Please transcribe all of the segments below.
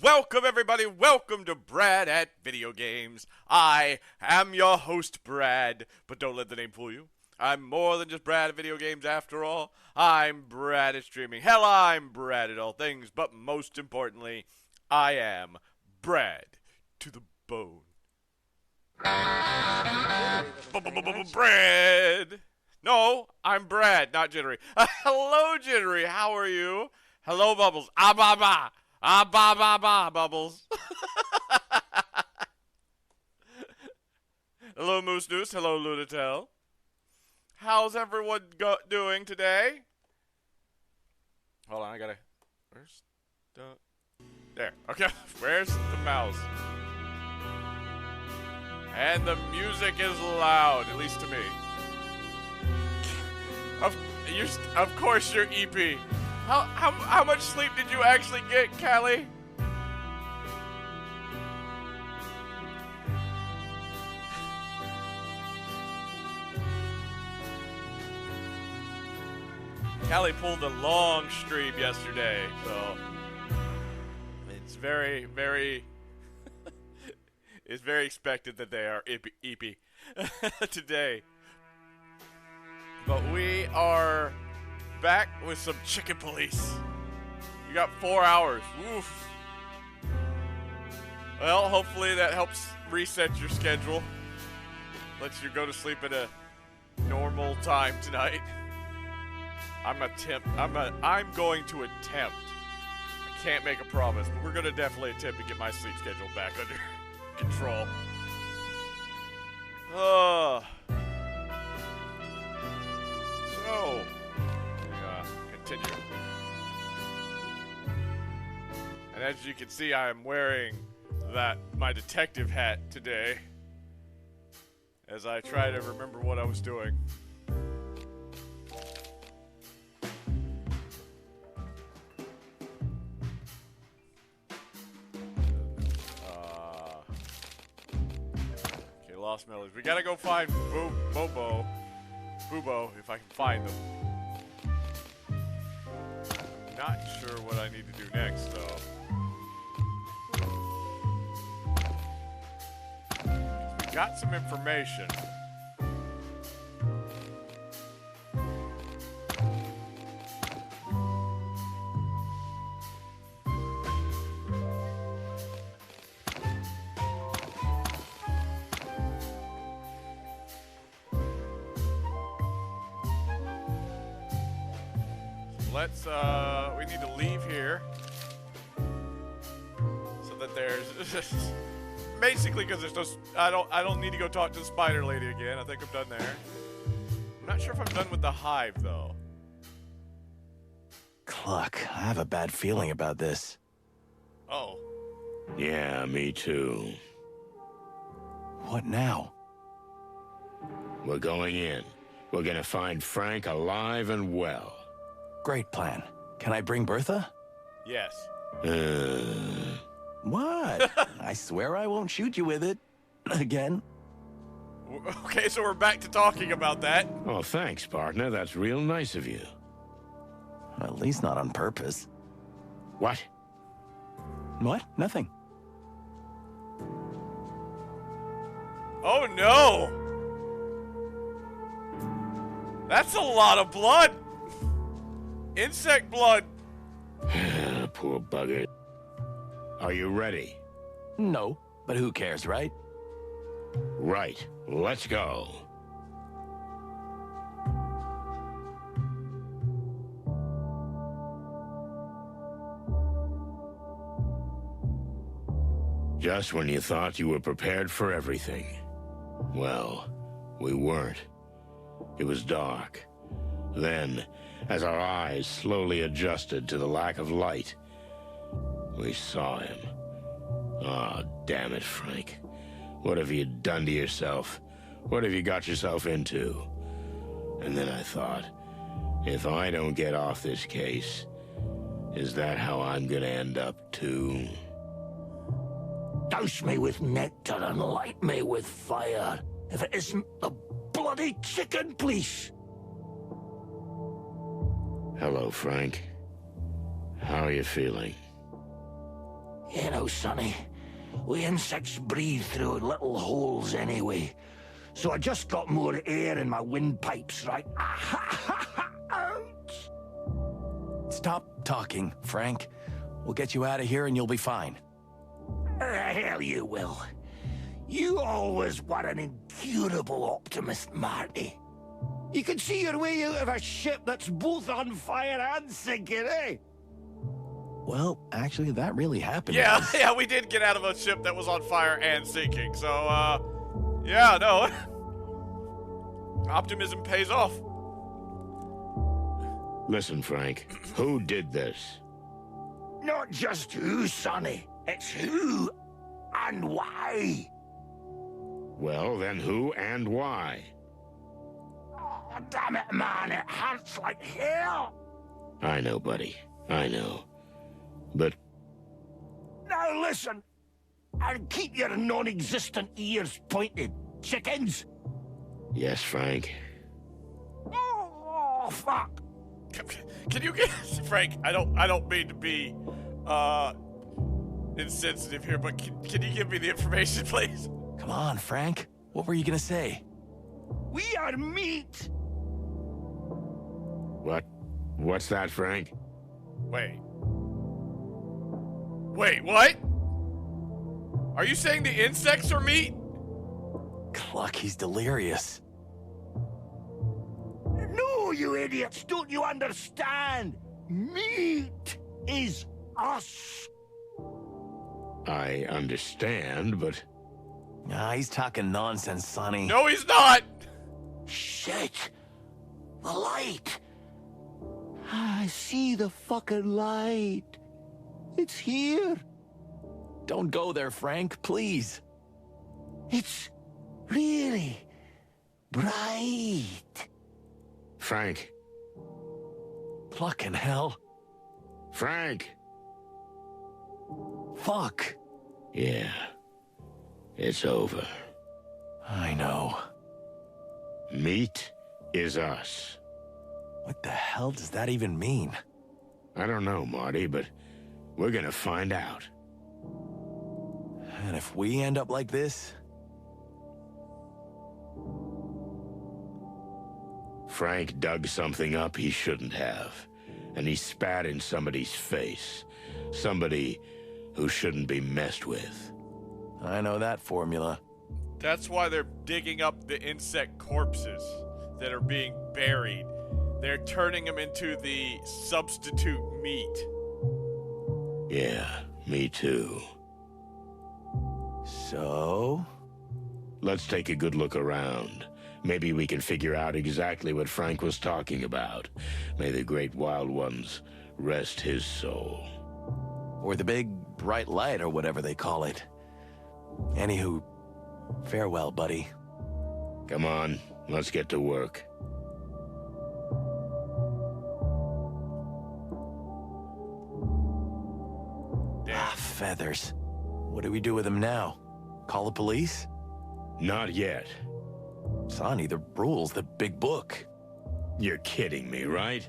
Welcome, everybody. Welcome to Brad at Video Games. I am your host, Brad, but don't let the name fool you. I'm more than just Brad at Video Games after all. I'm Brad at streaming. Hell, I'm Brad at all things, but most importantly, I am Brad to the bone. Brad! No, I'm Brad, not Jittery. Hello, Jittery. How are you? Hello, Bubbles. Ah, ba, ba. Ah, ba, ba, ba, Bubbles. Hello, Moose Noose. Hello, Lunatel. How's everyone doing today? Hold on, I gotta... Where's the... There. Okay, where's the mouse? And the music is loud, at least to me. Of course you're EP. How much sleep did you actually get, Callie? Callie pulled a long stream yesterday, so it's very, very it's very expected that they are EP today. But we are back with some chicken police. You got 4 hours. Woof. Well, hopefully that helps reset your schedule. Lets you go to sleep at a normal time tonight. I'm going to attempt. I can't make a promise, but we're gonna definitely attempt to get my sleep schedule back under control. So, continue. And as you can see, I am wearing my detective hat today as I try to remember what I was doing. Okay, Lost Melodies. We gotta go find Bubo, if I can find them. Not sure what I need to do next, though. We got some information. Let's, we need to leave here so that there's, basically because there's no, I don't need to go talk to the spider lady again. I think I'm done there. I'm not sure if I'm done with the hive, though. Cluck, I have a bad feeling about this. Oh. Yeah, me too. What now? We're going in. We're gonna find Frank alive and well. Great plan. Can I bring Bertha? Yes. What? I swear I won't shoot you with it. Again? Okay, so we're back to talking about that. Oh, thanks, partner. That's real nice of you. At least not on purpose. What? What? Nothing. Oh, no! That's a lot of blood! Insect blood! Poor bugger. Are you ready? No, but who cares, right? Right. Let's go. Just when you thought you were prepared for everything. Well, we weren't. It was dark. Then, as our eyes slowly adjusted to the lack of light, we saw him. Ah, damn it, Frank. What have you done to yourself? What have you got yourself into? And then I thought, if I don't get off this case, Is that how I'm gonna end up, too? Douse me with nectar and light me with fire. If it isn't the bloody chicken, please. Hello, Frank. How are you feeling? You know, Sonny, we insects breathe through little holes anyway. So I just got more air in my windpipes, right? Stop talking, Frank. We'll get you out of here and you'll be fine. Hell you will. You always were an incurable optimist, Marty. You can see your way out of a ship that's both on fire and sinking, eh? Well, actually, that really happened. Yeah, yeah, we did get out of a ship that was on fire and sinking. So, yeah, no. Optimism pays off. Listen, Frank, who did this? Not just who, Sonny. It's who and why. Well, then who and why? Oh, damn it, man. It hurts like hell. I know, buddy. I know. But Now listen. And keep your non-existent ears pointed, chickens. yes, Frank. Oh, fuck. Can you get Frank? I don't mean to be insensitive here, but can you give me the information, please? Come on, Frank. What were you gonna say? We are meat. What's that, Frank? Wait, what? Are you saying the insects are meat? Cluck, he's delirious. No, you idiots. Don't you understand? Meat is us. I understand, but Nah, he's talking nonsense, Sonny. No, he's not. Shit. The light. I see the fucking light. It's here. Don't go there, Frank, please. It's really bright. Frank. Fucking hell. Frank! Fuck. Yeah. It's over. I know. Meat is us. What the hell does that even mean? I don't know, Marty, but we're gonna find out. And if we end up like this? Frank dug something up he shouldn't have, and he spat in somebody's face. Somebody who shouldn't be messed with. I know that formula. That's why they're digging up the insect corpses that are being buried. They're turning them into the substitute meat. Yeah, me too. So? Let's take a good look around. Maybe we can figure out exactly what Frank was talking about. May the great wild ones rest his soul. Or the big bright light or whatever they call it. Anywho, farewell, buddy. Come on, let's get to work. Ah, feathers. What do we do with them now? Call the police? Not yet. Sonny, the rules, the big book. You're kidding me, right?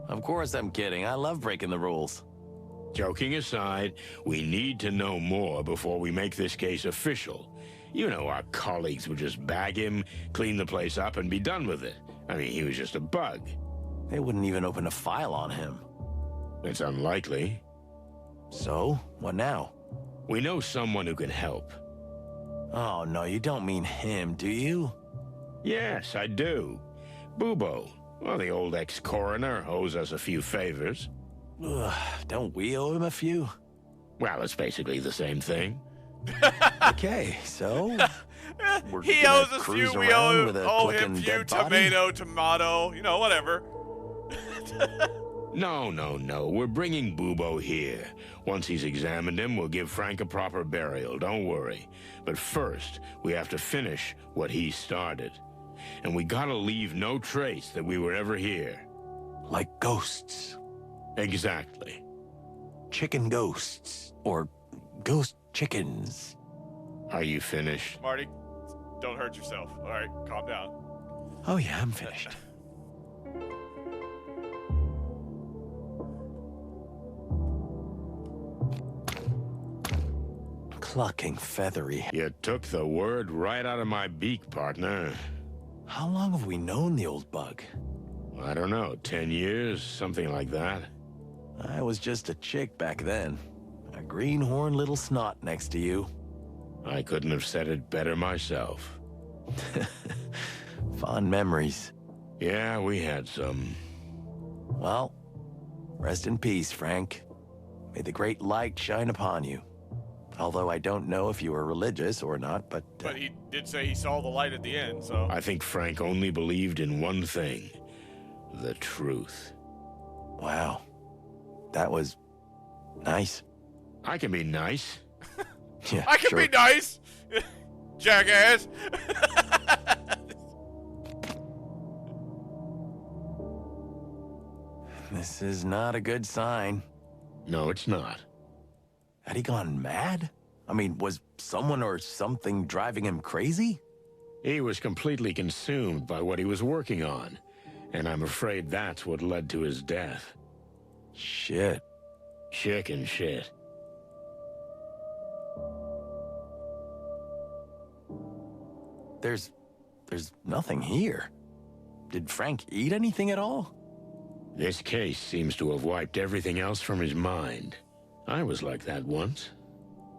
Of course I'm kidding. I love breaking the rules. Joking aside, we need to know more before we make this case official. You know our colleagues would just bag him, clean the place up, and be done with it. I mean, he was just a bug. They wouldn't even open a file on him. It's unlikely. So, what now? We know someone who can help. Oh, no, you don't mean him, do you? Yes, I do. Bubo. Well, the old ex-coroner owes us a few favors. Ugh, don't we owe him a few? Well, it's basically the same thing. Okay, so... we're He gonna owes us cruise few, we around with a owe him flicking few, dead body? tomato, you know, whatever. No. We're bringing Bubo here. Once he's examined him, we'll give Frank a proper burial. Don't worry. But first, we have to finish what he started. And we gotta leave no trace that we were ever here. Like ghosts. Exactly. chicken ghosts, or ghost chickens. Are you finished? Marty, don't hurt yourself. All right, calm down. Oh yeah, I'm finished. Clucking feathery. You took the word right out of my beak, partner. How long have we known the old bug? I don't know, 10 years, something like that. I was just a chick back then. A greenhorn little snot next to you. I couldn't have said it better myself. Fond memories. Yeah, we had some. Well, rest in peace, Frank. May the great light shine upon you. Although I don't know if you were religious or not, but... But he did say he saw the light at the end, so... I think Frank only believed in one thing. The truth. Wow. That was... nice. I can be nice. Yeah, I can sure. be nice! Jackass! This is not a good sign. No, it's not. Had he gone mad? I mean, was someone or something driving him crazy? He was completely consumed by what he was working on, and I'm afraid that's what led to his death. Shit. Chicken shit. There's nothing here. Did Frank eat anything at all? This case seems to have wiped everything else from his mind. I was like that once.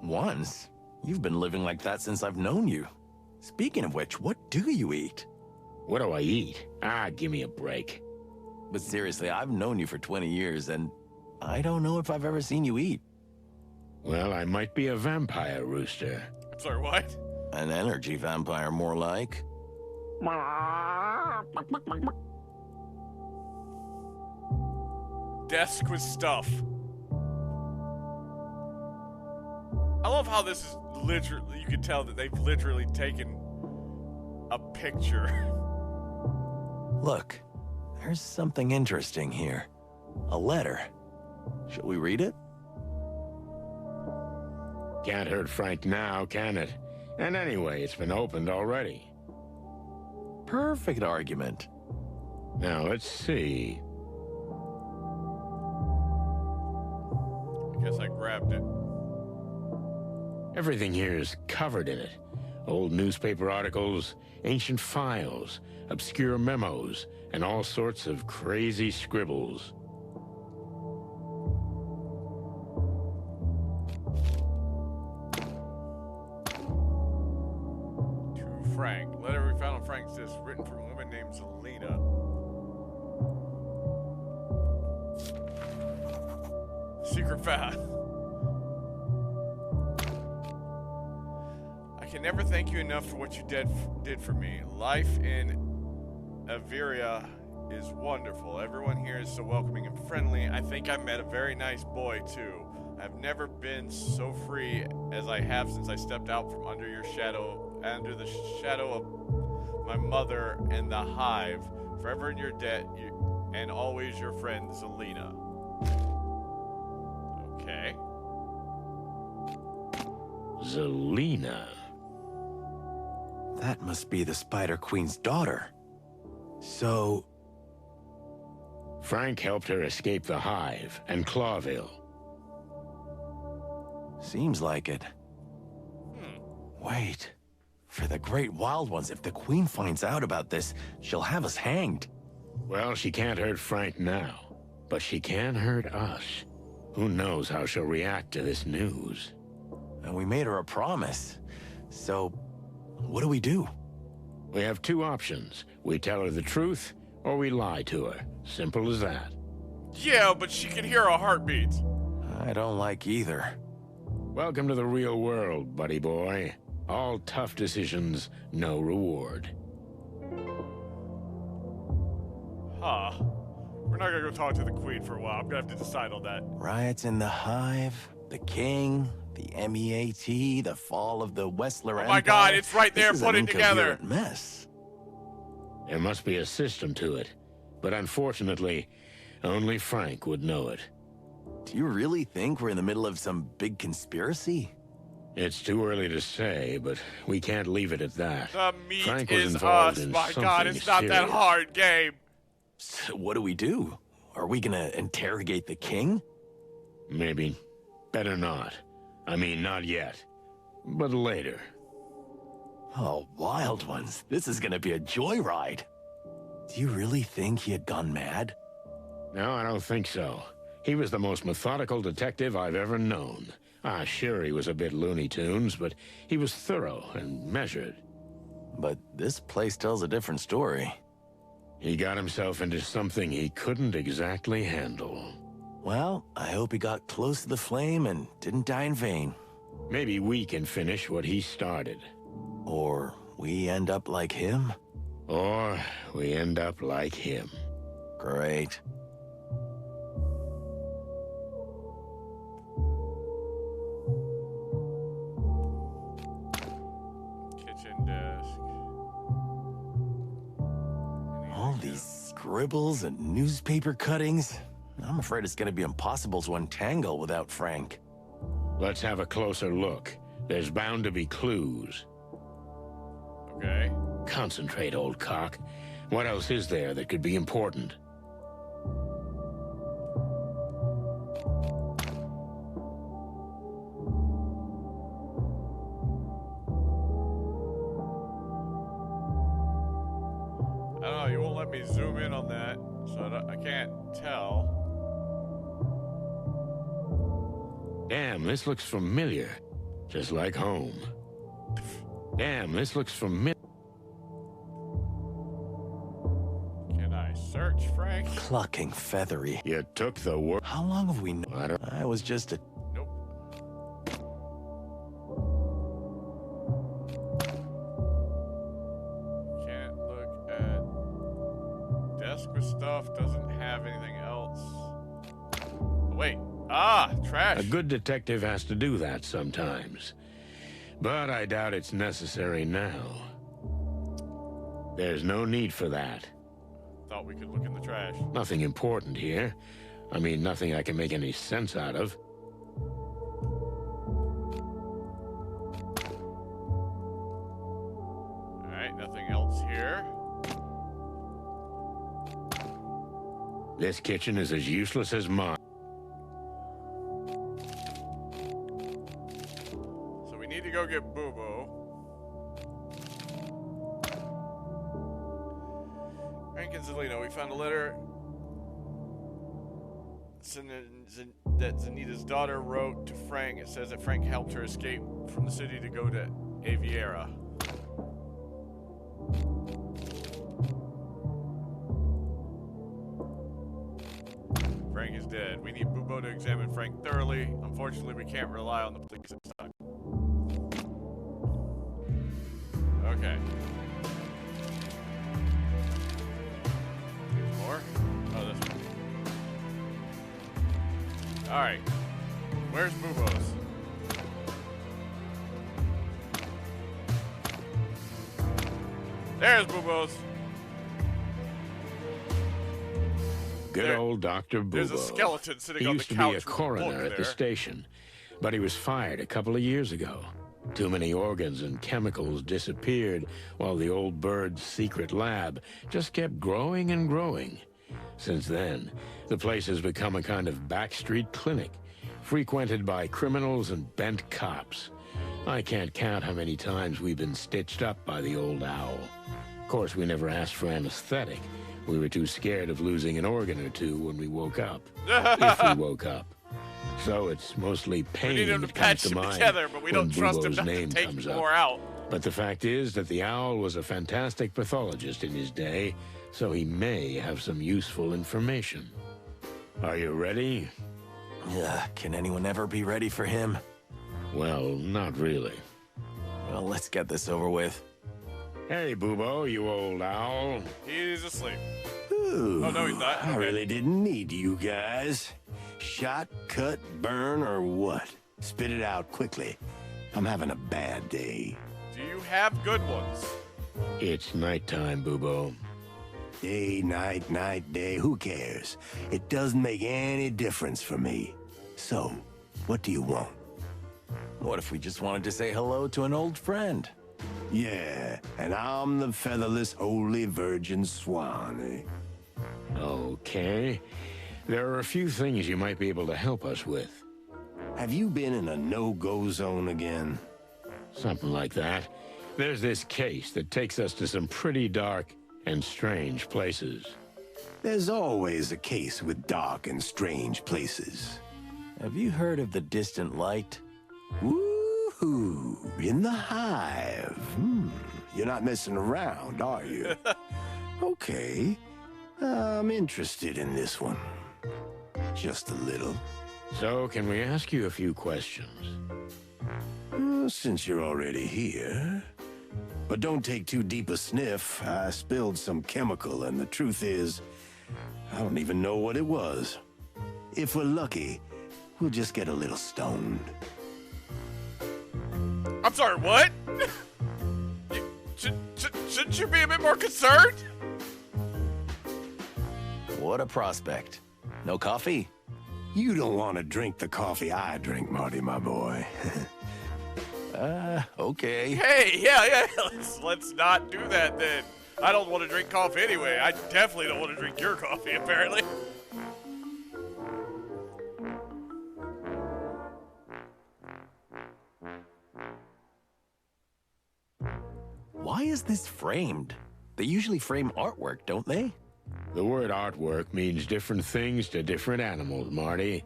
Once? You've been living like that since I've known you. Speaking of which, what do you eat? What do I eat? Ah, give me a break. But seriously, I've known you for 20 years, and I don't know if I've ever seen you eat. Well, I might be a vampire, Rooster. I'm sorry, what? An energy vampire, more like. Desk with stuff. I love how this is literally, you can tell that they've literally taken a picture. Look, there's something interesting here. A letter. Shall we read it? Can't hurt Frank now, can it? And anyway, it's been opened already. Perfect argument. Now, let's see. I guess I grabbed it. Everything here is covered in it. Old newspaper articles, ancient files, obscure memos, and all sorts of crazy scribbles. To Frank. Letter we found on Frank's desk, written from a woman named Zelina. Secret file. I can never thank you enough for what you did for me. Life in Averia is wonderful. Everyone here is so welcoming and friendly. I think I met a very nice boy, too. I've never been so free as I have since I stepped out from under the shadow of my mother and the Hive. Forever in your debt, and always your friend, Zelina. Okay. Zelina. That must be the Spider Queen's daughter. So... Frank helped her escape the Hive and Clawville. seems like it. Wait. For the Great Wild Ones, if the Queen finds out about this, she'll have us hanged. Well, she can't hurt Frank now, but she can hurt us. Who knows how she'll react to this news? And we made her a promise. So, what do we do? We have two options. We tell her the truth, or we lie to her. Simple as that. Yeah, but she can hear our heartbeats. I don't like either. Welcome to the real world, buddy boy. All tough decisions, no reward. Huh. We're not gonna go talk to the Queen for a while. I'm gonna have to decide on that. Riots in the Hive, the King, the MEAT, the fall of the Westler Empire. Oh my God, it's right there, This is put an it together. incoherent mess. There must be a system to it, but unfortunately, only Frank would know it. Do you really think we're in the middle of some big conspiracy? It's too early to say, but we can't leave it at that. The meat Frank was is involved us. in My God, something it's not that serious. hard, game. So what do we do? Are we gonna interrogate the king? Maybe. Better not. I mean, not yet. But later. Oh, wild ones. This is gonna be a joyride. Do you really think he had gone mad? No, I don't think so. He was the most methodical detective I've ever known. Sure, he was a bit Looney Tunes, but he was thorough and measured. But this place tells a different story. He got himself into something he couldn't exactly handle. Well, I hope he got close to the flame and didn't die in vain. Maybe we can finish what he started. Or we end up like him? Or we end up like him. Great. Kitchen desk. All these scribbles and newspaper cuttings. I'm afraid it's gonna be impossible to untangle without Frank. Let's have a closer look. There's bound to be clues. Okay. Concentrate, old cock. What else is there that could be important? I don't know, you won't let me zoom in on that, so I can't tell. Damn, this looks familiar. Just like home. Damn, this looks familiar. Can I search, Frank? Clucking feathery. You took the word. How long have we known? I don't... I was just a... Nope. Can't look at desk with stuff, doesn't have anything else. Oh, wait. Trash. A good detective has to do that sometimes. But I doubt it's necessary now. There's no need for that. Thought we could look in the trash. Nothing important here. I mean, nothing I can make any sense out of. Alright, nothing else here. This kitchen is as useless as mine. So we need to go get Boo-Boo. Frank and Zelina, we found a letter that Zanita's daughter wrote to Frank. It says that Frank helped her escape from the city to go to Aviera. Frank is dead. We need Boo-Boo to examine Frank thoroughly. Unfortunately, we can't rely on the police this time. Okay. There's more? Oh, this one. Alright. Where's Boo-Boo's? There's Boo-Boo's. Good There- old Dr. Boo-Boo. There's a skeleton sitting He on the used to couch be a with book coroner at the there. station, but he was fired a couple of years ago. Too many organs and chemicals disappeared while the old bird's secret lab just kept growing and growing. Since then, the place has become a kind of backstreet clinic, frequented by criminals and bent cops. I can't count how many times we've been stitched up by the old owl. Of course, we never asked for anesthetic. We were too scared of losing an organ or two when we woke up. If we woke up. So it's mostly We pain need him to that comes patch to them mind together, but we when don't trust him Boo-Boo's not to name take comes more up. out. But the fact is that the owl was a fantastic pathologist in his day, so he may have some useful information. Are you ready? Can anyone ever be ready for him? Well, not really. Well, let's get this over with. Hey, Boo-Boo, you old owl. He's asleep. Ooh, Oh, no, he's not. I Okay. really didn't need you guys. Shot, cut, burn, or what? Spit it out quickly. I'm having a bad day. Do you have good ones? It's nighttime, Boo-Boo. Day, night, day, who cares? It doesn't make any difference for me. So, what do you want? What if we just wanted to say hello to an old friend? Yeah, and I'm the featherless holy virgin swan, Okay. There are a few things you might be able to help us with. Have you been in a no-go zone again? Something like that. There's this case that takes us to some pretty dark and strange places. There's always a case with dark and strange places. Have you heard of the distant light? Woohoo! In the Hive. You're not messing around, are you? Okay. I'm interested in this one. Just a little. So, can we ask you a few questions? Since you're already here. But don't take too deep a sniff. I spilled some chemical, and the truth is, I don't even know what it was. If we're lucky, we'll just get a little stoned. I'm sorry, what? Shouldn't you be a bit more concerned? What a prospect. No coffee? You don't want to drink the coffee I drink, Marty, my boy. Okay. Hey, yeah, let's not do that then. I don't want to drink coffee anyway. I definitely don't want to drink your coffee, apparently. Why is this framed? They usually frame artwork, don't they? The word artwork means different things to different animals, Marty.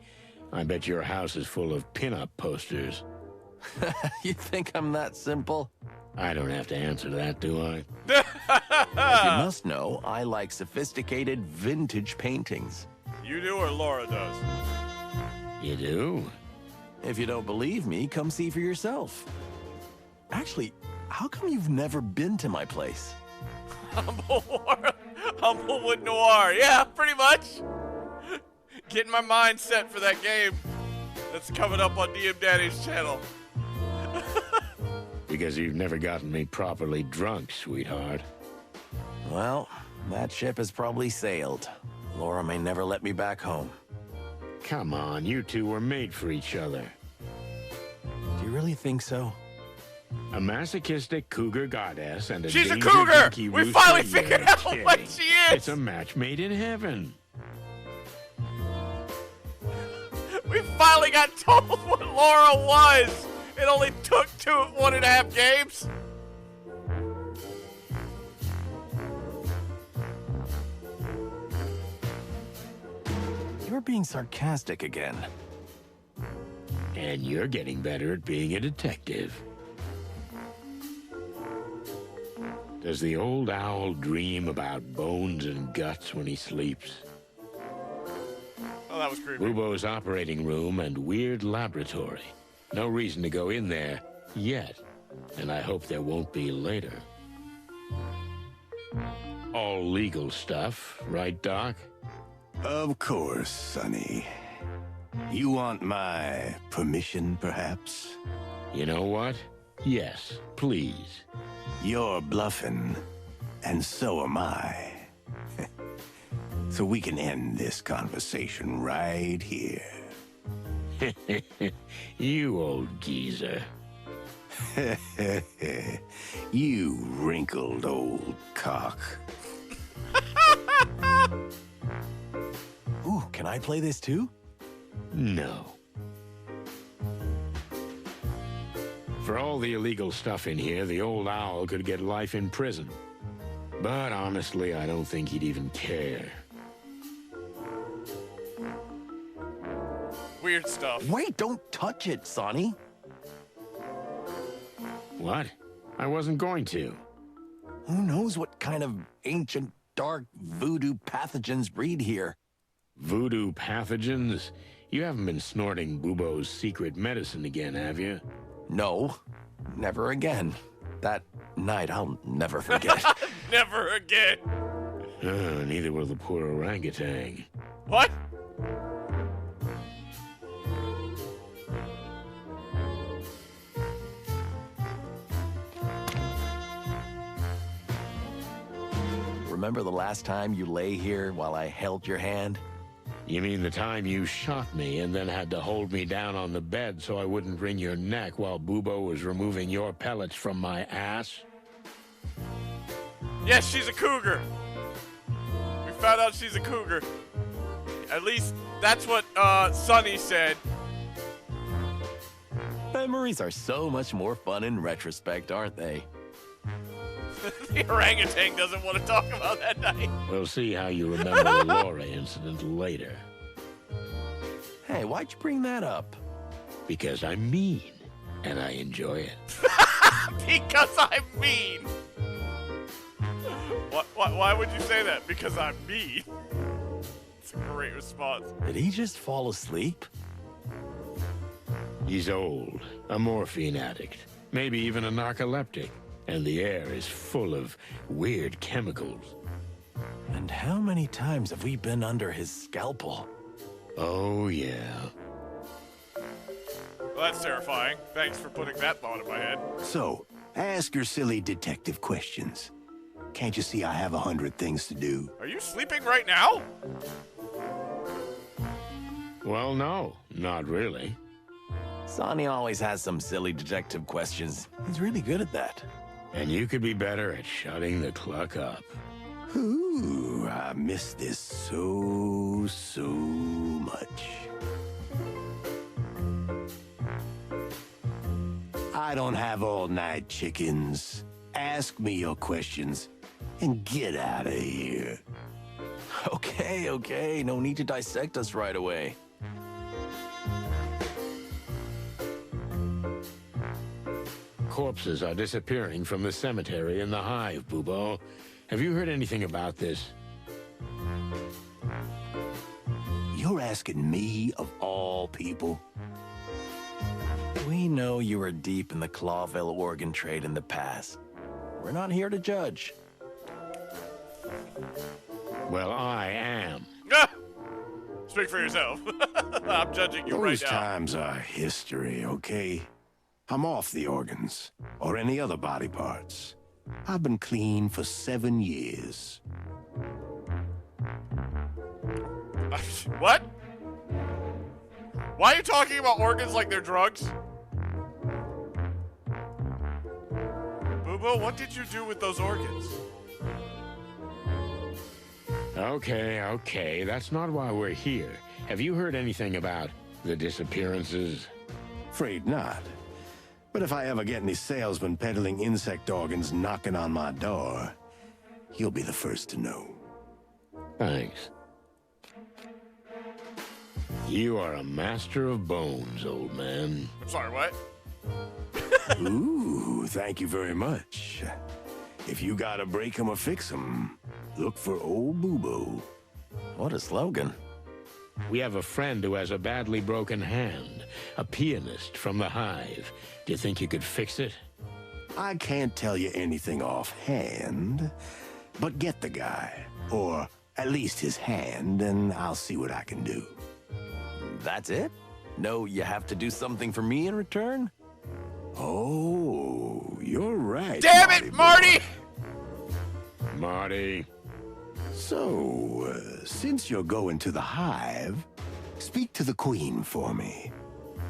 I bet your house is full of pin-up posters. You think I'm that simple? I don't have to answer that, do I? As you must know, I like sophisticated vintage paintings. You do or Laura does? You do? If you don't believe me, come see for yourself. Actually, how come you've never been to my place? Humblewood Noir. Yeah, pretty much. Getting my mind set for that game that's coming up on DM Daddy's channel. Because you've never gotten me properly drunk, sweetheart. Well, that ship has probably sailed. Laura may never let me back home. Come on, you two were made for each other. Do you really think so? A masochistic cougar goddess and a She's a danger cougar! dinky We rooster, finally you're figured out kidding. what she is! It's a match made in heaven. We finally got told what Laura was! It only took 1.5 games! You're being sarcastic again. And you're getting better at being a detective. Does the old owl dream about bones and guts when he sleeps? Oh, that was creepy. Bubo's operating room and weird laboratory. No reason to go in there yet, and I hope there won't be later. All legal stuff, right, Doc? Of course, Sonny. You want my permission, perhaps? You know what? Yes, please. You're bluffing, and so am I. So we can end this conversation right here. You old geezer. You wrinkled old cock. Ooh, can I play this too? No. For all the illegal stuff in here, the old owl could get life in prison. But honestly, I don't think he'd even care. Weird stuff. Wait, don't touch it, Sonny. What? I wasn't going to. Who knows what kind of ancient, dark voodoo pathogens breed here? Voodoo pathogens? You haven't been snorting Bubo's secret medicine again, have you? No, never again. That night I'll never forget. Never again. Neither will the poor orangutan. What? Remember the last time you lay here while I held your hand? You mean the time you shot me and then had to hold me down on the bed so I wouldn't wring your neck while Bubo was removing your pellets from my ass? Yes, she's a cougar. We found out she's a cougar. At least that's what Sonny said. Memories are so much more fun in retrospect, aren't they? The orangutan doesn't want to talk about that night. We'll see how you remember the Laura incident later. Hey, why'd you bring that up? Because I'm mean, and I enjoy it. Because I'm mean. Why would you say that? Because I'm mean. It's a great response. Did he just fall asleep? He's old, a morphine addict, maybe even a narcoleptic, and the air is full of weird chemicals. And how many times have we been under his scalpel? Oh, yeah. Well, that's terrifying. Thanks for putting that thought in my head. So, ask your silly detective questions. Can't you see I have 100 things to do? Are you sleeping right now? Well, no, not really. Sonny always has some silly detective questions. He's really good at that. And you could be better at shutting the cluck up. Ooh, I miss this so much. I don't have all night, chickens. Ask me your questions and get out of here. Okay, no need to dissect us right away. Corpses are disappearing from the cemetery in the Hive, Bubo. Have you heard anything about this? You're asking me of all people? We know you were deep in the Clawville organ trade in the past. We're not here to judge. Well, I am. Ah! Speak for yourself. I'm judging you right Those now. times are history, okay? I'm off the organs, or any other body parts. I've been clean for 7 years. What? Why are you talking about organs like they're drugs? Boo-boo, what did you do with those organs? Okay, that's not why we're here. Have you heard anything about the disappearances? Afraid not. But if I ever get any salesmen peddling insect organs knocking on my door, you'll be the first to know. Thanks. You are a master of bones, old man. I'm sorry, what? Ooh, thank you very much. If you gotta break 'em or fix 'em, look for old Bubo. What a slogan. We have a friend who has a badly broken hand, a pianist from the Hive. Do you think you could fix it? I can't tell you anything offhand, but get the guy, or at least his hand, and I'll see what I can do. That's it? No, you have to do something for me in return? Oh, you're right. Damn it, Marty! Marty. So, since you're going to the Hive, speak to the Queen for me.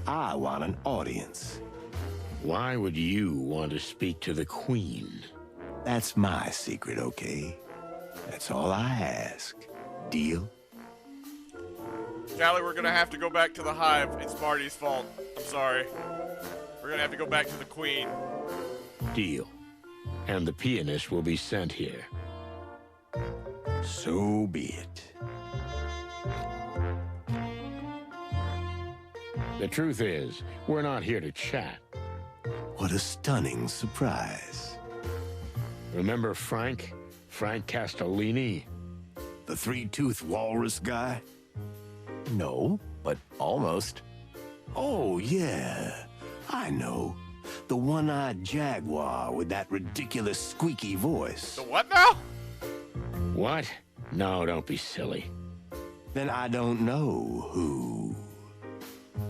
I want an audience. Why would you want to speak to the Queen? That's my secret, okay? That's all I ask. Deal? Callie, we're gonna have to go back to the Hive. It's Marty's fault. I'm sorry. We're gonna have to go back to the Queen. Deal. And the pianist will be sent here. So be it. The truth is, we're not here to chat. What a stunning surprise. Remember Frank? Frank Castellini? The three-toothed walrus guy? No, but almost. Oh, yeah. I know. The one-eyed jaguar with that ridiculous squeaky voice. The what now? What? No, don't be silly. Then I don't know who.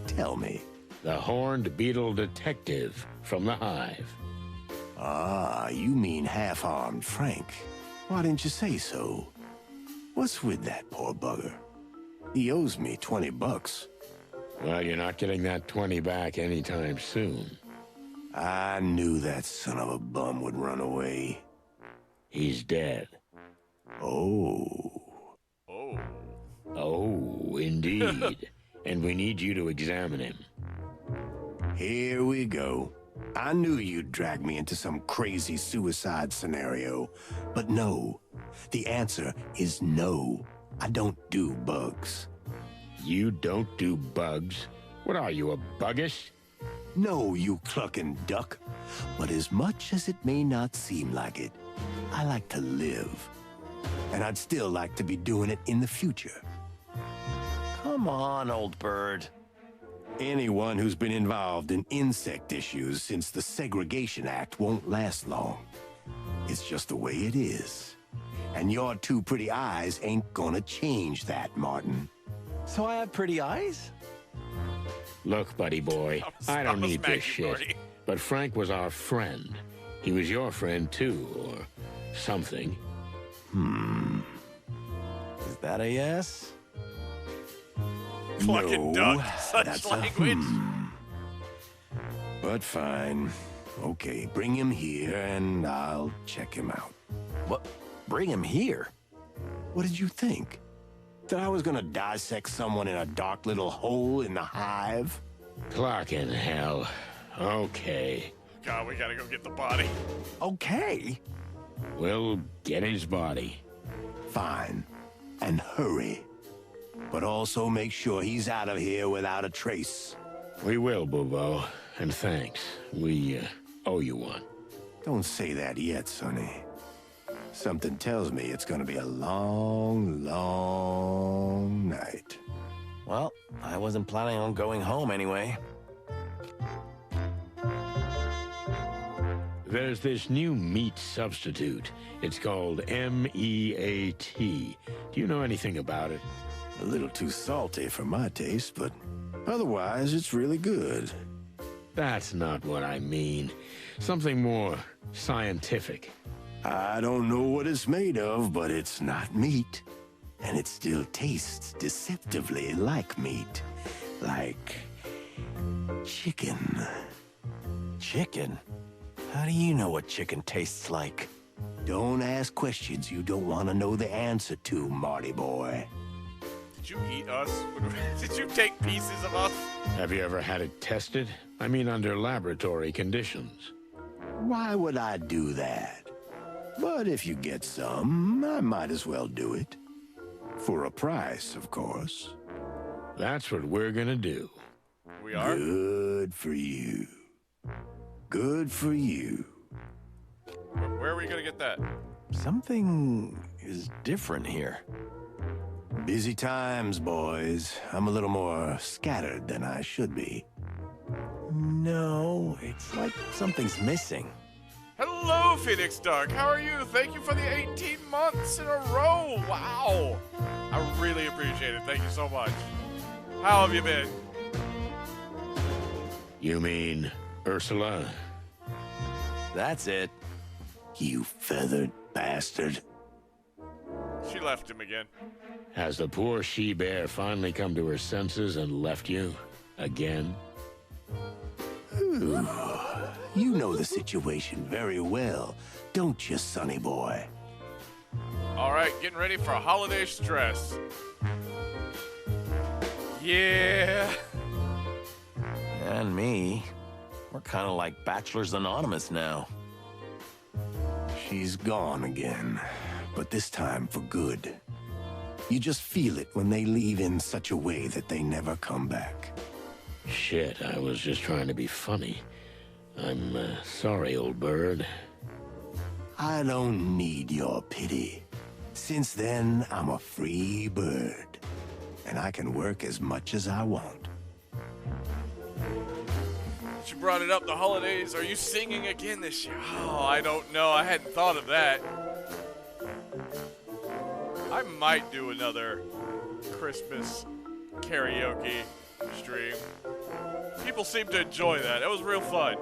Tell me. The horned beetle detective from the Hive. Ah, you mean half-armed Frank. Why didn't you say so? What's with that poor bugger? He owes me 20 bucks. Well, you're not getting that 20 back anytime soon. I knew that son of a bum would run away. He's dead. Oh. Oh. Oh, indeed. And we need you to examine him. Here we go. I knew you'd drag me into some crazy suicide scenario. But no. The answer is no. I don't do bugs. You don't do bugs? What are you, a buggish? No, you clucking duck. But as much as it may not seem like it, I like to live. And I'd still like to be doing it in the future. Come on, old bird. Anyone who's been involved in insect issues since the Segregation Act won't last long. It's just the way it is. And your two pretty eyes ain't gonna change that, Martin. So I have pretty eyes? Look, buddy boy, I don't need this shit. But Frank was our friend. He was your friend too, or something. Is that a yes? Fucking No, duck. Such that's a language. But fine. Okay, bring him here and I'll check him out. What? Bring him here? What did you think? That I was gonna dissect someone in a dark little hole in the hive? Clock in hell. Okay. God, we gotta go get the body. Okay. We'll get his body. Fine. And hurry. But also make sure he's out of here without a trace. We will, Bubo. And thanks. We owe you one. Don't say that yet, Sonny. Something tells me it's gonna be a long, long night. Well, I wasn't planning on going home anyway. There's this new meat substitute. It's called MEAT. Do you know anything about it? A little too salty for my taste, but otherwise it's really good. That's not what I mean. Something more scientific. I don't know what it's made of, but it's not meat. And it still tastes deceptively like meat. Like chicken. Chicken? How do you know what chicken tastes like? Don't ask questions you don't want to know the answer to, Marty boy. Did you eat us? Did you take pieces of us? Have you ever had it tested? I mean, under laboratory conditions. Why would I do that? But if you get some, I might as well do it. For a price, of course. That's what we're gonna do. We are? Good for you. Good for you. Where are we gonna get that? Something is different here. Busy times, boys. I'm a little more scattered than I should be. No, it's like something's missing. Hello, Phoenix Dark. How are you? Thank you for the 18 months in a row. Wow. I really appreciate it. Thank you so much. How have you been? You mean Ursula? That's it. You feathered bastard. She left him again. Has the poor she-bear finally come to her senses and left you? Again? Ooh, you know the situation very well, don't you, Sonny boy? All right, getting ready for holiday stress. Yeah. And me. We're kind of like Bachelors Anonymous now. She's gone again, but this time for good. You just feel it when they leave in such a way that they never come back. Shit, I was just trying to be funny. I'm sorry, old bird. I don't need your pity. Since then, I'm a free bird. And I can work as much as I want. You brought it up, the holidays. Are you singing again this year? Oh, I don't know. I hadn't thought of that. I might do another Christmas karaoke stream. People seem to enjoy that. It was real fun.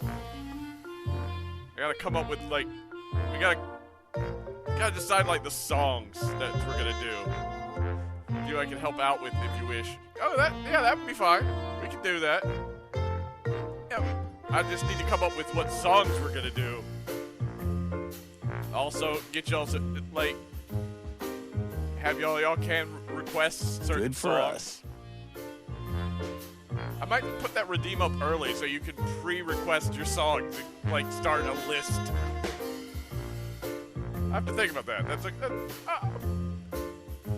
I gotta come up with, like, we gotta decide, like, the songs that we're gonna do. do I can help out with if you wish. Oh, that would be fine. We can do that. Yeah, I just need to come up with what songs we're gonna do. Also, get y'all like have y'all can request certain Good for songs. us. I might put that redeem up early so you can pre-request your songs and like start a list. I have to think about that. That's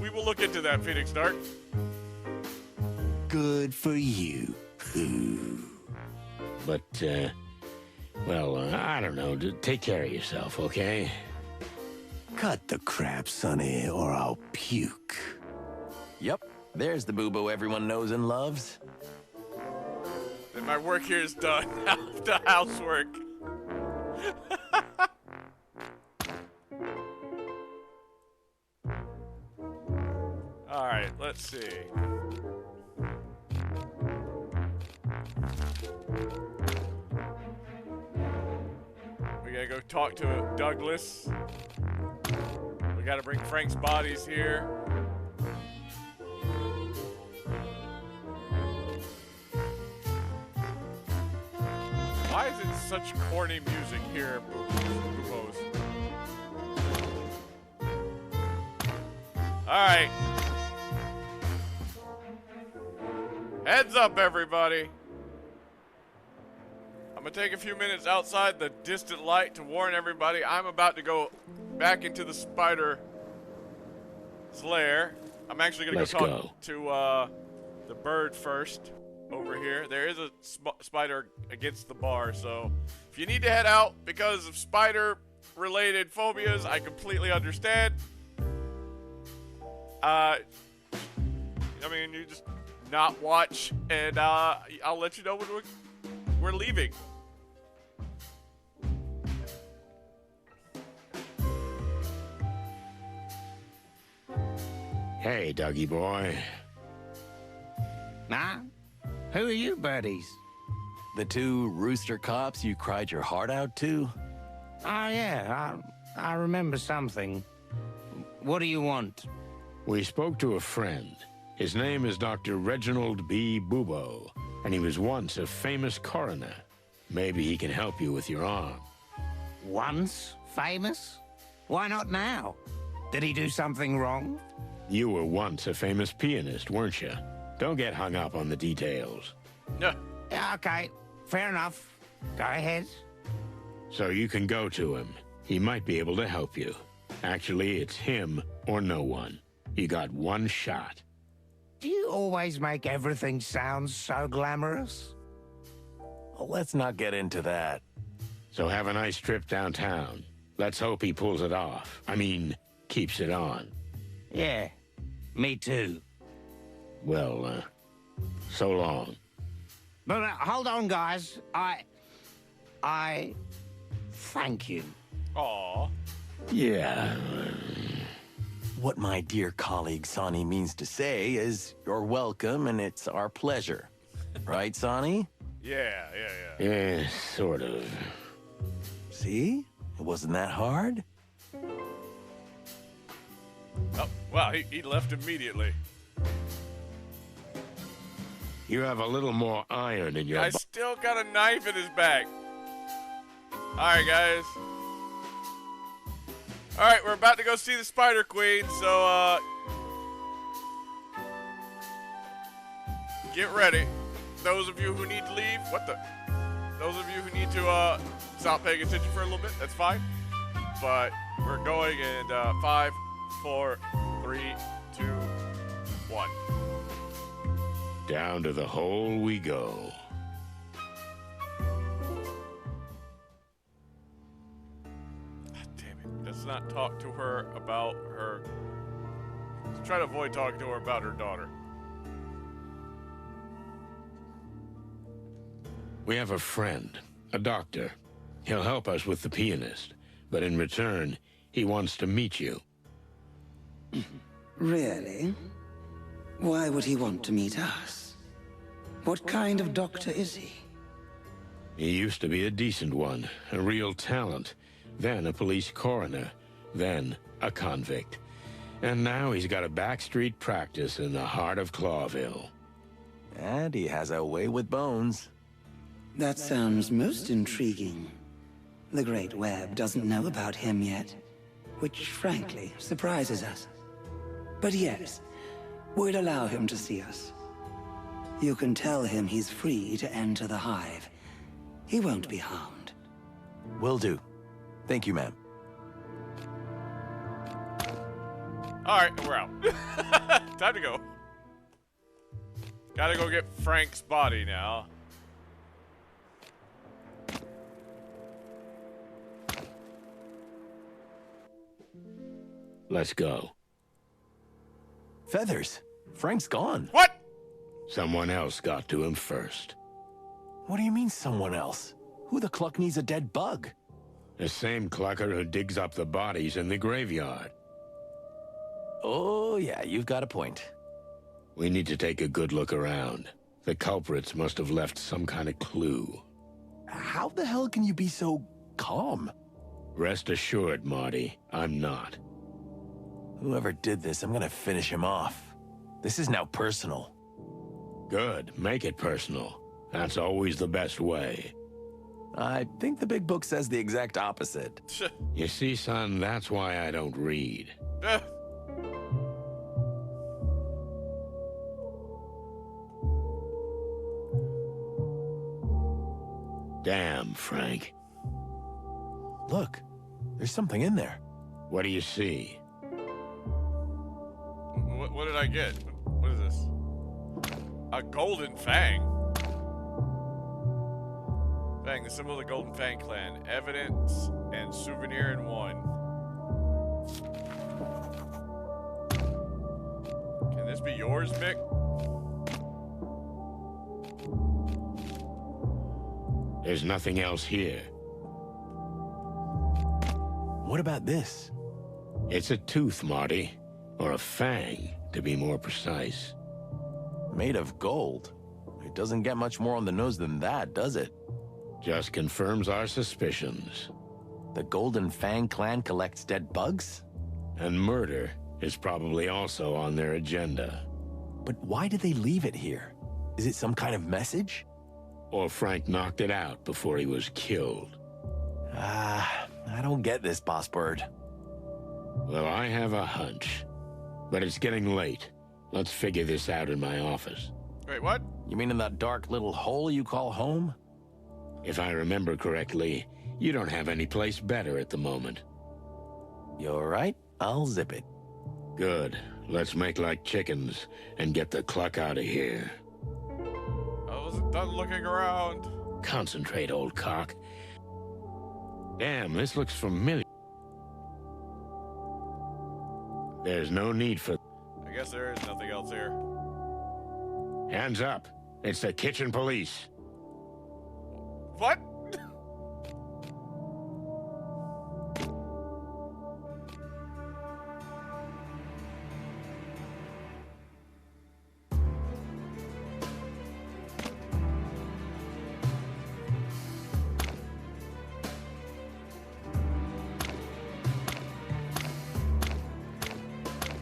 we will look into that, Phoenix Dark. Good for you. Ooh. But, well, I don't know. Take care of yourself, okay? Cut the crap, Sonny, or I'll puke. Yep, there's the boo-boo everyone knows and loves. Then my work here is done. The housework. All right, let's see. We gotta go talk to Douglas. We gotta bring Frank's bodies here. Why is it such corny music here, Boobos? Alright. Heads up, everybody. I'm gonna take a few minutes outside the distant light to warn everybody I'm about to go back into the spider's lair. I'm actually gonna talk to the bird first over here. There is a spider against the bar, so if you need to head out because of spider-related phobias, I completely understand. I mean, you just not watch, and I'll let you know when we're leaving. Hey, Dougie boy. Nah? Who are you buddies? The two rooster cops you cried your heart out to? Oh, yeah, I remember something. What do you want? We spoke to a friend. His name is Dr. Reginald B. Bubo, and he was once a famous coroner. Maybe he can help you with your arm. Once famous? Why not now? Did he do something wrong? You were once a famous pianist, weren't you? Don't get hung up on the details. Yeah. Yeah, okay, fair enough. Go ahead. So you can go to him. He might be able to help you. Actually, it's him or no one. You got one shot. Do you always make everything sound so glamorous? Well, let's not get into that. So have a nice trip downtown. Let's hope he pulls it off. I mean, keeps it on. Yeah, me too. Well, so long. But hold on, guys. I thank you. Aw. Yeah. What my dear colleague Sonny means to say is you're welcome and it's our pleasure. Right, Sonny? Yeah. Yeah, sort of. See? It wasn't that hard. Oh, wow, he left immediately. You have a little more iron in your I still got a knife in his back. Alright, guys. Alright, we're about to go see the Spider Queen, so, get ready. Those of you who need to leave, those of you who need to, stop paying attention for a little bit, that's fine. But we're going in, 5, 4, 3, 2, 1. Down to the hole we go. Damn it. Let's not talk to her about her. Let's try to avoid talking to her about her daughter. We have a friend, a doctor. He'll help us with the pianist, but in return, he wants to meet you. Really? Why would he want to meet us? What kind of doctor is he? He used to be a decent one, a real talent, then a police coroner, then a convict. And now he's got a backstreet practice in the heart of Clawville. And he has a way with bones. That sounds most intriguing. The Great Web doesn't know about him yet, which frankly surprises us. But yes, we'll allow him to see us. You can tell him he's free to enter the Hive. He won't be harmed. Will do. Thank you, ma'am. Alright, we're out. Time to go. Gotta go get Frank's body now. Let's go. Feathers. Frank's gone. What? Someone else got to him first. What do you mean, someone else? Who the cluck needs a dead bug? The same clucker who digs up the bodies in the graveyard. Oh, yeah, you've got a point. We need to take a good look around. The culprits must have left some kind of clue. How the hell can you be so calm? Rest assured, Marty, I'm not. Whoever did this, I'm gonna finish him off. This is now personal. Good, make it personal. That's always the best way. I think the big book says the exact opposite. You see, son, that's why I don't read. Damn, Frank. Look, there's something in there. What do you see? What did I get? What is this? A golden fang. Fang, the symbol of the Golden Fang clan. Evidence and souvenir in one. Can this be yours, Mick? There's nothing else here. What about this? It's a tooth, Marty. Or a fang, to be more precise. Made of gold. It doesn't get much more on the nose than that, does it? Just confirms our suspicions. The Golden Fang clan collects dead bugs? And murder is probably also on their agenda. But why did they leave it here? Is it some kind of message? Or Frank knocked it out before he was killed. I don't get this, Boss Bird. Well, I have a hunch. But it's getting late. Let's figure this out in my office. Wait, what? You mean in that dark little hole you call home? If I remember correctly, you don't have any place better at the moment. You're right. I'll zip it. Good. Let's make like chickens and get the cluck out of here. I wasn't done looking around. Concentrate, old cock. Damn, this looks familiar. There's no need for... I guess there is nothing else here. Hands up. It's the kitchen police. What?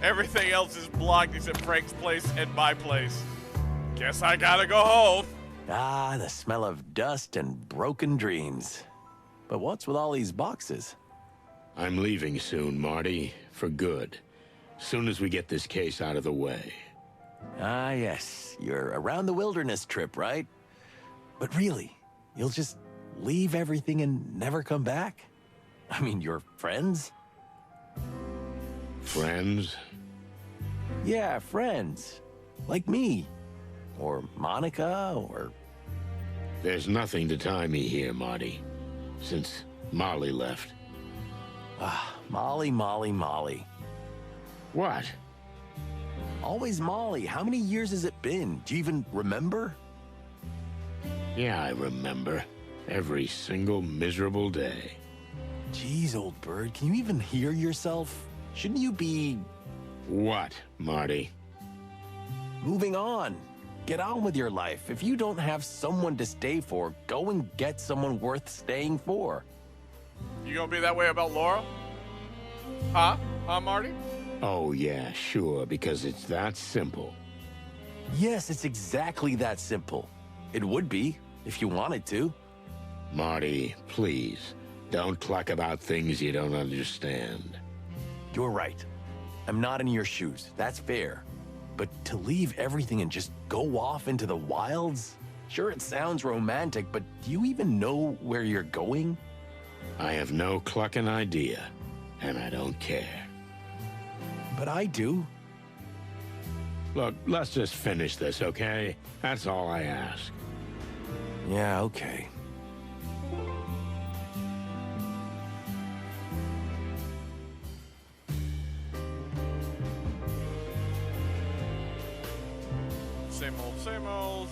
Everything else is blocked except Frank's place and my place. Guess I gotta go home. Ah, the smell of dust and broken dreams. But what's with all these boxes? I'm leaving soon, Marty. For good. Soon as we get this case out of the way. Ah, yes. Your around the wilderness trip, right? But really, you'll just leave everything and never come back? I mean, your friends? Friends? Yeah, friends. Like me. Or Monica, or... There's nothing to tie me here, Marty. Since Molly left. Ah, Molly, Molly, Molly. What? Always Molly. How many years has it been? Do you even remember? Yeah, I remember. Every single miserable day. Jeez, old bird, can you even hear yourself? Shouldn't you be... What, Marty? moving on? Get on with your life. If you don't have someone to stay for, go and get someone worth staying for. You gonna be that way about Laura? Huh? Huh, Marty? Oh, yeah, sure, because it's that simple. Yes, it's exactly that simple. It would be, if you wanted to. Marty, please, don't cluck about things you don't understand. You're right. I'm not in your shoes. That's fair. But to leave everything and just go off into the wilds? Sure, it sounds romantic, but do you even know where you're going? I have no clucking idea, and I don't care. But I do. Look, let's just finish this, okay? That's all I ask. Yeah, okay. Same old, same old.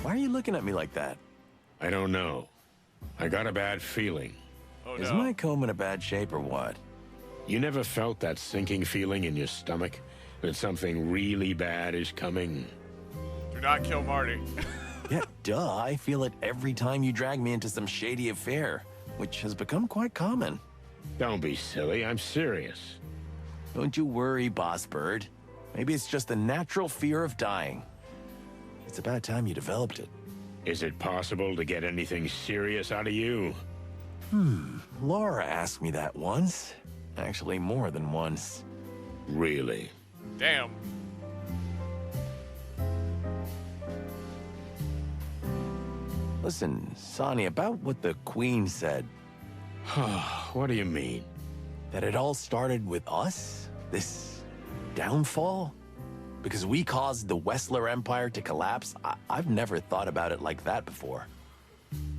Why are you looking at me like that? I don't know. I got a bad feeling. Oh Is no. my comb in a bad shape or what? You never felt that sinking feeling in your stomach that something really bad is coming? Do not kill Marty. Yeah, duh. I feel it every time you drag me into some shady affair, which has become quite common. Don't be silly, I'm serious. Don't you worry, Boss Bird. Maybe it's just the natural fear of dying. It's about time you developed it. Is it possible to get anything serious out of you? Laura asked me that once. Actually, more than once. Really? Damn. Listen, Sonny, about what the Queen said, What do you mean? that it all started with us? This downfall? Because we caused the Wessler Empire to collapse? I've never thought about it like that before.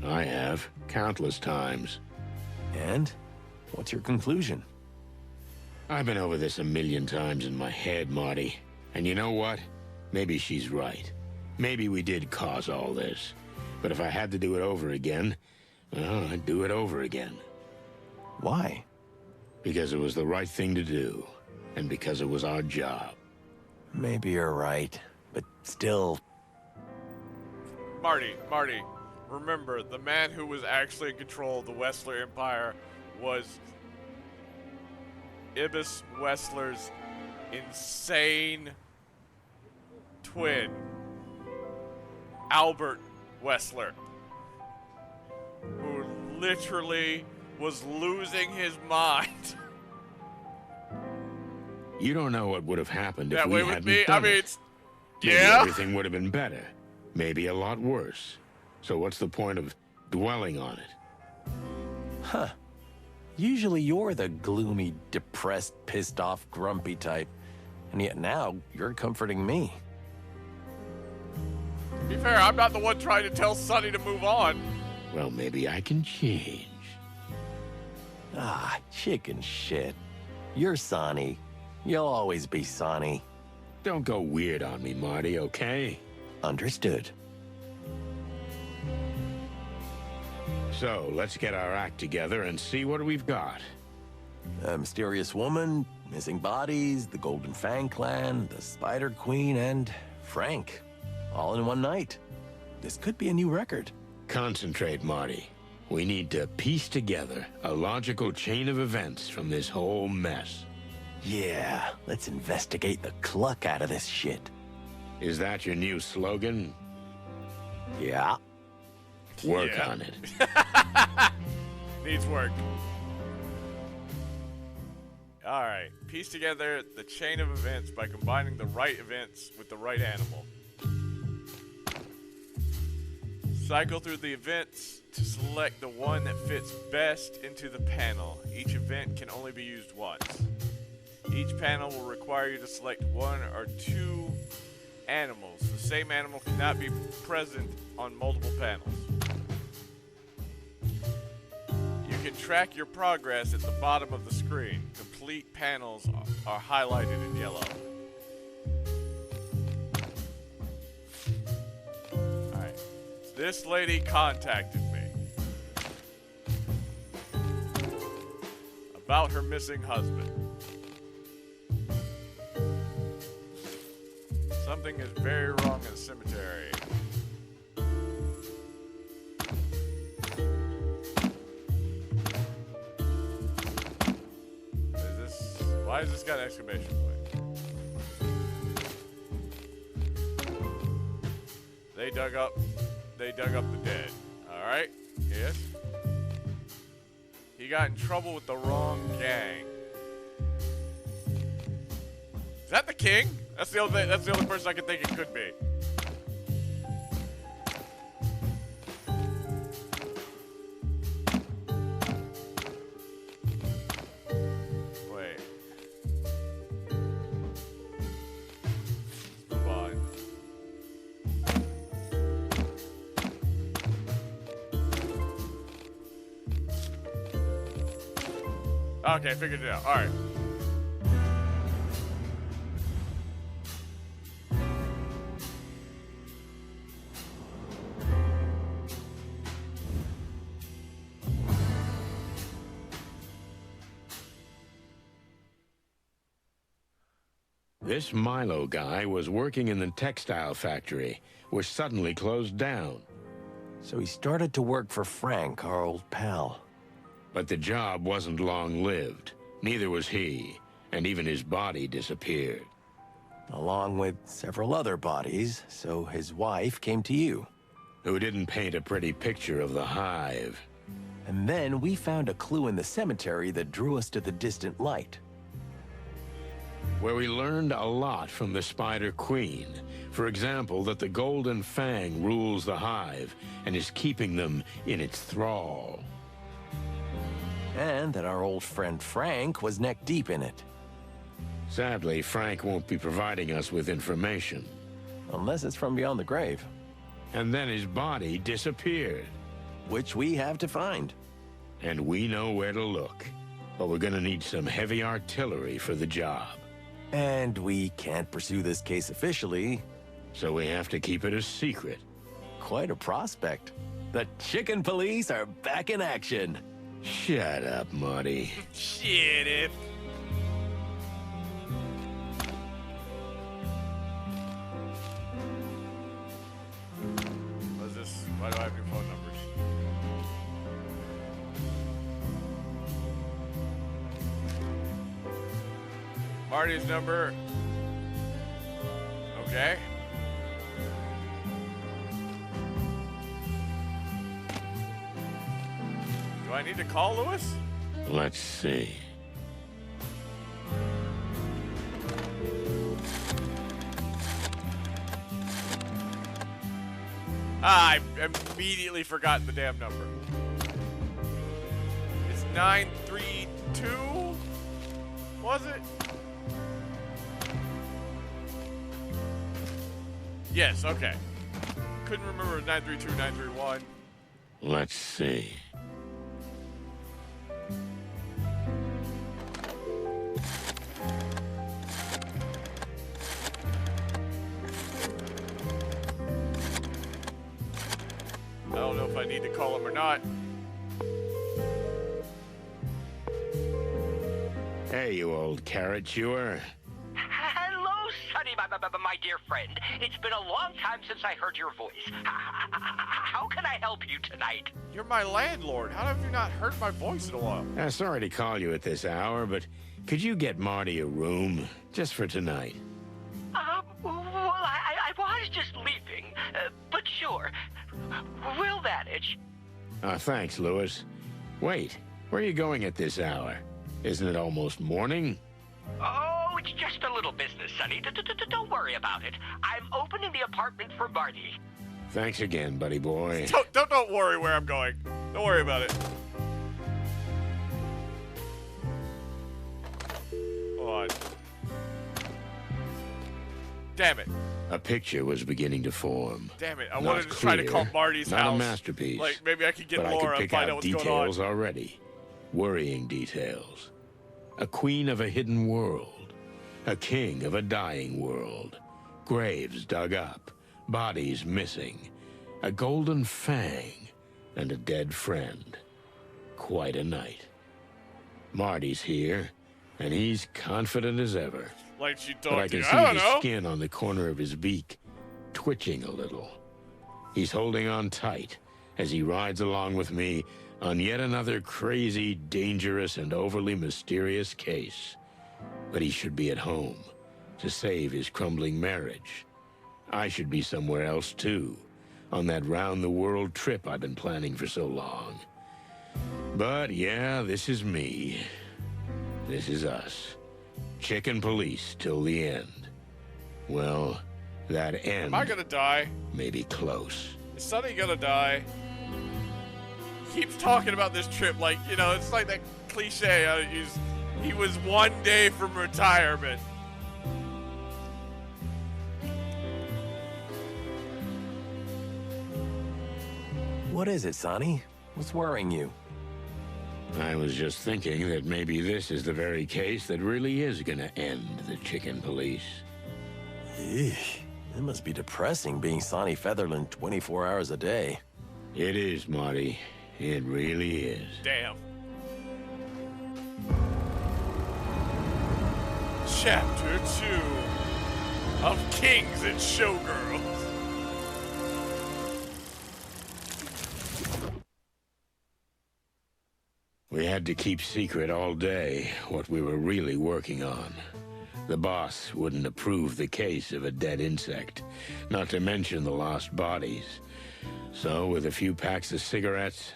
I have, countless times. And? What's your conclusion? I've been over this a million times in my head, Marty. And you know what? Maybe she's right. Maybe we did cause all this. But if I had to do it over again, well, I'd do it over again. Why? Because it was the right thing to do. And because it was our job. Maybe you're right, but still... Marty, remember, the man who was actually in control of the Wessler Empire was Ibis Wessler's insane twin, Albert Wessler, who literally was losing his mind. You don't know what would have happened if That we way with hadn't me, done I mean, it. it's, Maybe yeah. everything would have been better. Maybe a lot worse. So what's the point of dwelling on it? Usually you're the gloomy, depressed, pissed off, grumpy type. And yet now, you're comforting me. To be fair, I'm not the one trying to tell Sonny to move on. Well, maybe I can change. Ah, chicken shit. You're Sonny. You'll always be Sonny. Don't go weird on me, Marty, okay? Understood. So, let's get our act together and see what we've got. A mysterious woman, missing bodies, the Golden Fang clan, the Spider Queen, and Frank. All in one night. This could be a new record. Concentrate, Marty. We need to piece together a logical chain of events from this whole mess. Yeah, let's investigate the cluck out of this shit. Is that your new slogan? Yeah. Work Yeah. on it. Needs work. Alright, piece together the chain of events by combining the right events with the right animal. Cycle through the events to select the one that fits best into the panel. Each event can only be used once. Each panel will require you to select one or two animals. The same animal cannot be present on multiple panels. You can track your progress at the bottom of the screen. Complete panels are highlighted in yellow. Alright. This lady contacted me about her missing husband. Something is very wrong in the cemetery. Why has this got an exclamation point? They dug up the dead. Alright. Yes. He got in trouble with the wrong gang. Is that the king? That's the only person I can think it could be. Wait. Let's move on. Okay, figured it out. All right. This Milo guy was working in the textile factory, which suddenly closed down. So he started to work for Frank, our old pal. But the job wasn't long-lived. Neither was he, and even his body disappeared. Along with several other bodies, so his wife came to you. Who didn't paint a pretty picture of the Hive. And then we found a clue in the cemetery that drew us to the distant light. Where we learned a lot from the Spider Queen. For example, that the Golden Fang rules the Hive and is keeping them in its thrall. And that our old friend Frank was neck deep in it. Sadly, Frank won't be providing us with information. Unless it's from beyond the grave. And then his body disappeared. Which we have to find. And we know where to look. But we're gonna need some heavy artillery for the job. And we can't pursue this case officially. So we have to keep it a secret. Quite a prospect. The chicken police are back in action. Shut up, Marty. Shit it. What's this? Why do I have your phone numbers? Marty's number. Okay. Do I need to call Lewis? Let's see. I immediately forgot the damn number. It's 932? Was it? Yes, okay. Couldn't remember 932, 931. Let's see. I don't know if I need to call him or not. Hey, you old carrot chewer. Hello, Sonny, my dear friend. It's been a long time since I heard your voice. How can I help you tonight? You're my landlord. How have you not heard my voice in a while? Sorry to call you at this hour, but could you get Marty a room just for tonight? Well, I was just leaving, but sure. Will manage. Thanks, Lewis. Wait, where are you going at this hour? Isn't it almost morning? Oh, it's just a little business, Sonny. Don't worry about it. I'm opening the apartment for Marty. Thanks again, buddy boy. Don't worry where I'm going. Don't worry about it. Hold on. Damn it. A picture was beginning to form. Damn it. I Not wanted to try to clear, call Marty's not house. a masterpiece. Like, maybe I could get but Laura I could and pick find out out what's going details on. already. Worrying details. A queen of a hidden world. A king of a dying world. Graves dug up. Bodies missing. A golden fang. And a dead friend. Quite a night. Marty's here, and he's confident as ever. Like she But I talked to can you. see I don't the know. skin on the corner of his beak, twitching a little. He's holding on tight as he rides along with me on yet another crazy, dangerous, and overly mysterious case. But he should be at home to save his crumbling marriage. I should be somewhere else too, on that round-the-world trip I've been planning for so long. But yeah, this is me. This is us. Chicken police till the end. Well, that end Am I gonna die? may be close. Is Sonny gonna die? He keeps talking about this trip like, you know, it's like that cliche. He was one day from retirement. What is it, Sonny? What's worrying you? I was just thinking that maybe this is the very case that really is gonna end the chicken police. Eesh, it must be depressing being Sonny Featherland 24 hours a day. It is, Marty. It really is. Damn. Chapter 2 of Kings and Showgirls. We had to keep secret all day what we were really working on. The boss wouldn't approve the case of a dead insect, not to mention the lost bodies. So, with a few packs of cigarettes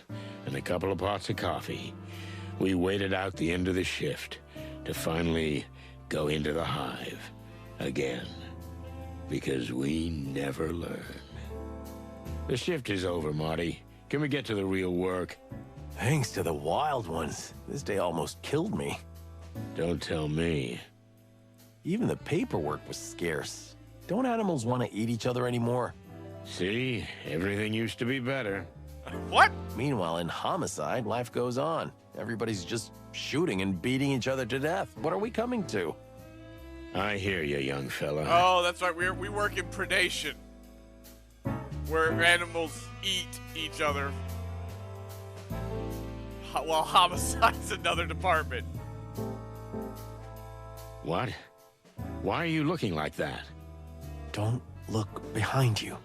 and a couple of pots of coffee, we waited out the end of the shift to finally go into the Hive again. Because we never learn. The shift is over, Marty. Can we get to the real work? Thanks to the wild ones, this day almost killed me. Don't tell me. Even the paperwork was scarce. Don't animals want to eat each other anymore? See, everything used to be better. What? Meanwhile, in homicide, life goes on. Everybody's just shooting and beating each other to death. What are we coming to? I hear you, young fella. Oh, that's right. We work in predation, where animals eat each other, while homicide's another department. What? Why are you looking like that? Don't look behind you.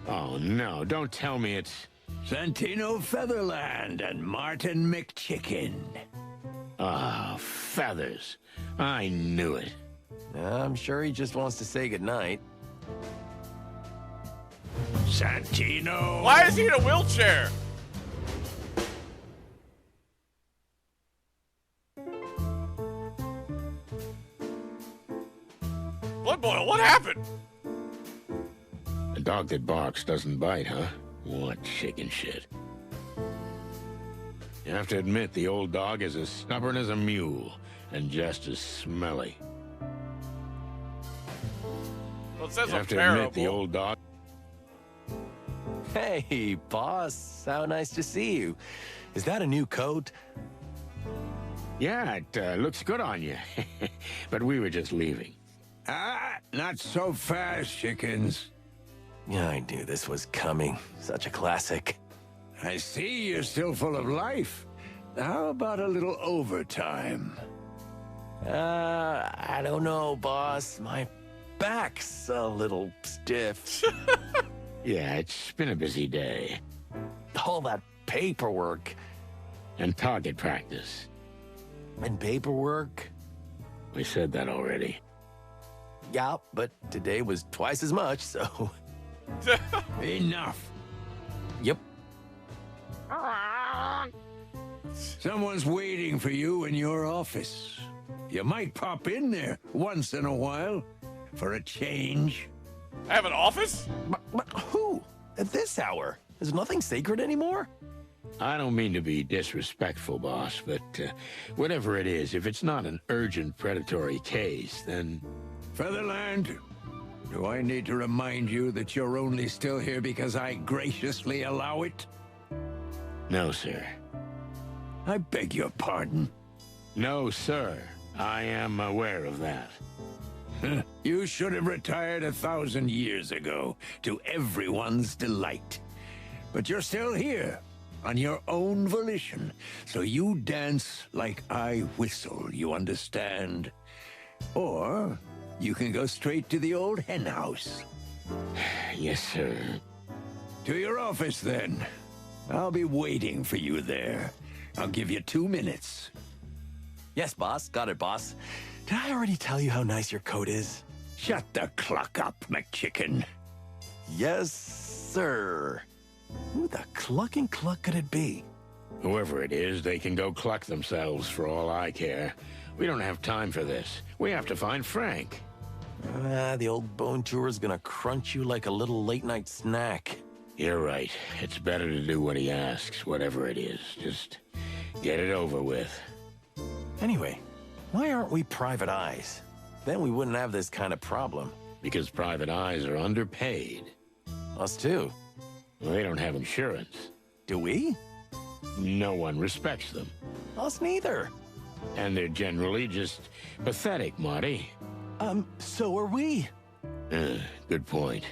Oh, no, don't tell me it's... Santino Featherland and Martin McChicken. Ah, feathers. I knew it. I'm sure he just wants to say goodnight. Santino! Why is he in a wheelchair? Blood boil, what happened? A dog that barks doesn't bite, huh? What chicken shit. You have to admit, the old dog is as stubborn as a mule, and just as smelly. Well, it says You I'm have to admit, the terrible. old dog... Hey, boss. How nice to see you. Is that a new coat? Yeah, it looks good on you. But we were just leaving. Ah, not so fast, chickens. Yeah, I knew this was coming. Such a classic. I see you're still full of life. How about a little overtime? I don't know, boss. My back's a little stiff. Yeah, it's been a busy day. All that paperwork. And target practice. And paperwork? We said that already. Yeah, but today was twice as much, so... Enough. Yep. Someone's waiting for you in your office. You might pop in there once in a while for a change. I have an office? But who? At this hour? Is nothing sacred anymore? I don't mean to be disrespectful, boss, but whatever it is, if it's not an urgent predatory case, then... Featherland, do I need to remind you that you're only still here because I graciously allow it? No, sir. I beg your pardon. No, sir. I am aware of that. You should have retired 1,000 years ago, to everyone's delight. But you're still here, on your own volition, so you dance like I whistle, you understand? Or you can go straight to the old henhouse. Yes, sir. To your office, then. I'll be waiting for you there. I'll give you 2 minutes. Yes, boss. Got it, boss. did I already tell you how nice your coat is? Shut the cluck up, McChicken. Yes, sir. Who the clucking cluck could it be? Whoever it is, they can go cluck themselves for all I care. We don't have time for this. We have to find Frank. The old bone chewer's gonna crunch you like a little late-night snack. You're right. It's better to do what he asks, whatever it is. Just get it over with. Anyway, why aren't we private eyes? Then we wouldn't have this kind of problem. Because private eyes are underpaid. Us too. Well, they don't have insurance. Do we? No one respects them. Us neither. And they're generally just pathetic, Marty. So are we. Good point.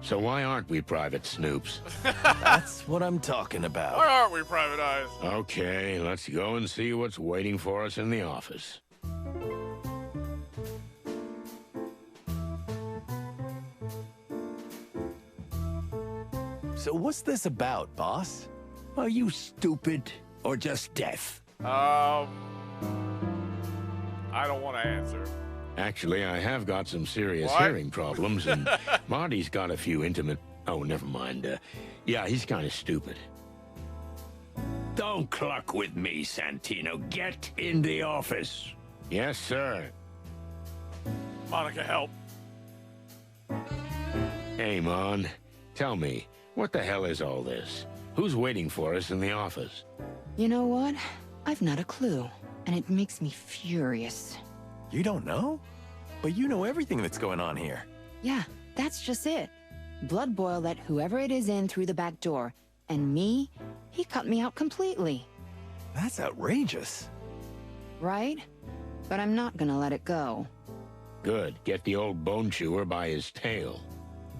So why aren't we private snoops? That's what I'm talking about. Why aren't we private eyes? Okay, let's go and see what's waiting for us in the office. So what's this about, boss? Are you stupid or just deaf? I don't want to answer. Actually, I have got some serious What? hearing problems, and Marty's got a few intimate... Oh, never mind. Yeah, he's kind of stupid. Don't cluck with me, Santino. Get in the office. Yes, sir. Monica, help. Hey, Mon, tell me, what the hell is all this? Who's waiting for us in the office? You know what? I've not a clue, and it makes me furious. You don't know? But you know everything that's going on here. Yeah, that's just it. Blood Boil let whoever it is in through the back door, and me, he cut me out completely. That's outrageous. Right? But I'm not gonna let it go. Good. Get the old bone chewer by his tail.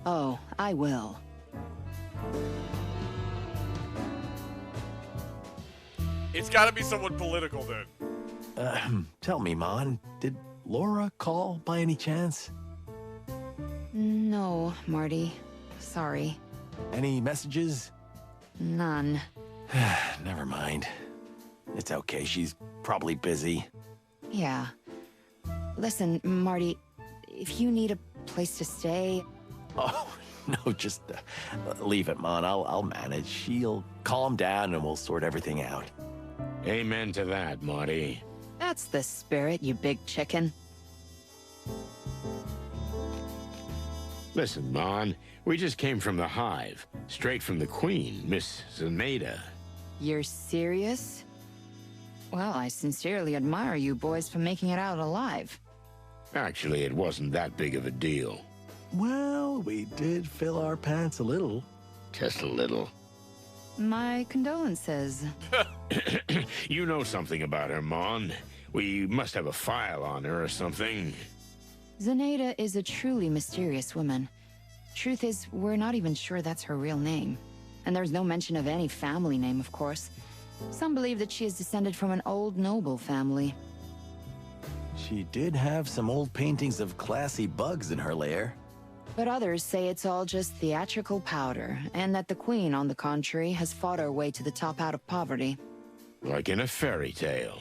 Oh, I will. It's got to be someone political, then. Tell me, Mon, did Laura call by any chance? No, Marty. Sorry. Any messages? None. Never mind. It's okay, she's probably busy. Yeah. Listen, Marty, if you need a place to stay... Oh, no, just leave it, Mon. I'll manage. She'll calm down and we'll sort everything out. Amen to that, Marty. That's the spirit, you big chicken. Listen, Mon, we just came from the Hive. Straight from the Queen, Miss Zenaida. You're serious? Well, I sincerely admire you boys for making it out alive. Actually, it wasn't that big of a deal. Well, we did fill our pants a little. Just a little. My condolences. You know something about her, Mon. We must have a file on her or something. Zenaida is a truly mysterious woman. Truth is, we're not even sure that's her real name. And there's no mention of any family name, of course. Some believe that she is descended from an old noble family. She did have some old paintings of classy bugs in her lair. But others say it's all just theatrical powder, and that the Queen, on the contrary, has fought her way to the top out of poverty. Like in a fairy tale.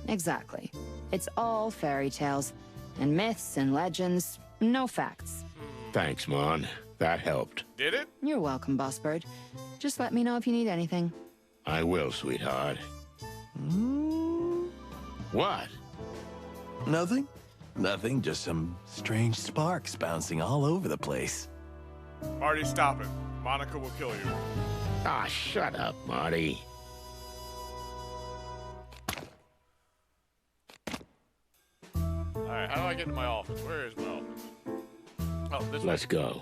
Exactly. It's all fairy tales, and myths and legends, no facts. Thanks, Mon. That helped. Did it? You're welcome, Boss Bird. Just let me know if you need anything. I will, sweetheart. What? Nothing? Nothing, just some strange sparks bouncing all over the place. Marty, stop it. Monica will kill you. Ah, shut up, Marty. Alright, how do I get to my office? Where is my office? Oh, this way. Let's go.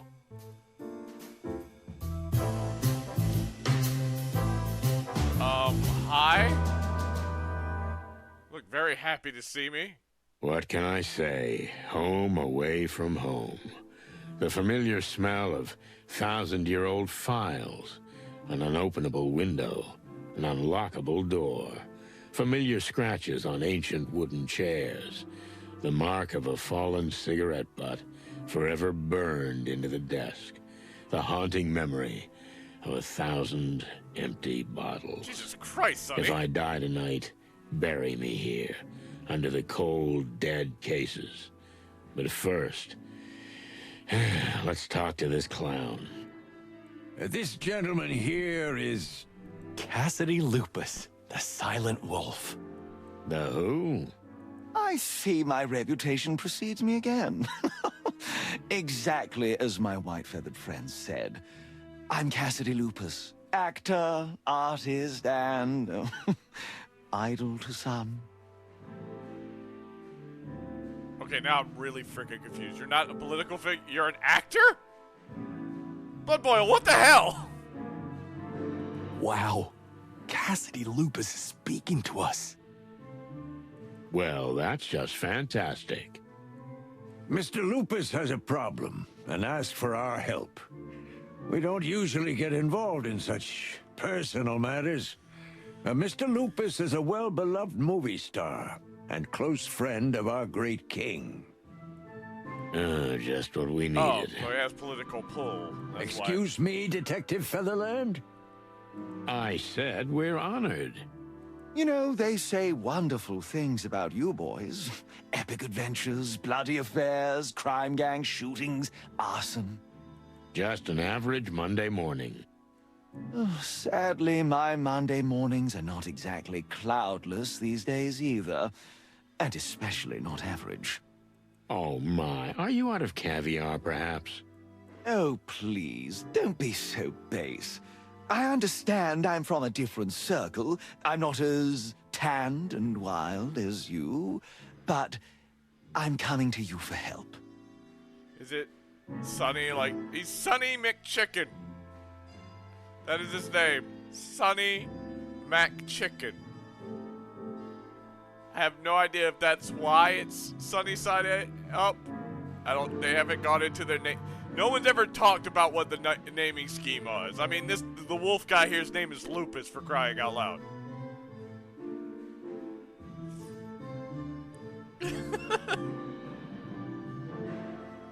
Hi? Look very happy to see me. What can I say? Home away from home. The familiar smell of thousand-year-old files. An unopenable window. An unlockable door. Familiar scratches on ancient wooden chairs. The mark of a fallen cigarette butt, forever burned into the desk. The haunting memory of 1,000 empty bottles. Jesus Christ, Sonny. If I die tonight, bury me here. under the cold, dead cases. But first, let's talk to this clown. This gentleman here is... Cassidy Lupus, the Silent Wolf. The who? I see my reputation precedes me again. Exactly as my white-feathered friend said. I'm Cassidy Lupus, actor, artist, and idol to some. Okay, now I'm really freaking confused. You're not a political figure. You're an actor? Blood Boil, what the hell? Wow. Cassidy Lupus is speaking to us. Well, that's just fantastic. Mr. Lupus has a problem and asked for our help. We don't usually get involved in such personal matters. Mr. Lupus is a well-beloved movie star and close friend of our great king. Just what we Oh, needed. so he has political pull. That's Excuse me, Detective Featherland? I said we're honored. You know, they say wonderful things about you boys. Epic adventures, bloody affairs, crime gang shootings, arson. Just an average Monday morning. Sadly, my Monday mornings are not exactly cloudless these days either. And especially not average. Oh my, are you out of caviar perhaps? Oh, please, don't be so base. I understand I'm from a different circle. I'm not as tanned and wild as you, but I'm coming to you for help. Is it Sonny? Like, he's Sonny McChicken. That is his name. Sonny McChicken. I have no idea if that's why it's Sunny Side Up. They haven't gone into their name. No one's ever talked about what the naming scheme was. I mean, the wolf guy here's name is Lupus, for crying out loud.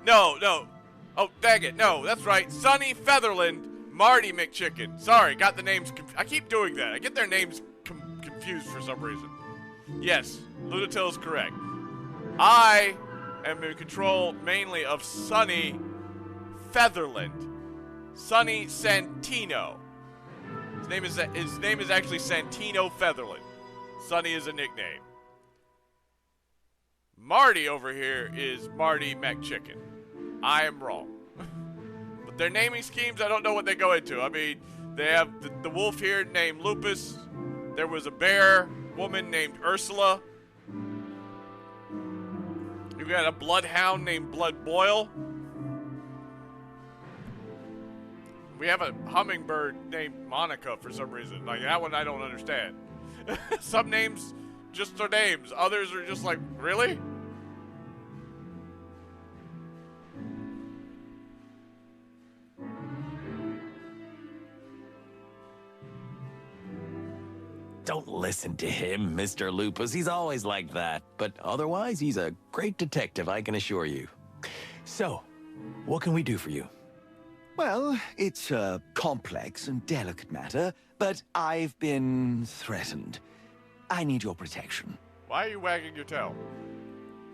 No. Oh, dang it. No, that's right. Sonny Featherland, Marty McChicken. Sorry, got the names I keep doing that. I get their names confused for some reason. Yes, Lunatil is correct. I am in control mainly of Sonny Featherland. Sonny Santino. His name is actually Santino Featherland. Sonny is a nickname. Marty over here is Marty McChicken. I am wrong. But their naming schemes, I don't know what they go into. I mean, they have the wolf here named Lupus. There was a bear woman named Ursula. You've got a bloodhound named Blood Boil. We have a hummingbird named Monica for some reason. Like, that one I don't understand. Some names just are names. Others are just like, really? Don't listen to him, Mr. Lupus. He's always like that. But otherwise, he's a great detective, I can assure you. So, what can we do for you? Well, it's a complex and delicate matter, but I've been threatened. I need your protection. Why are you wagging your tail?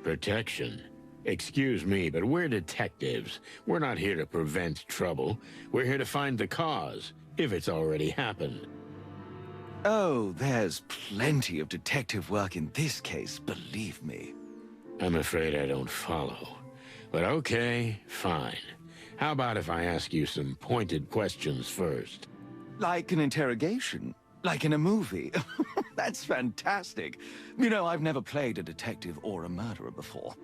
Protection? Excuse me, but we're detectives. We're not here to prevent trouble. We're here to find the cause, if it's already happened. Oh, there's plenty of detective work in this case, believe me. I'm afraid I don't follow. But okay, fine. How about if I ask you some pointed questions first? Like an interrogation? Like in a movie? That's fantastic. You know, I've never played a detective or a murderer before.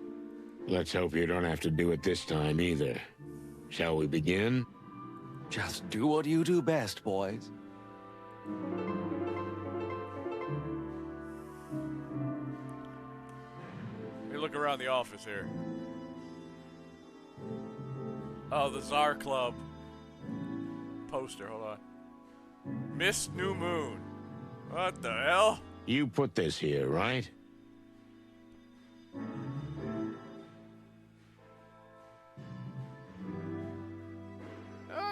Let's hope you don't have to do it this time either. Shall we begin? Just do what you do best, boys. Let me look around the office here. Oh, the Czar Club poster. Hold on. Miss New Moon. What the hell? You put this here, right?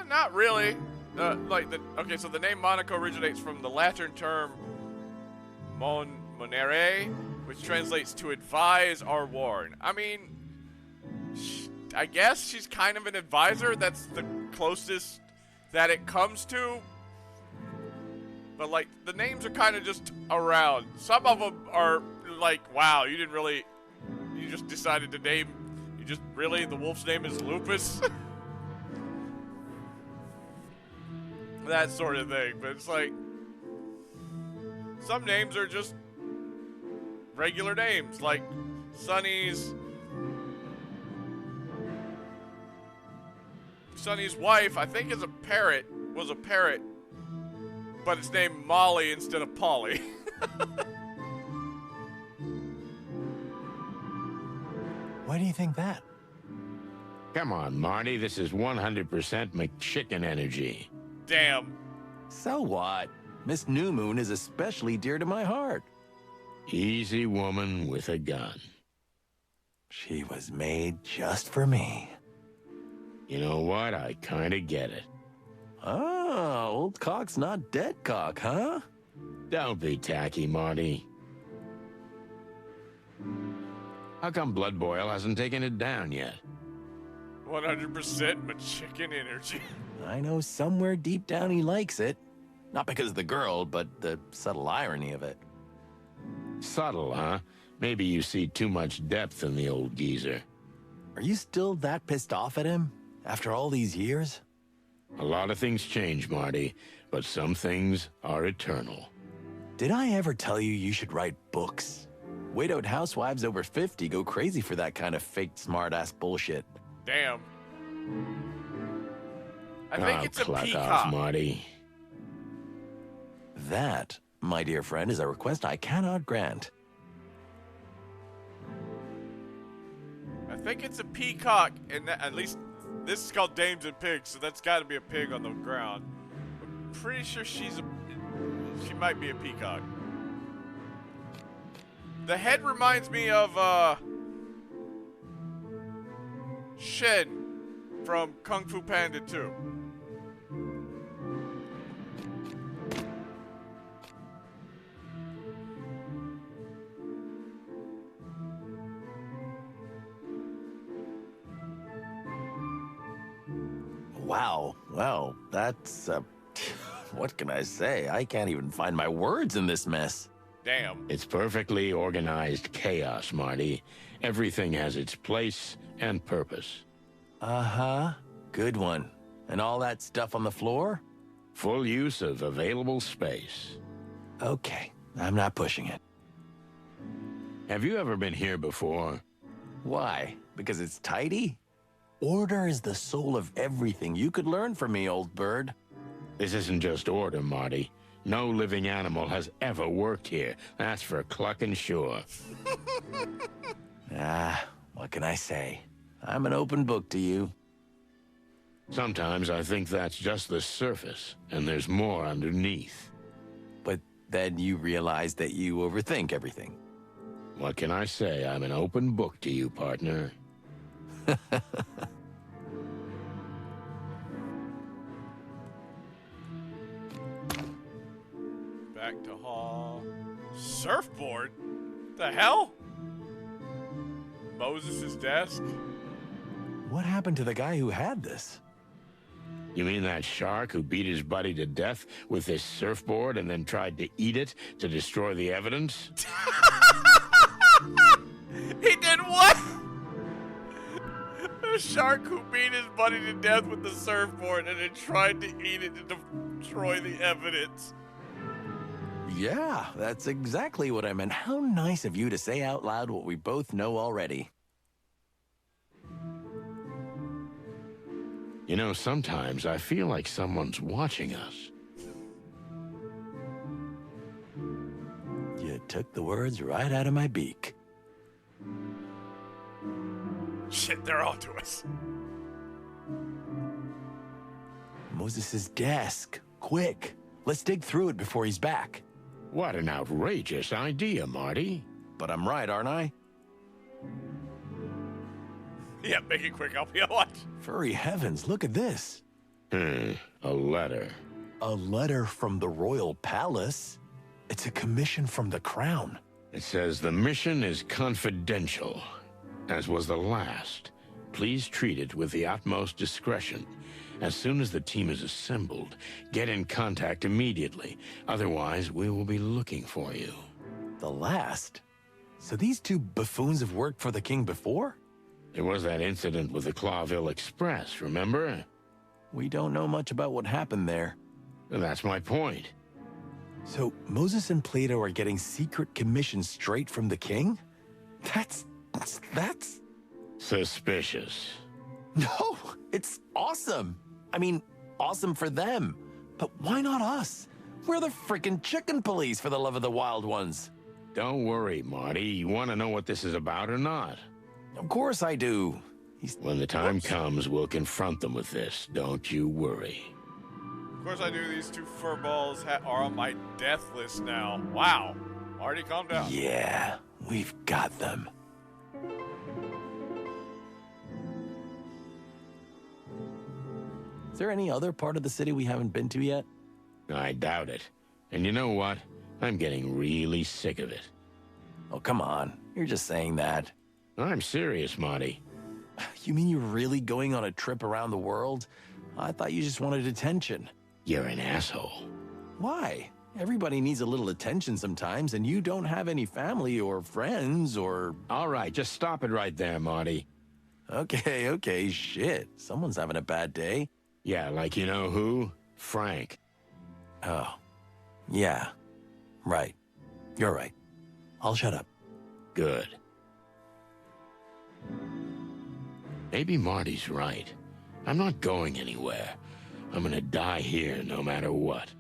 Not really. Okay, so the name Monaco originates from the Latin term monere, which translates to advise or warn. I mean, I guess she's kind of an advisor. That's the closest that it comes to. But, like, the names are kind of just around. Some of them are like, wow, you just decided to name, the wolf's name is Lupus? That sort of thing. But it's like, some names are just regular names, like Sonny's wife, I think, was a parrot, but it's named Molly instead of Polly. Why do you think that? Come on, Marty, this is 100% McChicken energy. Damn. So what? Miss New Moon is especially dear to my heart. Easy woman with a gun. She was made just for me. You know what? I kinda get it. Ah, old cock's not dead cock, huh? Don't be tacky, Marty. How come Blood Boil hasn't taken it down yet? 100% McChicken energy. I know somewhere deep down he likes it. Not because of the girl, but the subtle irony of it. Subtle, huh? Maybe you see too much depth in the old geezer. Are you still that pissed off at him? After all these years? A lot of things change, Marty, but some things are eternal. Did I ever tell you you should write books? Widowed housewives over 50 go crazy for that kind of fake smart-ass bullshit. Damn. I think it's a clock peacock. off, Marty. That, my dear friend, is a request I cannot grant. I think it's a peacock, and at least this is called Dames and Pigs, so that's got to be a pig on the ground. I'm pretty sure she might be a peacock. The head reminds me of Shen from Kung Fu Panda 2. Wow. Well, that's, what can I say? I can't even find my words in this mess. Damn. It's perfectly organized chaos, Marty. Everything has its place and purpose. Uh-huh. Good one. And all that stuff on the floor? Full use of available space. Okay. I'm not pushing it. Have you ever been here before? Why? Because it's tidy? Order is the soul of everything. You could learn from me, old bird. This isn't just order, Marty. No living animal has ever worked here. That's for clucking sure. What can I say? I'm an open book to you. Sometimes I think that's just the surface, and there's more underneath. But then you realize that you overthink everything. What can I say? I'm an open book to you, partner. Back to hall. Surfboard? The hell? Moses' desk? What happened to the guy who had this? You mean that shark who beat his buddy to death with this surfboard and then tried to eat it to destroy the evidence? He did what? A shark who beat his buddy to death with the surfboard and then tried to eat it to destroy the evidence. Yeah, that's exactly what I meant. How nice of you to say out loud what we both know already. You know, sometimes I feel like someone's watching us. You took the words right out of my beak. Shit, they're on to us. Moses' desk. Quick. Let's dig through it before he's back. What an outrageous idea, Marty. But I'm right, aren't I? Yeah, make it quick. I'll be a watch. Furry heavens, look at this. A letter. A letter from the royal palace. It's a commission from the crown. It says the mission is confidential, as was the last. Please treat it with the utmost discretion. As soon as the team is assembled, get in contact immediately. Otherwise, we will be looking for you. The last? So these two buffoons have worked for the king before? There was that incident with the Clawville Express, remember? We don't know much about what happened there. That's my point. So Moses and Plato are getting secret commissions straight from the king? That's... Suspicious. No, it's awesome. I mean, awesome for them. But why not us? We're the frickin' chicken police, for the love of the wild ones. Don't worry, Marty. You want to know what this is about or not? Of course I do. When the time comes, we'll confront them with this. Don't you worry. Of course I do. These two furballs are on my death list now. Wow. Marty, calm down. Yeah, we've got them. Is there any other part of the city we haven't been to yet? I doubt it. And you know what? I'm getting really sick of it. Oh, come on. You're just saying that. I'm serious, Marty. You mean you're really going on a trip around the world? I thought you just wanted attention. You're an asshole. Why? Everybody needs a little attention sometimes, and you don't have any family or friends or... All right, just stop it right there, Marty. Okay, shit. Someone's having a bad day. Yeah, like you know who? Frank. Oh. Yeah. Right. You're right. I'll shut up. Good. Maybe Marty's right. I'm not going anywhere. I'm gonna die here no matter what.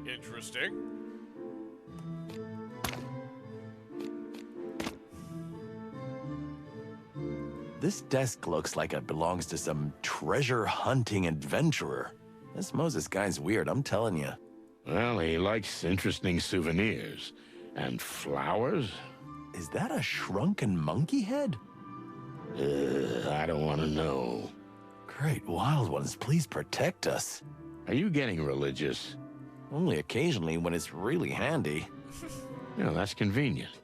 Interesting. This desk looks like it belongs to some treasure-hunting adventurer. This Moses guy's weird, I'm telling you. Well, he likes interesting souvenirs. And flowers? Is that a shrunken monkey head? I don't want to know. Great wild ones, please protect us. Are you getting religious? Only occasionally when it's really handy. No, that's convenient.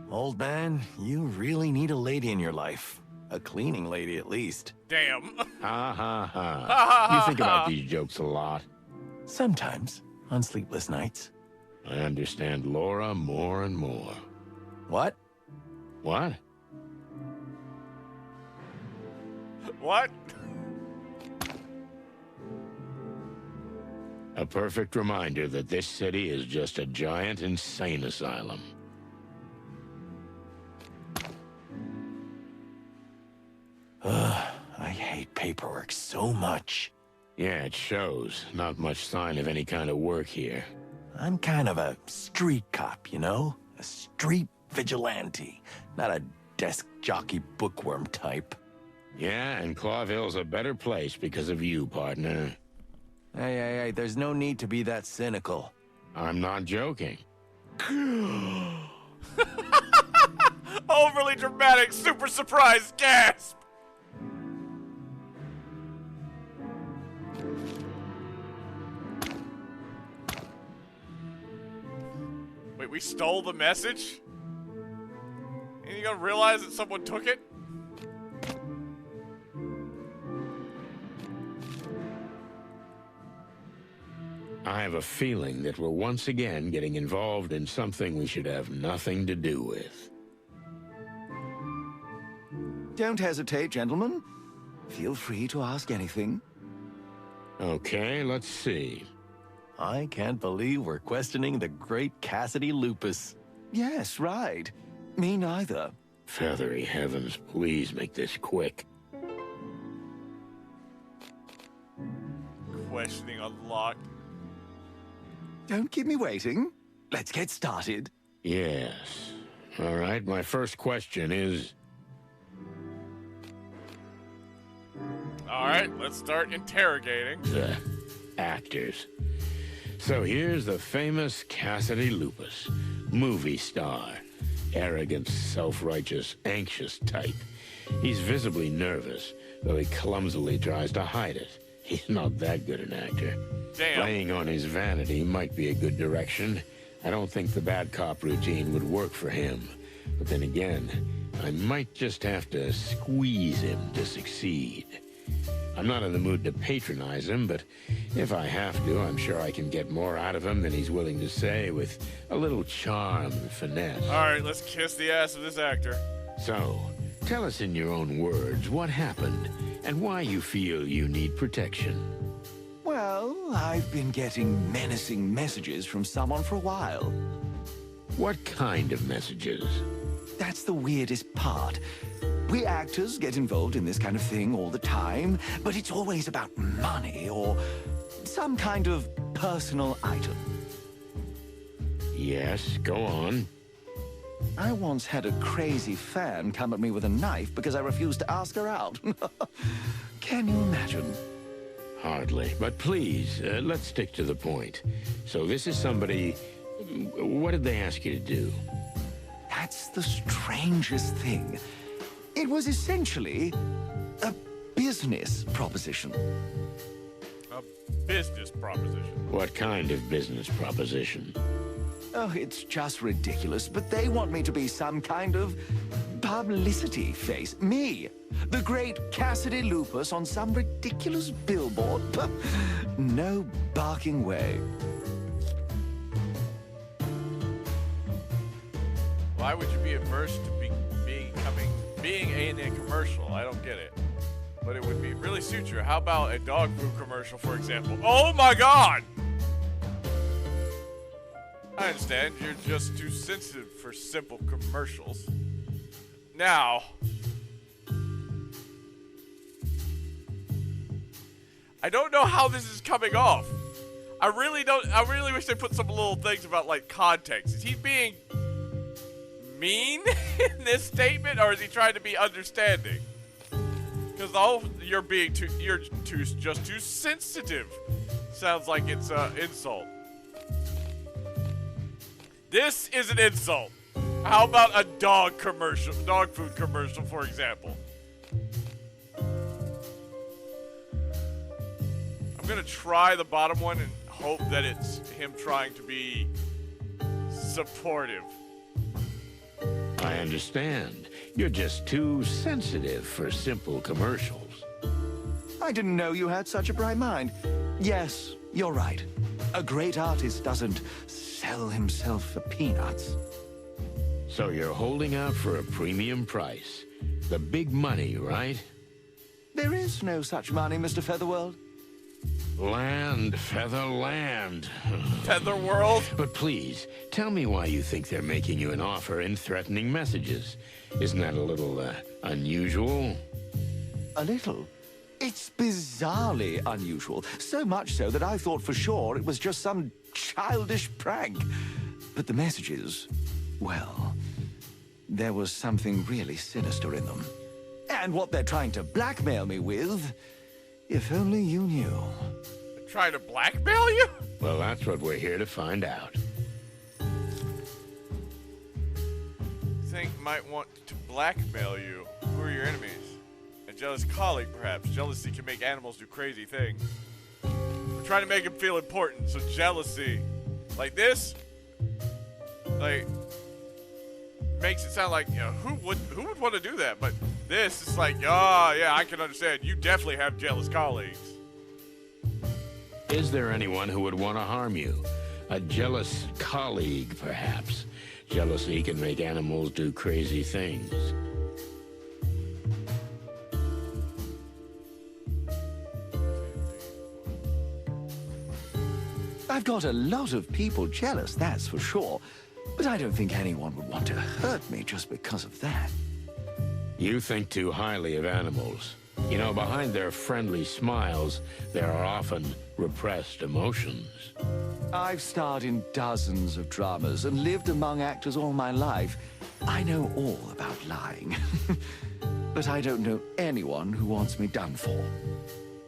Old man, you really need a lady in your life. A cleaning lady, at least. Damn. Ha ha ha. You think about these jokes a lot. Sometimes, on sleepless nights. I understand Laura more and more. What? What? What? A perfect reminder that this city is just a giant insane asylum. I hate paperwork so much. Yeah, it shows. Not much sign of any kind of work here. I'm kind of a street cop, you know? A street vigilante, not a desk jockey bookworm type. Yeah, and Clawville's a better place because of you, partner. Hey, there's no need to be that cynical. I'm not joking. Overly dramatic, super surprise gasp! Wait, we stole the message? And you gonna realize that someone took it? I have a feeling that we're once again getting involved in something we should have nothing to do with. Don't hesitate, gentlemen. Feel free to ask anything. Okay, let's see. I can't believe we're questioning the great Cassidy Lupus. Yes, right. Me neither. Feathery heavens, please make this quick. Questioning unlocked. Don't keep me waiting. Let's get started. Yes. All right, my first question is... Alright, let's start interrogating. Actors. So here's the famous Cassidy Lupus, movie star. Arrogant, self-righteous, anxious type. He's visibly nervous, though he clumsily tries to hide it. He's not that good an actor. Damn. Playing on his vanity might be a good direction. I don't think the bad cop routine would work for him. But then again, I might just have to squeeze him to succeed. I'm not in the mood to patronize him, but if I have to, I'm sure I can get more out of him than he's willing to say with a little charm and finesse. All right, let's kiss the ass of this actor. So, tell us in your own words what happened and why you feel you need protection. Well, I've been getting menacing messages from someone for a while. What kind of messages? That's the weirdest part. We actors get involved in this kind of thing all the time, but it's always about money or some kind of personal item. Yes, go on. I once had a crazy fan come at me with a knife because I refused to ask her out. Can you imagine? Hardly, but please, let's stick to the point. So this is somebody... What did they ask you to do? That's the strangest thing. It was essentially a business proposition. A business proposition. What kind of business proposition? Oh, it's just ridiculous, but they want me to be some kind of publicity face. Me, the great Cassidy Lupus on some ridiculous billboard. No barking way. Why would you be averse to being in a commercial? I don't get it. But it would be really suit you. How about a dog food commercial, for example? Oh my god! I understand you're just too sensitive for simple commercials. Now, I don't know how this is coming off. I really wish they put some little things about like context. Is he being mean in this statement, or is he trying to be understanding? Because you're just too sensitive. Sounds like it's an insult. This is an insult. How about a dog food commercial, for example? I'm gonna try the bottom one and hope that it's him trying to be supportive. I understand. You're just too sensitive for simple commercials. I didn't know you had such a bright mind. Yes, you're right. A great artist doesn't sell himself for peanuts. So you're holding out for a premium price. The big money, right? There is no such money, Mr. Featherworld. Land, feather, land. Feather World? But please, tell me why you think they're making you an offer in threatening messages. Isn't that a little, unusual? A little? It's bizarrely unusual. So much so that I thought for sure it was just some childish prank. But the messages, well, there was something really sinister in them. And what they're trying to blackmail me with, if only you knew. They're trying to blackmail you? Well, that's what we're here to find out. Think might want to blackmail you. Who are your enemies? A jealous colleague, perhaps. Jealousy can make animals do crazy things. We're trying to make them feel important, so jealousy, like this, like, makes it sound like, you know, who would want to do that? But this is like, oh yeah, I can understand. You definitely have jealous colleagues. Is there anyone who would want to harm you? A jealous colleague, perhaps. Jealousy can make animals do crazy things. I've got a lot of people jealous, that's for sure. But I don't think anyone would want to hurt me just because of that. You think too highly of animals. You know, behind their friendly smiles, there are often repressed emotions. I've starred in dozens of dramas and lived among actors all my life. I know all about lying. But I don't know anyone who wants me done for.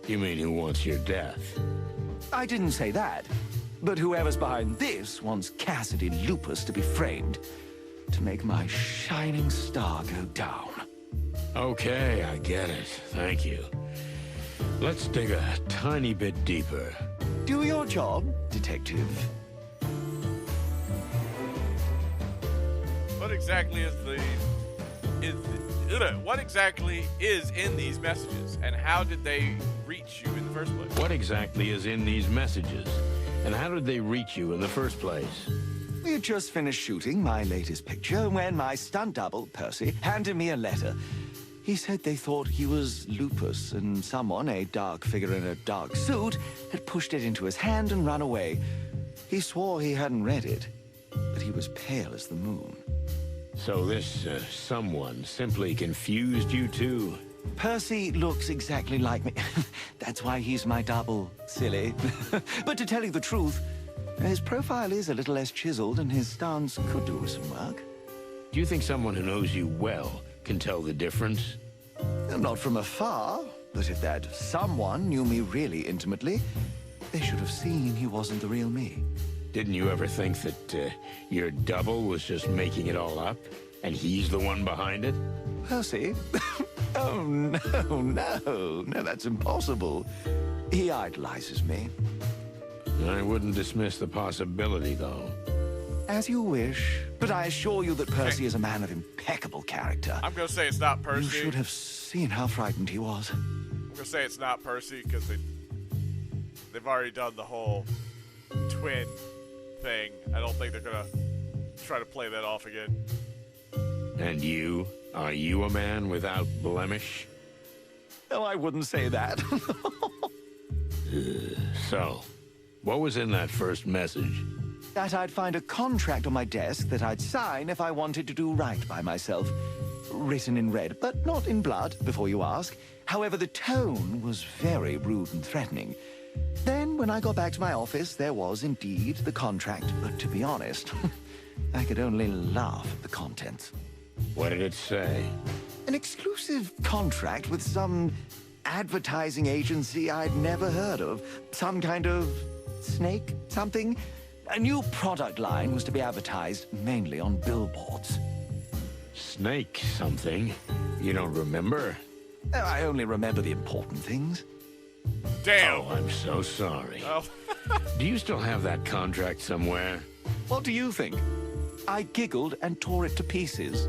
You mean who wants your death? I didn't say that. But whoever's behind this wants Cassidy Lupus to be framed. To make my shining star go down. Okay, I get it. Thank you. Let's dig a tiny bit deeper. Do your job, detective. What exactly what exactly is in these messages, and how did they reach you in the first place? What exactly is in these messages? And how did they reach you in the first place? We had just finished shooting my latest picture when my stunt double, Percy, handed me a letter. He said they thought he was Lupus, and someone, a dark figure in a dark suit, had pushed it into his hand and run away. He swore he hadn't read it, but he was pale as the moon. So this someone simply confused you two? Percy looks exactly like me. That's why he's my double, silly. But to tell you the truth, his profile is a little less chiseled and his stance could do with some work. Do you think someone who knows you well can tell the difference? Not from afar, but if that someone knew me really intimately, they should have seen he wasn't the real me. Didn't you ever think that your double was just making it all up, and he's the one behind it? Percy? Oh, no, that's impossible. He idolizes me. I wouldn't dismiss the possibility, though. As you wish, but I assure you that Percy is a man of impeccable character. I'm gonna say it's not Percy. You should have seen how frightened he was. I'm gonna say it's not Percy because they've already done the whole twin thing. I don't think they're gonna try to play that off again. And you? Are you a man without blemish? No, I wouldn't say that. So, what was in that first message? That I'd find a contract on my desk that I'd sign if I wanted to do right by myself. Written in red, but not in blood, before you ask. However, the tone was very rude and threatening. Then, when I got back to my office, there was indeed the contract, but to be honest, I could only laugh at the contents. What did it say? An exclusive contract with some advertising agency I'd never heard of. Some kind of snake something. A new product line was to be advertised mainly on billboards. Snake something? You don't remember? I only remember the important things. Damn. Oh, I'm so sorry. Oh. Do you still have that contract somewhere? What do you think? I giggled and tore it to pieces.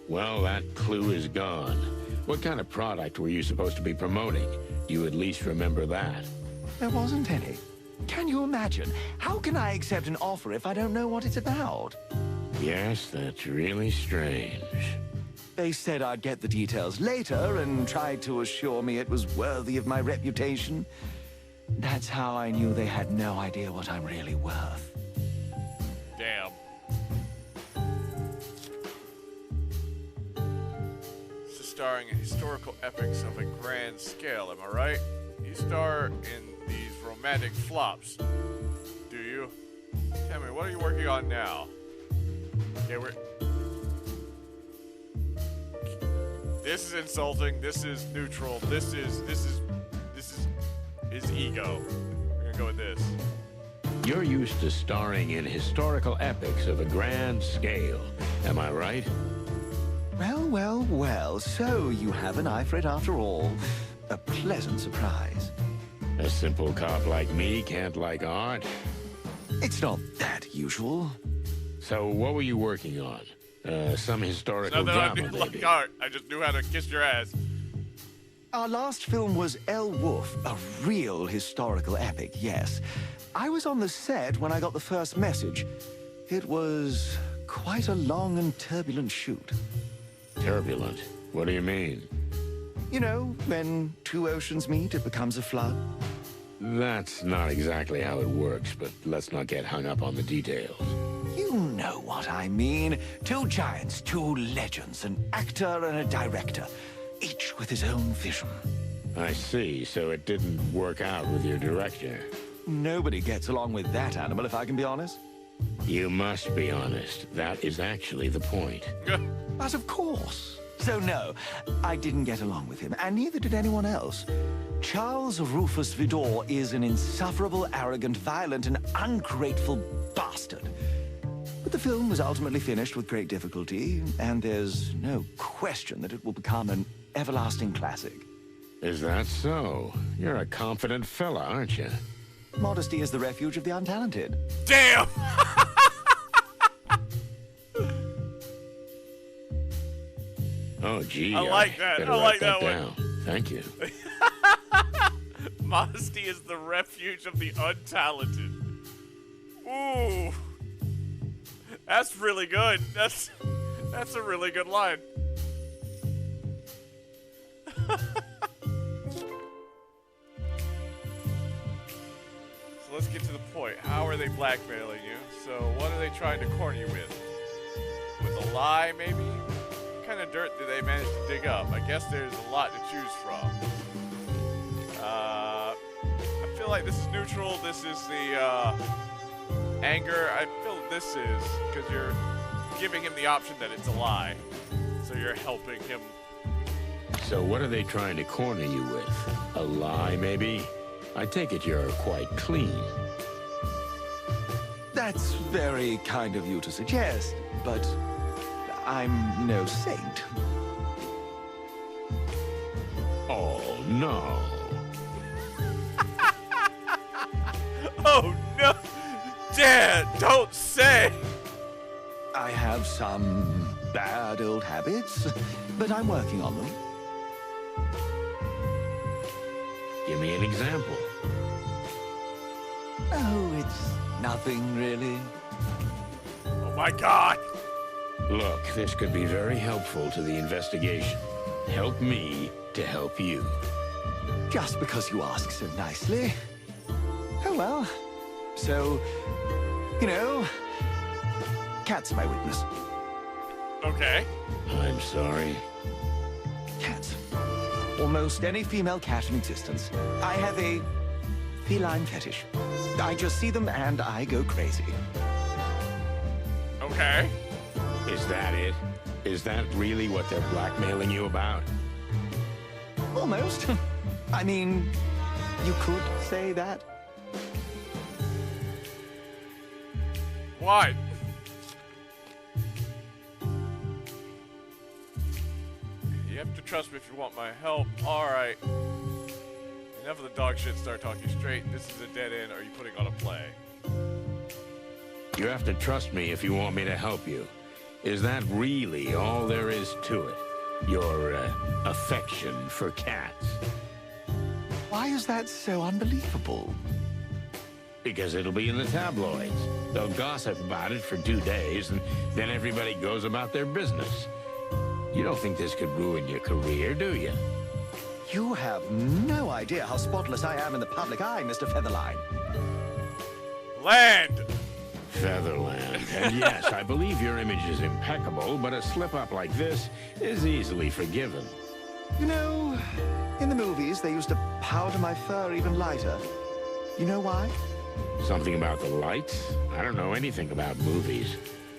Well, that clue is gone. What kind of product were you supposed to be promoting? Do you at least remember that? There wasn't any. Can you imagine? How can I accept an offer if I don't know what it's about? Yes, that's really strange. They said I'd get the details later and tried to assure me it was worthy of my reputation. That's how I knew they had no idea what I'm really worth. Damn. This is starring in historical epics of a grand scale, am I right? You star in these romantic flops, do you? Tell me, what are you working on now? Okay, this is insulting. This is neutral. This is his ego. We're gonna go with this. You're used to starring in historical epics of a grand scale, am I right? Well, so you have an eye for it after all. A pleasant surprise. A simple cop like me can't like art. It's not that usual. So what were you working on? Some historical Not that I drama, knew maybe? like art. I just knew how to kiss your ass. Our last film was El Wolf, a real historical epic, yes. I was on the set when I got the first message. It was quite a long and turbulent shoot. Turbulent? What do you mean? You know, when two oceans meet, it becomes a flood. That's not exactly how it works, but let's not get hung up on the details. You know what I mean. Two giants, two legends, an actor and a director, each with his own vision. I see, so it didn't work out with your director. Nobody gets along with that animal, if I can be honest. You must be honest. That is actually the point. But of course. So no, I didn't get along with him, and neither did anyone else. Charles Rufus Vidor is an insufferable, arrogant, violent, and ungrateful bastard. But the film was ultimately finished with great difficulty, and there's no question that it will become an everlasting classic. Is that so? You're a confident fella, aren't you? Modesty is the refuge of the untalented. Damn! Oh, gee. I like that. Better I like write that one. down. Thank you. Modesty is the refuge of the untalented. Ooh. That's really good. That's a really good line. So let's get to the point. How are they blackmailing you? So what are they trying to corner you with? With a lie, maybe? What kind of dirt do they manage to dig up? I guess there's a lot to choose from. I feel like this is neutral. This is the anger. I feel this is because you're giving him the option that it's a lie. So you're helping him. So what are they trying to corner you with? A lie, maybe? I take it you're quite clean. That's very kind of you to suggest, but I'm no saint. Oh, no. Oh no! Dad, don't say! I have some bad old habits, but I'm working on them. Give me an example. Oh, it's nothing really. Oh my god! Look, this could be very helpful to the investigation. Help me to help you. Just because you ask so nicely. Oh well. So, you know, Cat's my witness. Okay. I'm sorry. Cats. Almost any female cat in existence. I have a feline fetish. I just see them and I go crazy. Okay. Is that it? Is that really what they're blackmailing you about? Almost. I mean, you could say that. Why? You have to trust me if you want my help. Alright. Enough of the dog shit, start talking straight. This is a dead end. Are you putting on a play? You have to trust me if you want me to help you. Is that really all there is to it? Your affection for cats? Why is that so unbelievable? Because it'll be in the tabloids. They'll gossip about it for 2 days, and then everybody goes about their business. You don't think this could ruin your career, do you? You have no idea how spotless I am in the public eye, Mr. Featherline. Land! Featherland. And yes, I believe your image is impeccable, but a slip-up like this is easily forgiven. You know, in the movies, they used to powder my fur even lighter. You know why? Something about the lights? I don't know anything about movies.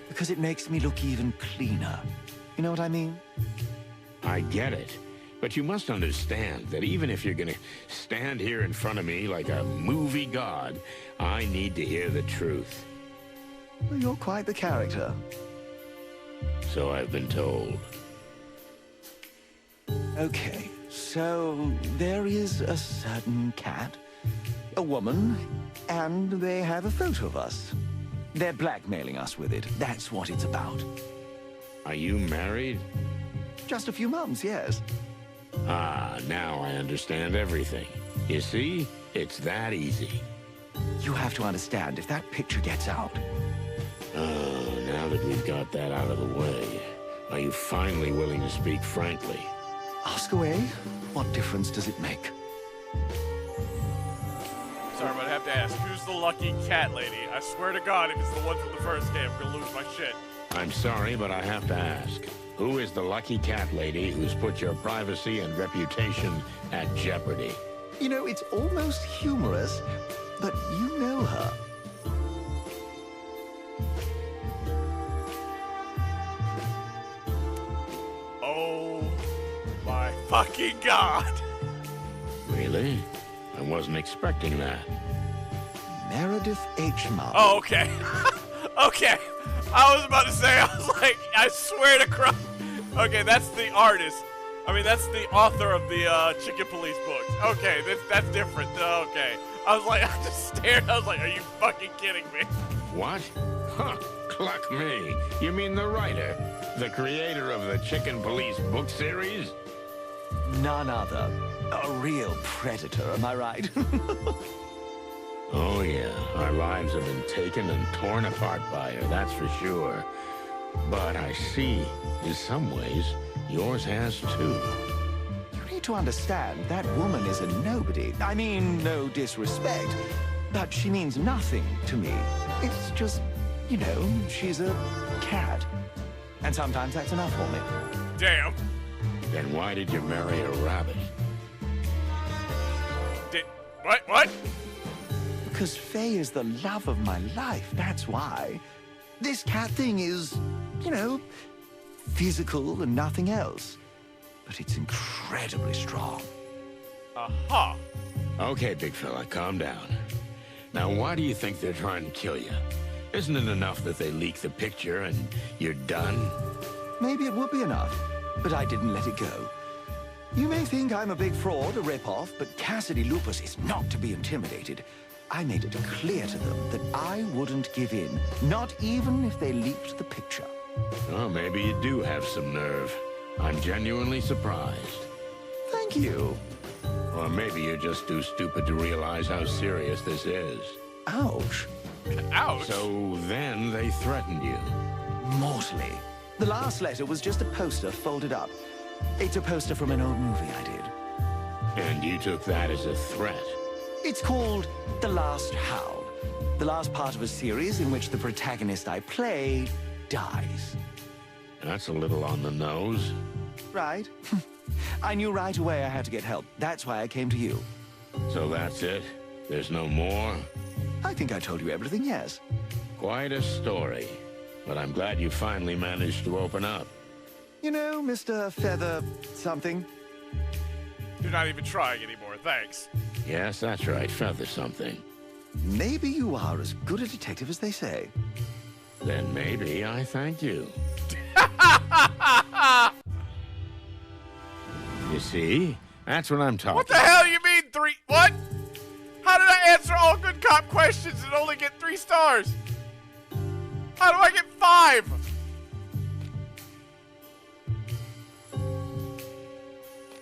Because it makes me look even cleaner. You know what I mean? I get it. But you must understand that even if you're gonna stand here in front of me like a movie god, I need to hear the truth. Well, you're quite the character. So I've been told. Okay, so there is a certain cat, a woman, and they have a photo of us. They're blackmailing us with it. That's what it's about. Are you married? Just a few months, yes. Ah, now I understand everything. You see, it's that easy. You have to understand, if that picture gets out... Oh, now that we've got that out of the way, are you finally willing to speak frankly? Ask away. What difference does it make? Sorry, but I have to ask, who's the lucky cat lady? I swear to God, if it's the one from the first game, I'm gonna lose my shit. I'm sorry, but I have to ask. Who is the lucky cat lady who's put your privacy and reputation at jeopardy? You know, it's almost humorous, but you know her. Oh my fucking God! Really? I wasn't expecting that. Meredith H. Marble. Oh, okay. Okay. I was about to say, I was like, I swear to Christ. Okay, that's the artist. I mean, that's the author of the Chicken Police books. Okay, that's different. Okay. I was like, I just stared. I was like, are you fucking kidding me? What? Huh, cluck me. You mean the writer? The creator of the Chicken Police book series? None other. A real predator, am I right? Oh yeah, our lives have been taken and torn apart by her, that's for sure. But I see, in some ways, yours has too. You need to understand, that woman is a nobody. I mean, no disrespect, but she means nothing to me. It's just, you know, she's a cat. And sometimes that's enough for me. Damn. Then why did you marry a rabbit? What? Because Faye is the love of my life, that's why. This cat thing is, you know, physical and nothing else. But it's incredibly strong. Aha. Okay, big fella, calm down. Now, why do you think they're trying to kill you? Isn't it enough that they leak the picture and you're done? Maybe it would be enough, but I didn't let it go. You may think I'm a big fraud, a rip-off, but Cassidy Lupus is not to be intimidated. I made it clear to them that I wouldn't give in, not even if they leaked the picture. Oh, maybe you do have some nerve. I'm genuinely surprised. Thank you. Or maybe you're just too stupid to realize how serious this is. Ouch. Ouch. So then they threatened you. Mortally. The last letter was just a poster folded up. It's a poster from an old movie I did. And you took that as a threat. It's called The Last Howl. The last part of a series in which the protagonist I play dies. That's a little on the nose. Right. I knew right away I had to get help. That's why I came to you. So that's it? There's no more? I think I told you everything, yes. Quite a story. But I'm glad you finally managed to open up. You know, Mr. Feather something? You're not even trying anymore, thanks. Yes, that's right. Feather something. Maybe you are as good a detective as they say. Then maybe I thank you. You see? That's what I'm talking What the hell do you mean three? What? How did I answer all good cop questions and only get 3 stars? How do I get 5?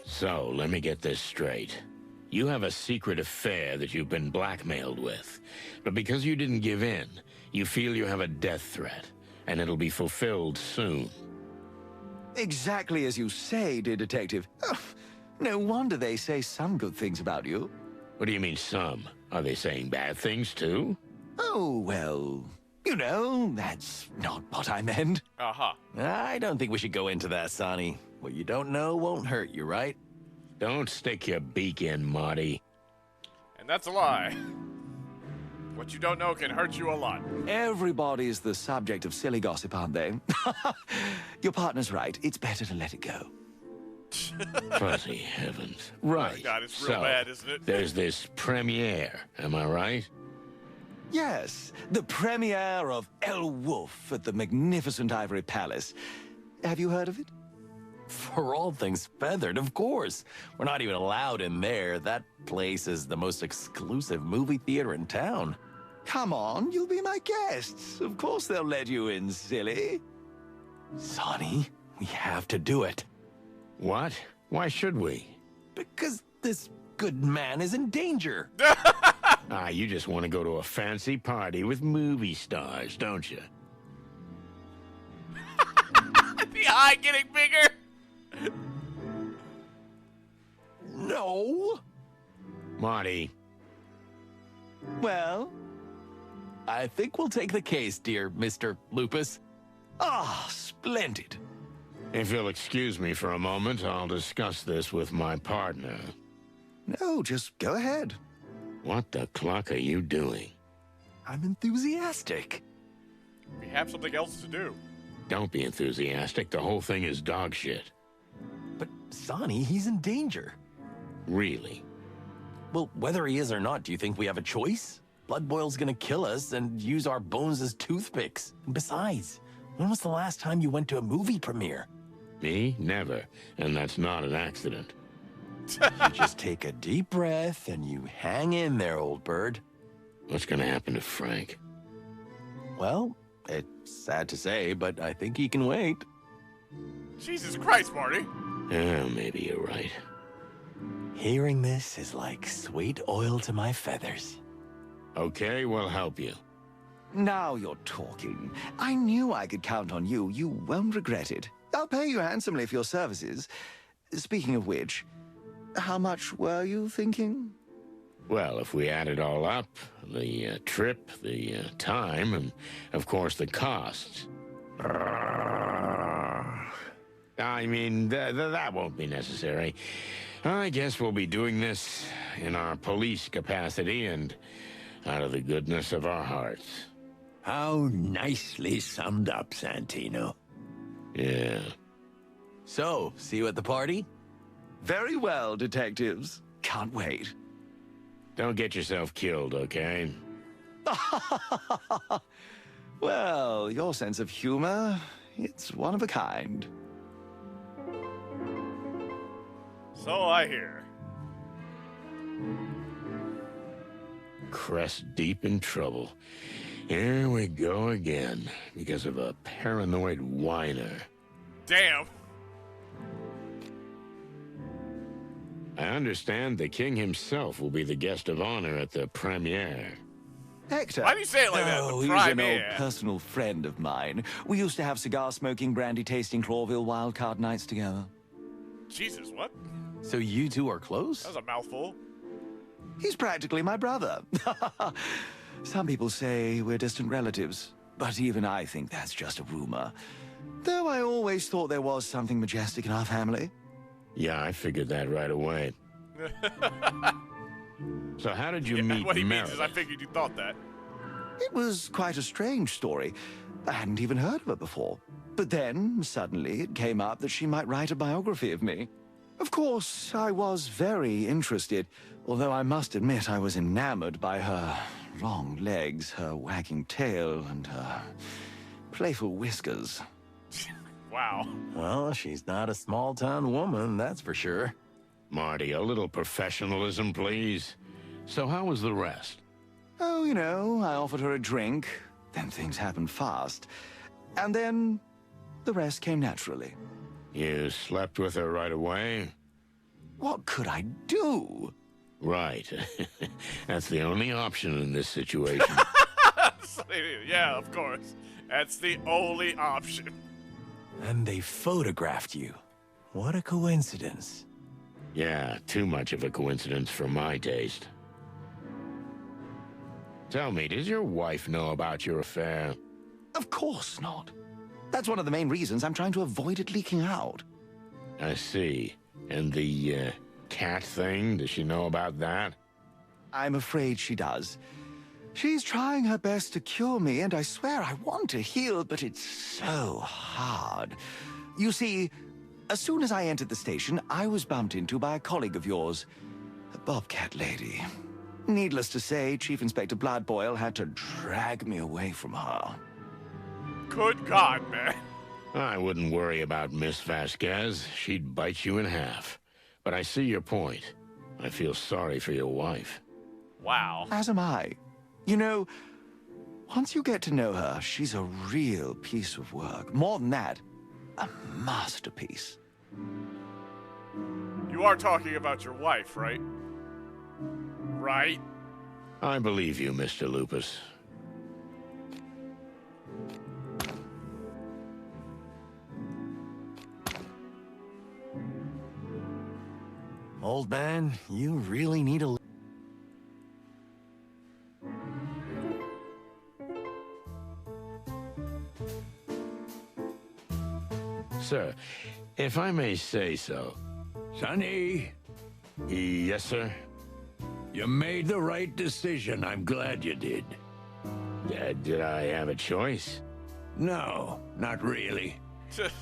So, let me get this straight. You have a secret affair that you've been blackmailed with. But because you didn't give in, you feel you have a death threat, and it'll be fulfilled soon. Exactly as you say, dear detective. Oh, no wonder they say some good things about you. What do you mean some? Are they saying bad things too? Oh, well, you know, that's not what I meant. Uh-huh. I don't think we should go into that, Sonny. What you don't know won't hurt you, right? Don't stick your beak in, Marty. And that's a lie. What you don't know can hurt you a lot. Everybody's the subject of silly gossip, aren't they? Your partner's right. It's better to let it go. Fuzzy heavens. Right. Oh God, it's real bad, isn't it? There's this premiere, am I right? Yes, the premiere of El Wolf at the magnificent Ivory Palace. Have you heard of it? For all things feathered, of course. We're not even allowed in there. That place is the most exclusive movie theater in town. Come on, you'll be my guests. Of course they'll let you in, silly. Sonny, we have to do it. What? Why should we? Because this good man is in danger. You just want to go to a fancy party with movie stars, don't you? The eye getting bigger. No. Marty. Well? I think we'll take the case, dear Mr. Lupus. Ah, splendid. If you'll excuse me for a moment, I'll discuss this with my partner. No, just go ahead. What the cluck are you doing? I'm enthusiastic. We have something else to do. Don't be enthusiastic. The whole thing is dog shit. But, Sonny, he's in danger. Really? Well, whether he is or not, do you think we have a choice? Blood Boil's gonna kill us and use our bones as toothpicks. And besides, when was the last time you went to a movie premiere? Me? Never. And that's not an accident. You just take a deep breath and you hang in there, old bird. What's gonna happen to Frank? Well, it's sad to say, but I think he can wait. Jesus Christ, Marty. Yeah, maybe you're right. Hearing this is like sweet oil to my feathers. Okay, we'll help you. Now you're talking. I knew I could count on you. You won't regret it. I'll pay you handsomely for your services. Speaking of which, how much were you thinking? Well, if we add it all up, the trip, the time, and of course the costs. I mean, that won't be necessary. I guess we'll be doing this in our police capacity and out of the goodness of our hearts. How nicely summed up, Santino. Yeah. So, see you at the party? Very well, detectives. Can't wait. Don't get yourself killed, okay? Well, your sense of humor, it's one of a kind. So I hear. Crest deep in trouble. Here we go again, because of a paranoid whiner. Damn. I understand the king himself will be the guest of honor at the premiere. Hector. Why do you say it like that? Oh, The he's an premiere. old personal friend of mine. We used to have cigar-smoking, brandy-tasting Clawville wildcard nights together. Jesus, what? So you two are close? That was a mouthful. He's practically my brother. Some people say we're distant relatives, but even I think that's just a rumor. Though I always thought there was something majestic in our family. Yeah, I figured that right away. So how did you meet What he means Meredith? is I figured you thought that. It was quite a strange story. I hadn't even heard of her before. But then, suddenly, it came up that she might write a biography of me. Of course, I was very interested, although I must admit I was enamored by her long legs, her wagging tail, and her playful whiskers. Wow. Well, she's not a small-town woman, that's for sure. Marty, a little professionalism, please. So how was the rest? Oh, you know, I offered her a drink, then things happened fast. And then the rest came naturally. You slept with her right away? What could I do? Right. That's the only option in this situation. Yeah, of course. That's the only option. And they photographed you. What a coincidence. Yeah, too much of a coincidence for my taste. Tell me, does your wife know about your affair? Of course not. That's one of the main reasons I'm trying to avoid it leaking out. I see. And the cat thing, does she know about that? I'm afraid she does. She's trying her best to cure me, and I swear I want to heal, but it's so hard. You see, as soon as I entered the station, I was bumped into by a colleague of yours, a bobcat lady. Needless to say, Chief Inspector Bloodboil had to drag me away from her. Good God, man. I wouldn't worry about Miss Vasquez. She'd bite you in half. But I see your point. I feel sorry for your wife. Wow. As am I. You know, once you get to know her, she's a real piece of work. More than that, a masterpiece. You are talking about your wife, right? Right? I believe you, Mr. Lupus. Old man, you really need a... Sir, if I may say so. Sonny, Yes, sir? you made the right decision. I'm glad you did. Did I have a choice? No, not really.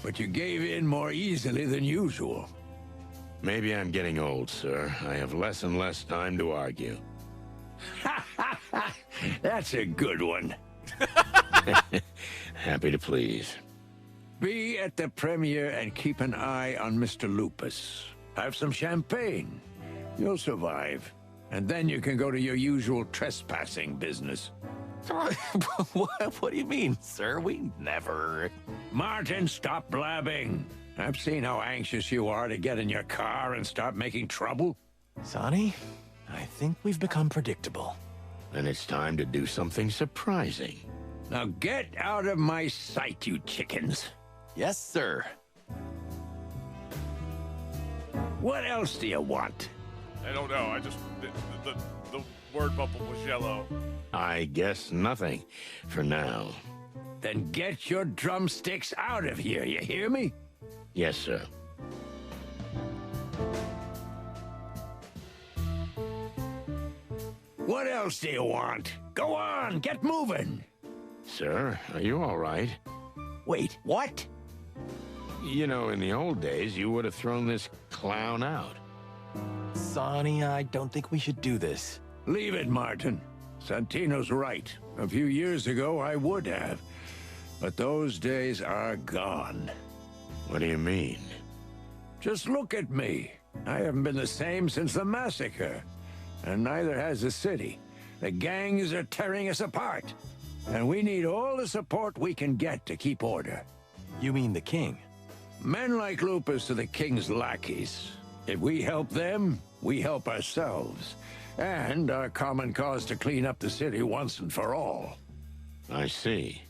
But you gave in more easily than usual. Maybe I'm getting old, sir. I have less and less time to argue. That's a good one. Happy to please. Be at the premiere and keep an eye on Mr. Lupus. Have some champagne. You'll survive. And then you can go to your usual trespassing business. What do you mean, sir? We never... Martin, stop blabbing. I've seen how anxious you are to get in your car and start making trouble. Sonny, I think we've become predictable. Then it's time to do something surprising. Now get out of my sight, you chickens. Yes, sir. What else do you want? I don't know. I just the word bubble was yellow. I guess nothing for now. Then get your drumsticks out of here, you hear me? Yes, sir. What else do you want? Go on, get moving. Sir, are you all right? Wait, what? You know, in the old days, you would have thrown this clown out. Sonny, I don't think we should do this. Leave it, Martin. Santino's right. A few years ago, I would have. But those days are gone. What do you mean? Just look at me. I haven't been the same since the massacre. And neither has the city. The gangs are tearing us apart. And we need all the support we can get to keep order. You mean the king? Men like Lupus are the king's lackeys. If we help them, we help ourselves. And our common cause to clean up the city once and for all. I see.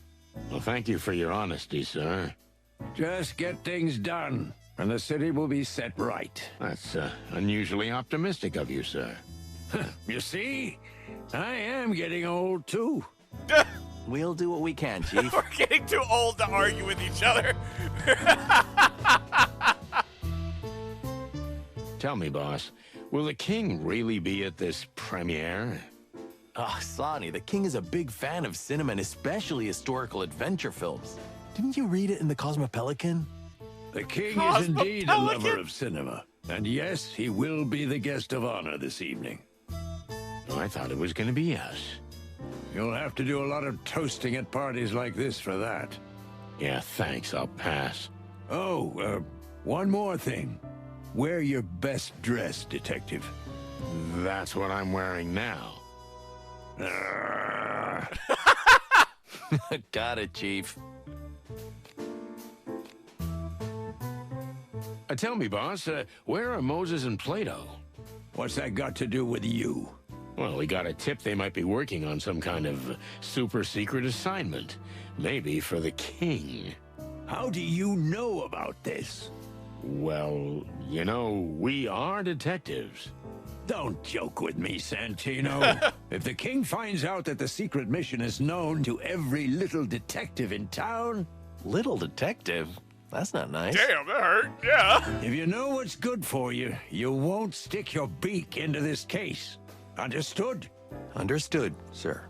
Well, thank you for your honesty, sir. Just get things done, and the city will be set right. That's unusually optimistic of you, sir. You see? I am getting old, too. We'll do what we can, Chief. We're getting too old to argue with each other. Tell me, boss, will the king really be at this premiere? Ah, Sonny, the king is a big fan of cinema and especially historical adventure films. Didn't you read it in the Cosmopelican? The king is indeed a lover of cinema. And yes, he will be the guest of honor this evening. Oh, I thought it was going to be us. You'll have to do a lot of toasting at parties like this for that. Yeah, thanks, I'll pass. Oh, one more thing. Wear your best dress, detective. That's what I'm wearing now. Got it, Chief. Tell me, boss, where are Moses and Plato? What's that got to do with you? Well, we got a tip they might be working on some kind of super secret assignment. Maybe for the king. How do you know about this? Well, you know, we are detectives. Don't joke with me, Santino. If the king finds out that the secret mission is known to every little detective in town... Little detective? That's not nice. Damn, that hurt. Yeah. If you know what's good for you, you won't stick your beak into this case. Understood? Understood, sir.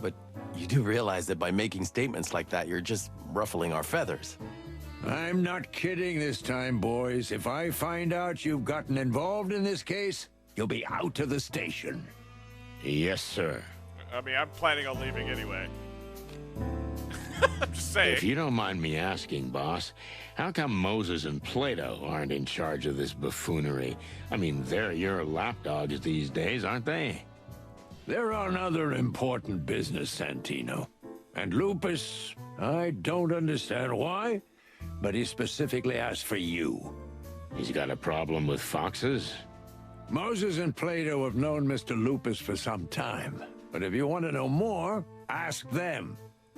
But you do realize that by making statements like that, you're just ruffling our feathers. I'm not kidding this time, boys. If I find out you've gotten involved in this case, you'll be out of the station. Yes, sir. I mean, I'm planning on leaving anyway. I'm just saying. If you don't mind me asking, boss, how come Moses and Plato aren't in charge of this buffoonery? I mean, they're your lapdogs these days, aren't they? They're on other important business, Santino. And Lupus, I don't understand why, but he specifically asked for you. He's got a problem with foxes? Moses and Plato have known Mr. Lupus for some time. But if you want to know more, ask them.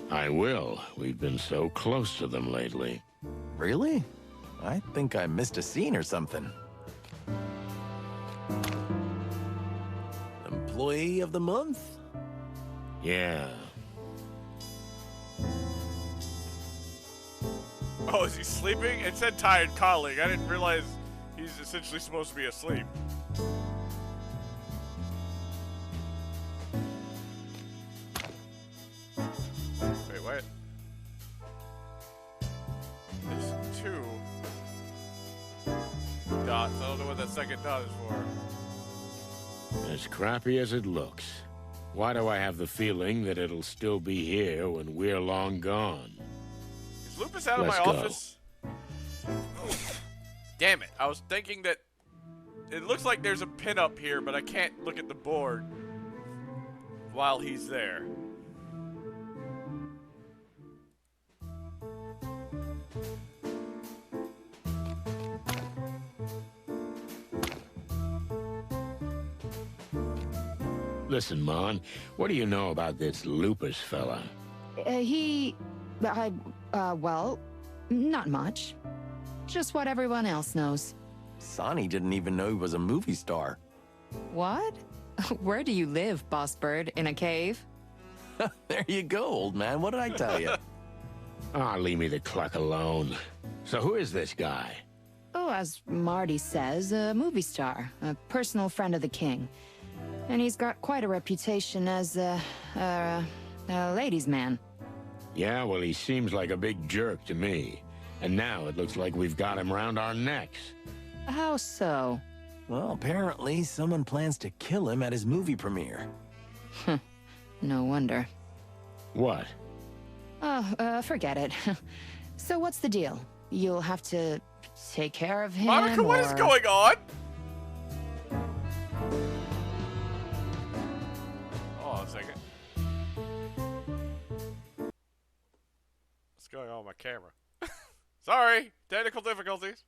I will. We've been so close to them lately. Really? I think I missed a scene or something. Employee of the month? Yeah. Oh, is he sleeping? It said tired colleague. I didn't realize he's essentially supposed to be asleep. Wait, what? There's 2 dots. I don't know what that second dot is for. As crappy as it looks. Why do I have the feeling that it'll still be here when we're long gone? Is Lupus out of Let's my go. office? Damn it. I was thinking that it looks like there's a pin up here, but I can't look at the board while he's there. Listen, Mon, what do you know about this Lupus fella? Well, not much. Just what everyone else knows. Sonny didn't even know he was a movie star. What? Where do you live, Boss Bird? In a cave? There you go, old man. What did I tell you? Ah, leave me the cluck alone. So who is this guy? Oh, as Marty says, a movie star, a personal friend of the king. And he's got quite a reputation as a ladies' man. Yeah, well, he seems like a big jerk to me. And now it looks like we've got him round our necks. How so? Well, apparently someone plans to kill him at his movie premiere. No wonder. What? Oh, forget it. So what's the deal? You'll have to take care of him, Monica, what is or- going on? Hold on a second. What's going on with my camera? Sorry, technical difficulties.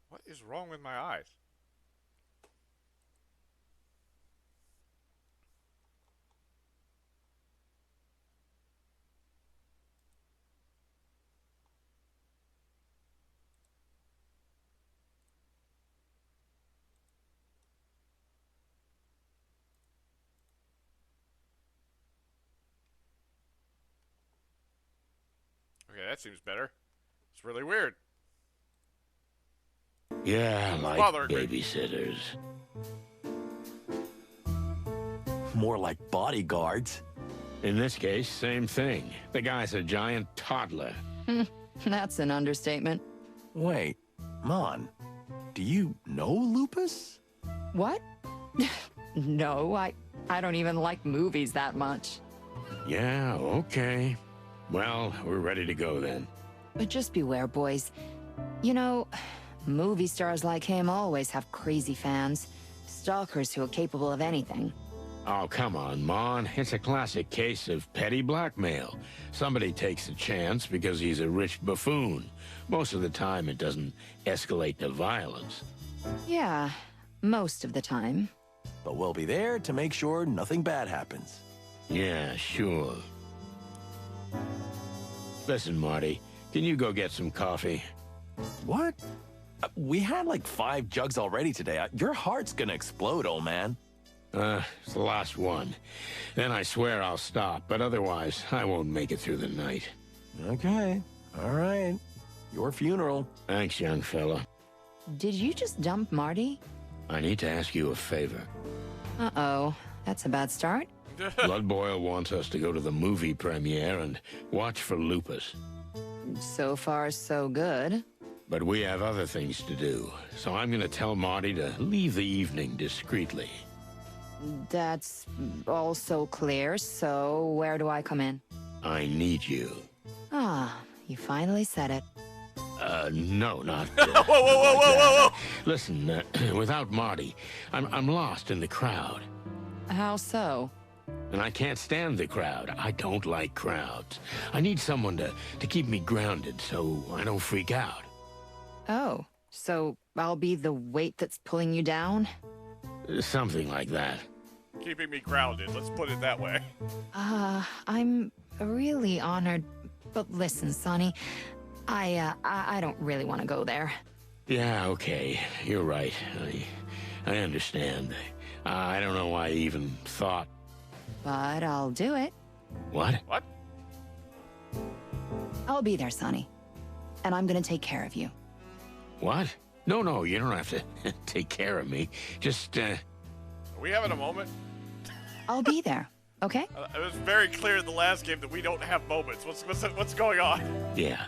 What is wrong with my eyes? Okay, that seems better. It's really weird. Yeah, like bothering me. babysitters. More like bodyguards. In this case, same thing. The guy's a giant toddler. That's an understatement. Wait, Mon, do you know Lupus? What? No, I don't even like movies that much. Yeah, okay. Well, we're ready to go then. But just beware, boys. You know, movie stars like him always have crazy fans. Stalkers who are capable of anything. Oh, come on, Mon. It's a classic case of petty blackmail. Somebody takes a chance because he's a rich buffoon. Most of the time, it doesn't escalate to violence. Yeah, most of the time. But we'll be there to make sure nothing bad happens. Yeah, sure. Listen, Marty, can you go get some coffee? What? We had like 5 jugs already today. Your heart's gonna explode, old man. It's the last one. Then I swear I'll stop, but otherwise, I won't make it through the night. Okay, all right. Your funeral. Thanks, young fella. Did you just dump Marty? I need to ask you a favor. Uh-oh, that's a bad start. Blood Boil wants us to go to the movie premiere and watch for Lupus. So far, so good. But we have other things to do, so I'm gonna tell Marty to leave the evening discreetly. That's all so clear, so where do I come in? I need you. Ah, you finally said it. No, not... Whoa, whoa, whoa, whoa, whoa, whoa! Listen, without Marty, I'm lost in the crowd. How so? And I can't stand the crowd. I don't like crowds. I need someone to keep me grounded so I don't freak out. Oh, so I'll be the weight that's pulling you down? Something like that. Keeping me grounded, let's put it that way. I'm really honored. But listen, Sonny, I don't really want to go there. Yeah, okay. You're right. I understand. I don't know why I even thought... But I'll do it. What? What? I'll be there, Sonny. And I'm gonna take care of you. What? No, you don't have to take care of me. Just, Are we having a moment? I'll be there, okay? It was very clear in the last game that we don't have moments. What's going on? yeah.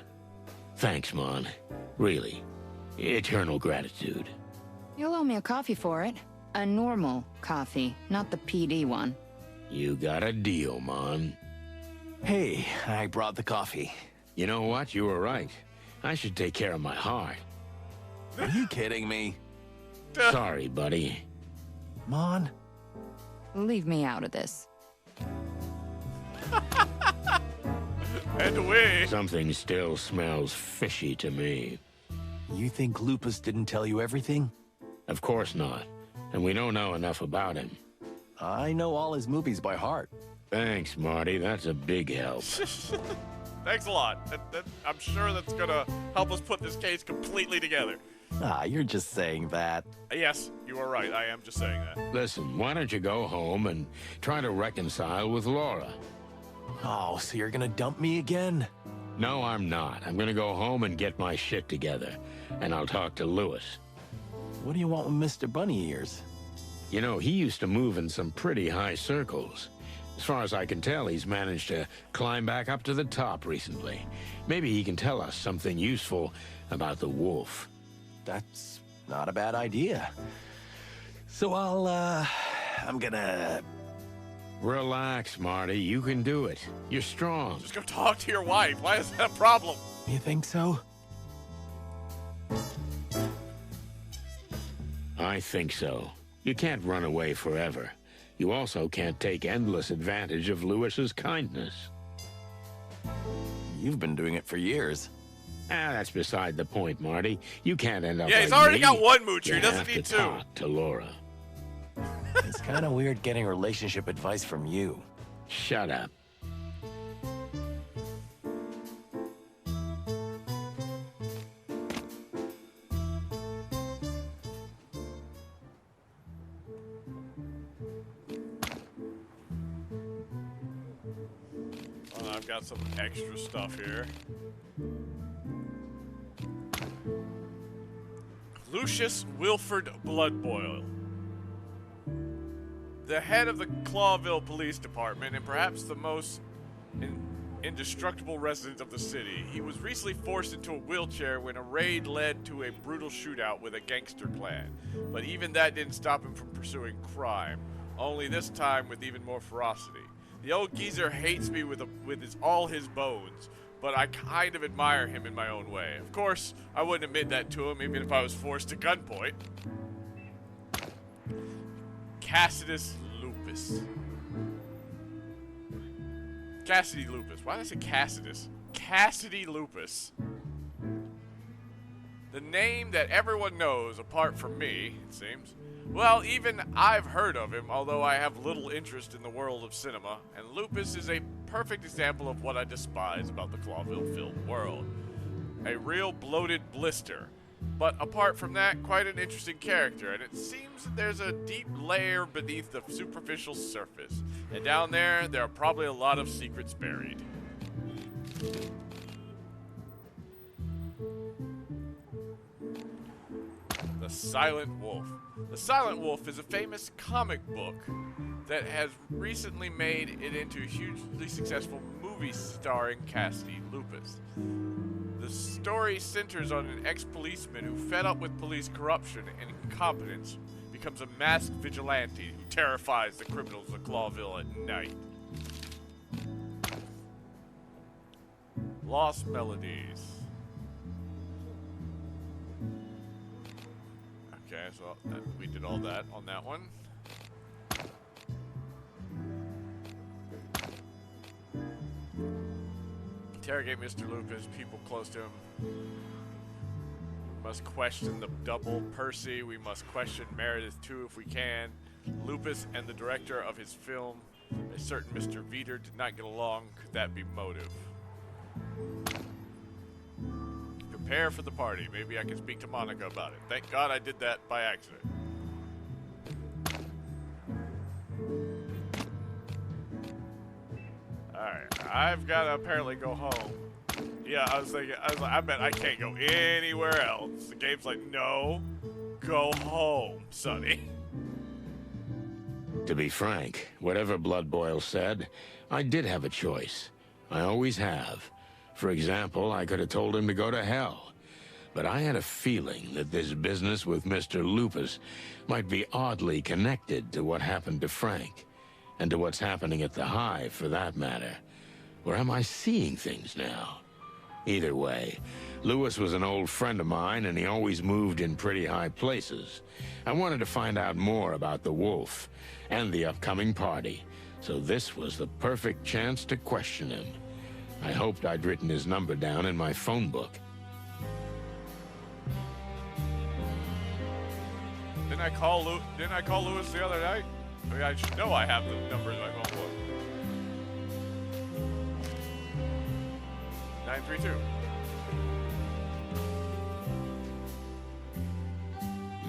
Thanks, Mon. Really. Eternal gratitude. You'll owe me a coffee for it. A normal coffee, not the PD one. You got a deal, Mon. Hey, I brought the coffee. You know what? You were right. I should take care of my heart. Are you kidding me? Sorry, buddy. Mon? Leave me out of this. And away. Something still smells fishy to me. You think Lupus didn't tell you everything? Of course not. And we don't know enough about him. I know all his movies by heart. Thanks, Marty. That's a big help. Thanks a lot. I'm sure that's gonna help us put this case completely together. Ah, you're just saying that. Yes, you are right. I am just saying that. Listen, why don't you go home and try to reconcile with Laura? Oh, so you're gonna dump me again? No, I'm not. I'm gonna go home and get my shit together. And I'll talk to Lewis. What do you want with Mr. Bunny Ears? You know, he used to move in some pretty high circles. As far as I can tell, he's managed to climb back up to the top recently. Maybe he can tell us something useful about the wolf. That's not a bad idea. So I'm gonna... Relax, Marty. You can do it. You're strong. Just go talk to your wife. Why is that a problem? You think so? I think so. You can't run away forever. You also can't take endless advantage of Lewis's kindness. You've been doing it for years. That's beside the point, Marty. You can't end up Yeah, like he's already me. got one moocher. You He doesn't have need to two. talk to Laura. It's kind of weird getting relationship advice from you. Shut up. Well, I've got some extra stuff here. Lucius Wilford Bloodboil, the head of the Clawville Police Department and perhaps the most indestructible resident of the city. He was recently forced into a wheelchair when a raid led to a brutal shootout with a gangster clan. But even that didn't stop him from pursuing crime, only this time with even more ferocity. The old geezer hates me with all his bones, but I kind of admire him in my own way. Of course, I wouldn't admit that to him even if I was forced to gunpoint. Cassidus Lupus. Cassidy Lupus. Why did I say Cassidus? Cassidy Lupus. The name that everyone knows apart from me, it seems. Well, even I've heard of him, although I have little interest in the world of cinema, and Lupus is a perfect example of what I despise about the Clawville film world. A real bloated blister. But apart from that, quite an interesting character, and it seems that there's a deep layer beneath the superficial surface. And down there are probably a lot of secrets buried. The Silent Wolf. The Silent Wolf is a famous comic book that has recently made it into a hugely successful movie starring Cassidy Lupus. The story centers on an ex-policeman who, fed up with police corruption and incompetence, becomes a masked vigilante who terrifies the criminals of Clawville at night. Lost Melodies. Okay, so we did all that on that one. Interrogate Mr. Lupus, people close to him. We must question the double Percy. We must question Meredith too if we can. Lupus and the director of his film, a certain Mr. Veter, did not get along. Could that be motive? Prepare for the party. Maybe I can speak to Monica about it. Thank God I did that by accident. Alright, I've got to apparently go home. Yeah, I was like, I bet I can't go anywhere else. The game's like, no, go home, Sonny. To be frank, whatever Bloodboil said, I did have a choice. I always have. For example, I could have told him to go to hell. but I had a feeling that this business with Mr. Lupus might be oddly connected to what happened to Frank, and to what's happening at the Hive, for that matter. Or am I seeing things now? Either way, Lewis was an old friend of mine, and he always moved in pretty high places. I wanted to find out more about the wolf and the upcoming party, so this was the perfect chance to question him. I hoped I'd written his number down in my phone book. Didn't I call Lewis the other night? I mean, I should know I have the number in my phone book. 932.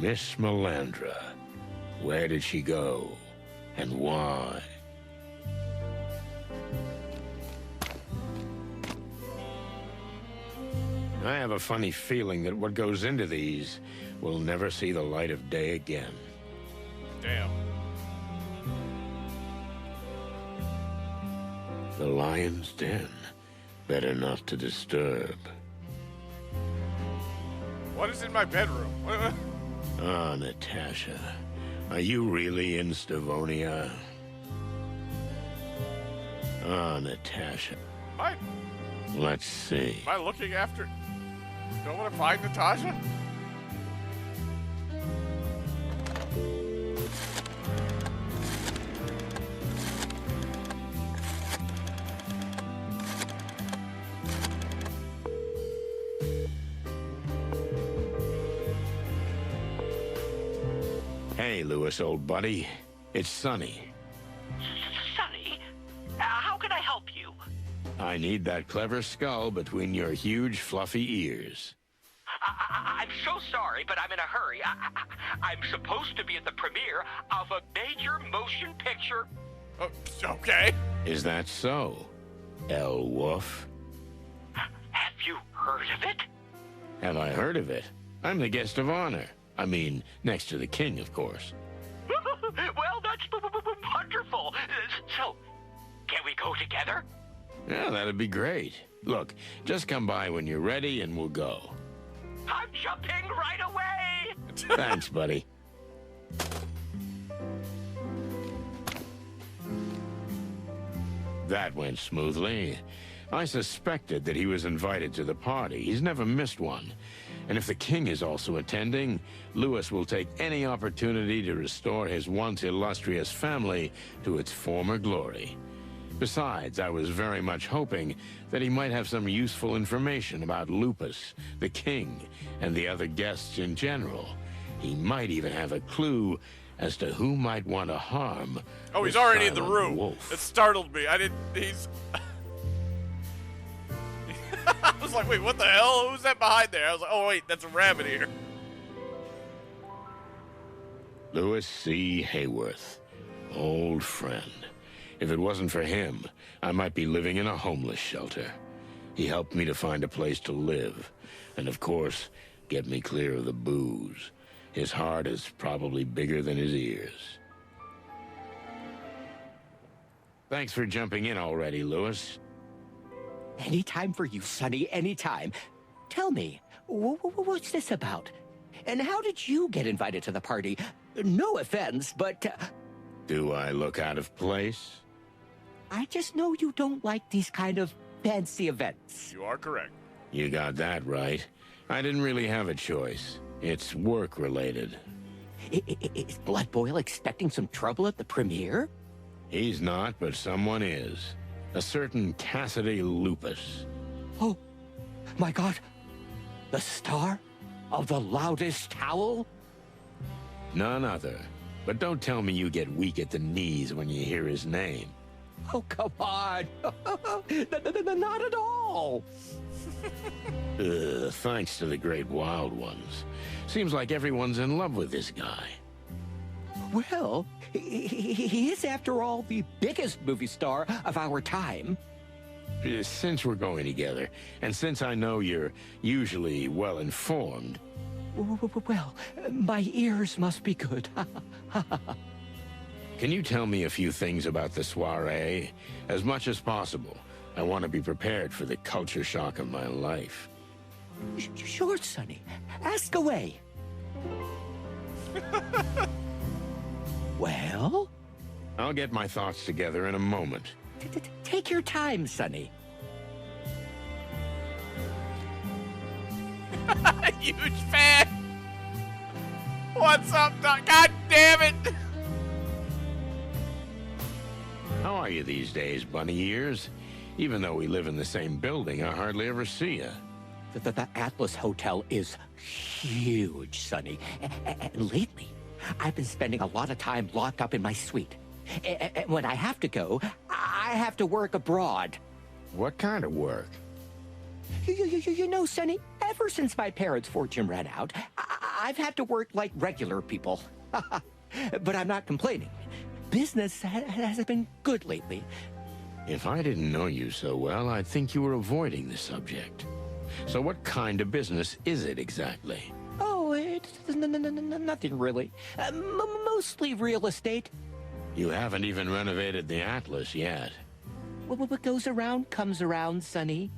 Miss Melandra. Where did she go? And why? I have a funny feeling that what goes into these will never see the light of day again. Damn. The lion's den. Better not to disturb. What is in my bedroom? Ah, Natasha. Are you really in Stavonia? Ah, Natasha. Am Let's see. I looking after... Don't want to find Natasha? Hey, Lewis, old buddy. It's Sonny. Sonny, how can I help you? I need that clever skull between your huge, fluffy ears. I'm so sorry, but I'm in a hurry. I'm supposed to be at the premiere of a major motion picture. Oh, okay. Is that so, El Wolf? Have you heard of it? Have I heard of it? I'm the guest of honor. I mean, next to the king, of course. Well, that's wonderful. So, can we go together? Yeah, that'd be great. Look, just come by when you're ready and we'll go. I'm jumping right away! Thanks, buddy. That went smoothly. I suspected that he was invited to the party. He's never missed one. And if the king is also attending, Lewis will take any opportunity to restore his once illustrious family to its former glory. Besides, I was very much hoping that he might have some useful information about Lupus, the king, and the other guests in general. He might even have a clue as to who might want to harm. Oh, he's already in the silent room. wolf. It startled me. He's... I was like, wait, what the hell? Who's that behind there? I was like, oh, wait, that's a rabbit ear. Louis C. Hayworth. Old friend. If it wasn't for him, I might be living in a homeless shelter. He helped me to find a place to live. And of course, get me clear of the booze. His heart is probably bigger than his ears. Thanks for jumping in already, Louis. Anytime for you, Sonny, anytime. Tell me, what's this about? And how did you get invited to the party? No offense, but... Do I look out of place? I just know you don't like these kind of fancy events. You are correct. You got that right. I didn't really have a choice. It's work-related. Is Blood Boil expecting some trouble at the premiere? He's not, but someone is. A certain Cassidy Lupus. Oh, my God. The star of the loudest howl? None other. But don't tell me you get weak at the knees when you hear his name. Oh, come on. Not at all. Thanks to the great wild ones. Seems like everyone's in love with this guy. Well, he is, after all, the biggest movie star of our time. Since we're going together, and since I know you're usually well-informed... Well, my ears must be good. Can you tell me a few things about the soiree? As much as possible. I want to be prepared for the culture shock of my life. Sure, Sonny. Ask away. Well? I'll get my thoughts together in a moment. Take your time, Sonny. Huge fan. What's up, Doc? God damn it! How are you these days, bunny ears? Even though we live in the same building, I hardly ever see you. The Atlas Hotel is huge, Sonny. And lately, I've been spending a lot of time locked up in my suite. And when I have to go, I have to work abroad. What kind of work? You know, Sonny, ever since my parents' fortune ran out, I've had to work like regular people. But I'm not complaining. Business has been good lately. If I didn't know you so well, I'd think you were avoiding the subject. So what kind of business is it exactly? Oh, it's nothing really. Mostly real estate. You haven't even renovated the Atlas yet. What goes around comes around, Sonny.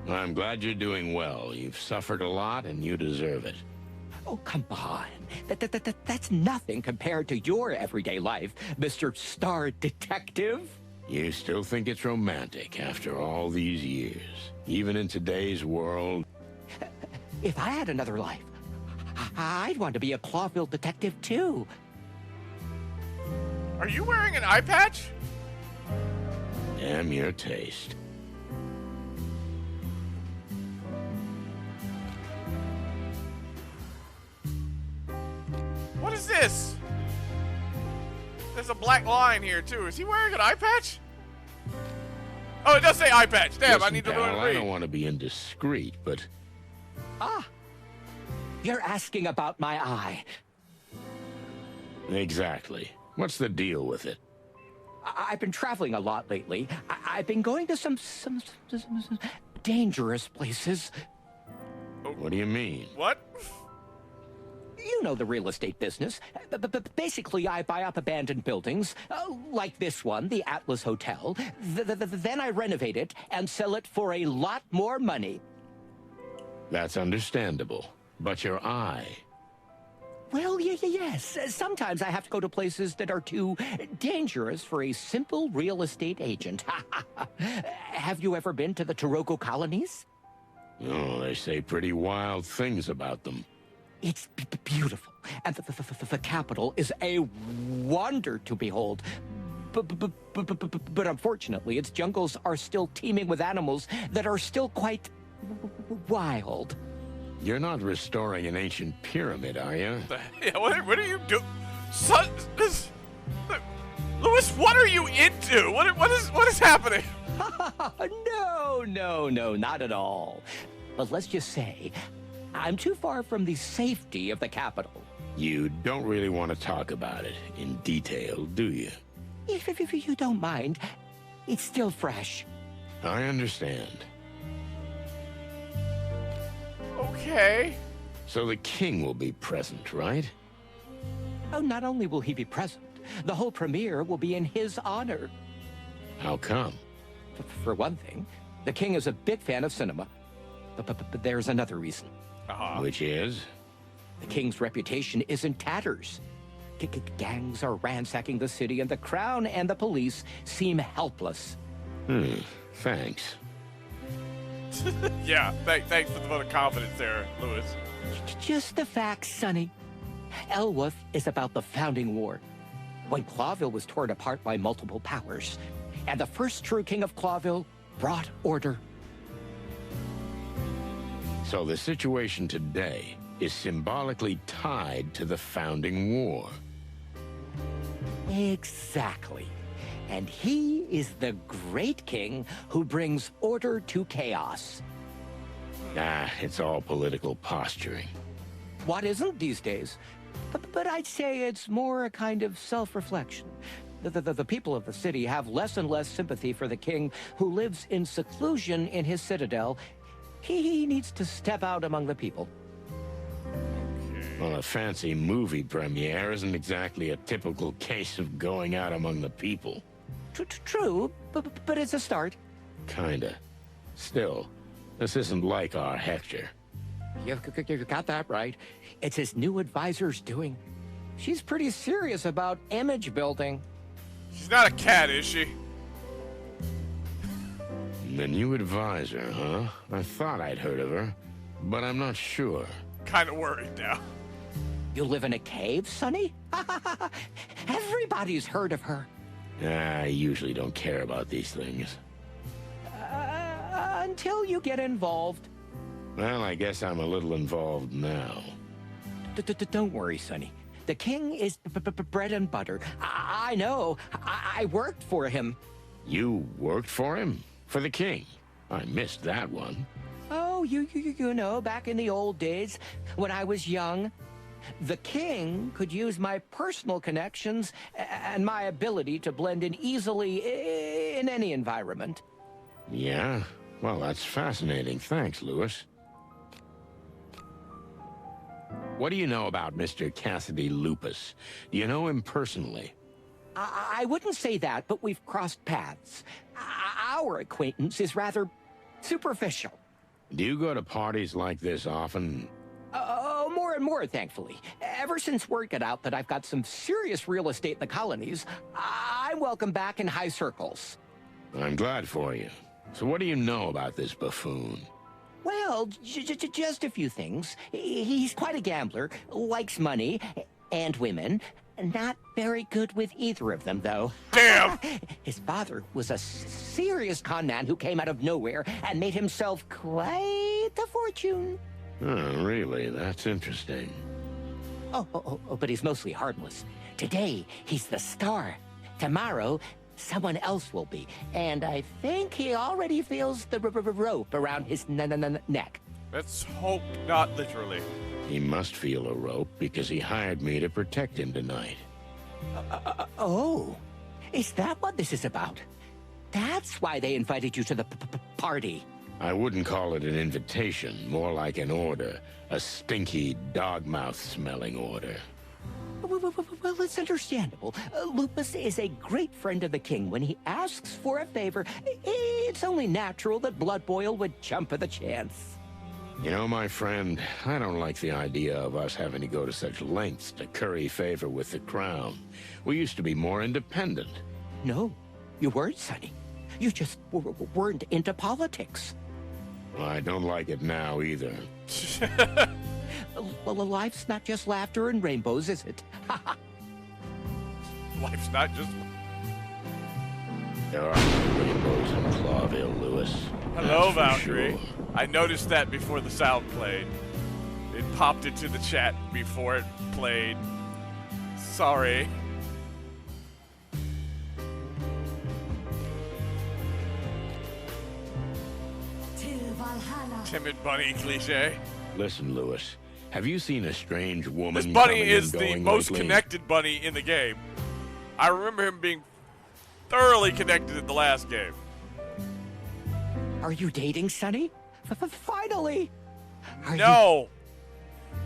I'm glad you're doing well. You've suffered a lot, and you deserve it. Oh, come on. That's nothing compared to your everyday life, Mr. Star Detective. You still think it's romantic after all these years, even in today's world? If I had another life, I'd want to be a Clawville detective, too. Are you wearing an eye patch? Damn your taste. What is this? There's a black line here, too. Is he wearing an eye patch? Oh, it does say eye patch. Damn, Listen, I need to learn pal, to I read. don't want to be indiscreet, but... Ah, you're asking about my eye. Exactly. What's the deal with it? I've been traveling a lot lately. I've been going to some dangerous places. What do you mean? What? You know the real estate business. Basically, I buy up abandoned buildings, like this one, the Atlas Hotel. Then I renovate it and sell it for a lot more money. That's understandable. But your eye... Well, yes. Sometimes I have to go to places that are too dangerous for a simple real estate agent. Have you ever been to the Taroko colonies? Oh, they say pretty wild things about them. It's beautiful, and the capital is a wonder to behold. But unfortunately, its jungles are still teeming with animals that are still quite wild. You're not restoring an ancient pyramid, are you? Yeah, what are you doing? Son, Louis, what are you into? What is happening? No, not at all. But let's just say, I'm too far from the safety of the capital. You don't really want to talk about it in detail, do you? If you don't mind, it's still fresh. I understand. Okay. So the king will be present, right? Oh, not only will he be present, the whole premiere will be in his honor. How come? For one thing, the king is a big fan of cinema. But there's another reason. Which is? The king's reputation is in tatters. Gangs are ransacking the city, and the crown and the police seem helpless. Thanks. Yeah, thanks for the vote of confidence there, Louis. Just the facts, Sonny. Elwolf is about the founding war, when Clawville was torn apart by multiple powers, and the first true king of Clawville brought order. So the situation today is symbolically tied to the founding war. Exactly. And he is the great king who brings order to chaos. It's all political posturing. What isn't these days? But I'd say it's more a kind of self-reflection. The people of the city have less and less sympathy for the king who lives in seclusion in his citadel. He needs to step out among the people. Well, a fancy movie premiere isn't exactly a typical case of going out among the people. True, but it's a start. Kinda. Still, this isn't like our Hector. You got that right. It's his new advisor's doing. She's pretty serious about image building. She's not a cat, is she? The new advisor, huh? I thought I'd heard of her, but I'm not sure. Kind of worried now. You live in a cave, Sonny? Everybody's heard of her. I usually don't care about these things. Until you get involved. Well, I guess I'm a little involved now. Don't worry, Sonny. The king is bread and butter. I know. I worked for him. You worked for him? For the king? I missed that one. Oh, you know, back in the old days, when I was young, the king could use my personal connections and my ability to blend in easily in any environment. Yeah? Well, that's fascinating. Thanks, Lewis. What do you know about Mr. Cassidy Lupus? Do you know him personally? I wouldn't say that, but we've crossed paths. Our acquaintance is rather superficial. Do you go to parties like this often? Oh, more and more, thankfully. Ever since word got out that I've got some serious real estate in the colonies, I'm welcome back in high circles. I'm glad for you. So what do you know about this buffoon? Well, just a few things. He's quite a gambler, likes money and women. Not very good with either of them, though. Damn! His father was a serious con man who came out of nowhere and made himself quite a fortune. Oh, really? That's interesting. Oh, but he's mostly harmless. Today, he's the star. Tomorrow, someone else will be. And I think he already feels the rope around his neck. Let's hope not literally. He must feel a rope because he hired me to protect him tonight. Oh, is that what this is about? That's why they invited you to the party. I wouldn't call it an invitation, more like an order. A stinky, dog-mouth-smelling order. Well, it's understandable. Lupus is a great friend of the king. When he asks for a favor, it's only natural that Blood Boil would jump at the chance. You know, my friend, I don't like the idea of us having to go to such lengths to curry favor with the crown. We used to be more independent. No, you weren't, Sonny. You just weren't into politics. Well, I don't like it now either. Well, life's not just laughter and rainbows, is it? Life's not just... There are no rainbows in Clawville, Lewis. Hello, That's for Valkyrie. sure. I noticed that before the sound played. It popped into the chat before it played. Sorry. Timid bunny cliche. Listen, Lewis, have you seen a strange woman This bunny coming is and the going most lately? connected bunny in the game. I remember him being thoroughly connected in the last game. Are you dating, Sonny? Finally! No!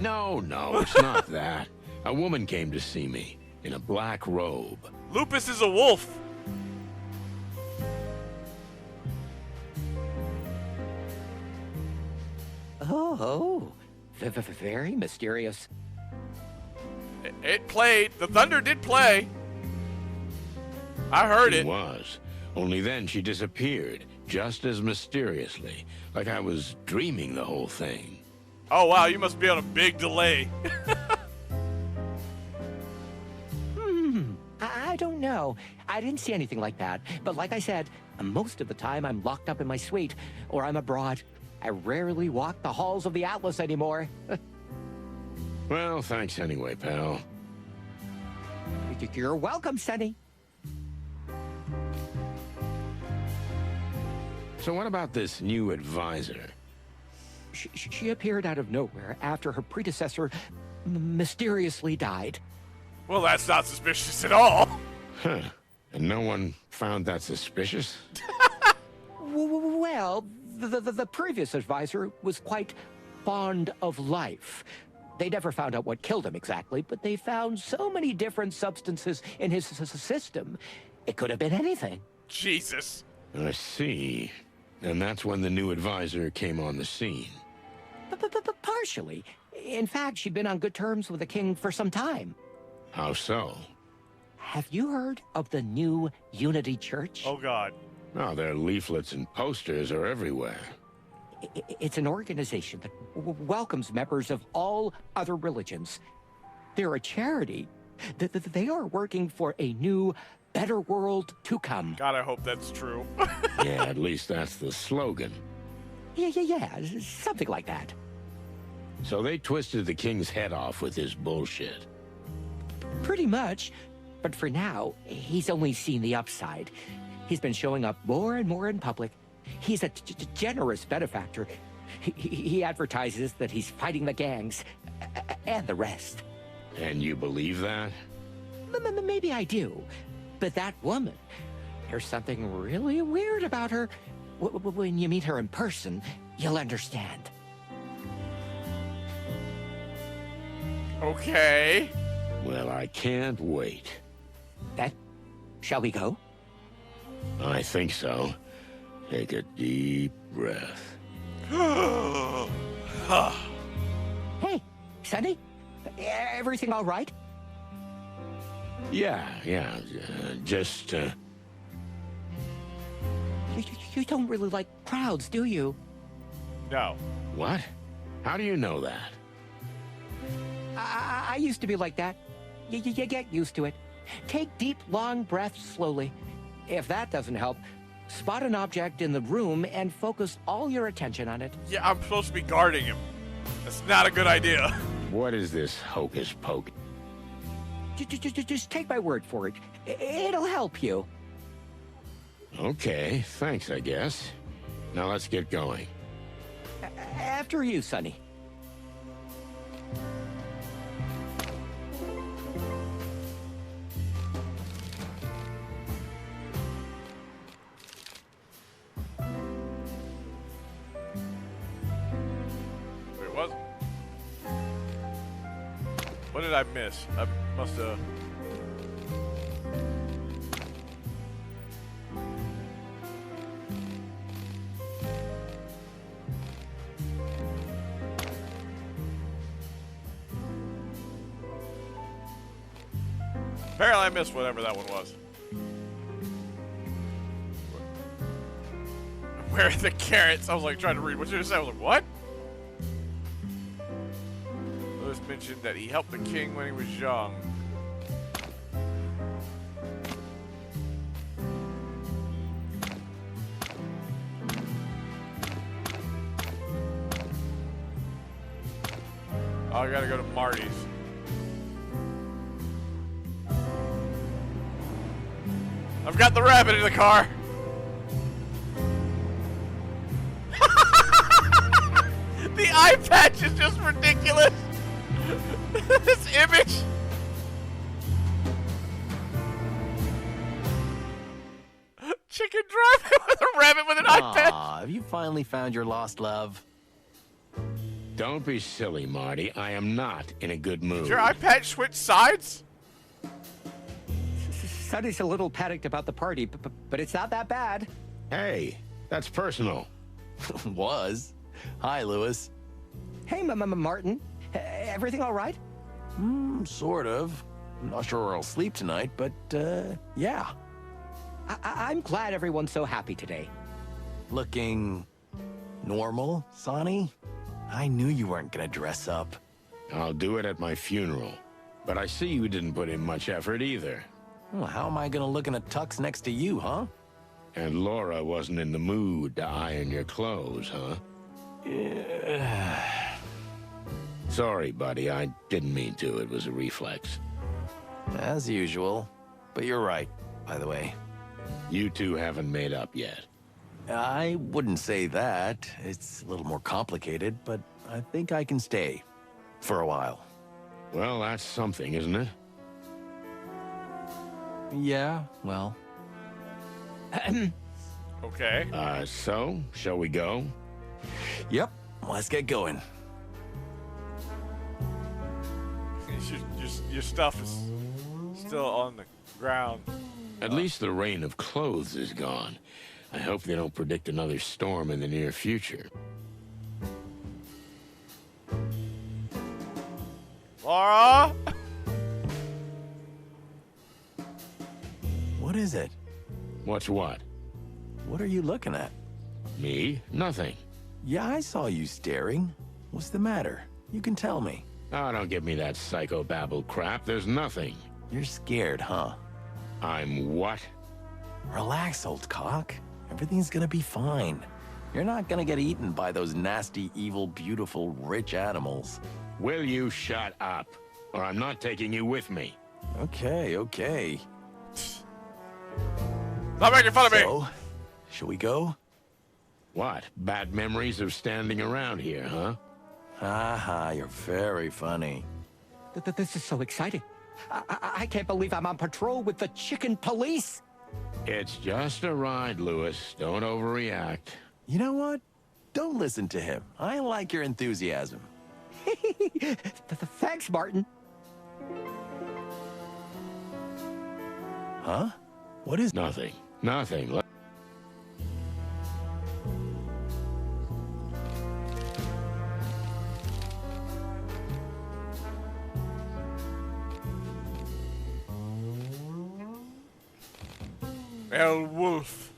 No, it's not that. A woman came to see me in a black robe. Lupus is a wolf. Oh, very mysterious. It played. The thunder did play. I heard She it. was. Only then she disappeared, just as mysteriously, like I was dreaming the whole thing. Oh, wow, you must be on a big delay. I don't know. I didn't see anything like that. But like I said, most of the time I'm locked up in my suite, or I'm abroad. I rarely walk the halls of the Atlas anymore. Well, thanks anyway, pal. You're welcome, Sonny. So what about this new advisor? She appeared out of nowhere after her predecessor mysteriously died. Well, that's not suspicious at all. Huh. And no one found that suspicious? Well, the previous advisor was quite fond of life. They never found out what killed him exactly, but they found so many different substances in his system. It could have been anything. Jesus. I see. And that's when the new advisor came on the scene. Partially. In fact, she'd been on good terms with the king for some time. How so? Have you heard of the new Unity Church? Oh, God. Oh, their leaflets and posters are everywhere. It's an organization that welcomes members of all other religions. They're a charity. They are working for a new, better world to come. God, I hope that's true. Yeah, at least that's the slogan. Yeah, something like that. So they twisted the king's head off with his bullshit. Pretty much. But for now, he's only seen the upside. He's been showing up more and more in public. He's a generous benefactor. He advertises that he's fighting the gangs and the rest. And you believe that? Maybe I do. But that woman, there's something really weird about her. When you meet her in person, you'll understand. Okay. Well, I can't wait. Shall we go? I think so. Take a deep breath. Hey, Sonny, everything all right? Yeah, just, You don't really like crowds, do you? No. What? How do you know that? I used to be like that. You get used to it. Take deep, long breaths slowly. If that doesn't help, spot an object in the room and focus all your attention on it. Yeah, I'm supposed to be guarding him. That's not a good idea. What is this hocus pocus? Just take my word for it. It'll help you. Okay, thanks, I guess. Now let's get going. After you, Sonny. Wait, what? What did I miss? I must have... Apparently I missed whatever that one was. Where are the carrots? I was like trying to read what you say. I was like, what? Lewis mentioned that he helped the king when he was young. Oh, I gotta go to Marty's. I've got the rabbit in the car. The eye patch is just ridiculous. This image. Chicken driving with a rabbit with an eye patch. Have you finally found your lost love? Don't be silly, Marty. I am not in a good mood. Did your eye patch switch sides? Sonny's a little panicked about the party, but it's not that bad. Hey, that's personal. Was. Hi, Lewis. Hey, Martin. Everything all right? Sort of. I'm not sure where I'll sleep tonight, but, yeah. I'm glad everyone's so happy today. Looking normal, Sonny? I knew you weren't gonna dress up. I'll do it at my funeral. But I see you didn't put in much effort either. Well, how am I gonna look in a tux next to you, huh? And Laura wasn't in the mood to iron your clothes, huh? Sorry, buddy. I didn't mean to. It was a reflex. As usual. But you're right, by the way. You two haven't made up yet. I wouldn't say that. It's a little more complicated, but I think I can stay. For a while. Well, that's something, isn't it? Yeah, well. Okay. So, shall we go? Yep, let's get going. Your stuff is still on the ground. At least the rain of clothes is gone. I hope they don't predict another storm in the near future. Laura? What is it? What's what? What are you looking at? Me? Nothing. Yeah, I saw you staring. What's the matter? You can tell me. Oh, don't give me that psychobabble crap. There's nothing. You're scared, huh? I'm what? Relax, old cock. Everything's gonna be fine. You're not gonna get eaten by those nasty, evil, beautiful, rich animals. Will you shut up? Or I'm not taking you with me. Okay, okay. Stop making fun of me! So, shall we go? What? Bad memories of standing around here, huh? Haha, you're very funny. This is so exciting. I can't believe I'm on patrol with the chicken police. It's just a ride, Lewis. Don't overreact. You know what? Don't listen to him. I like your enthusiasm. Thanks, Martin. Huh? What is... Nothing. Nothing. El Wolf.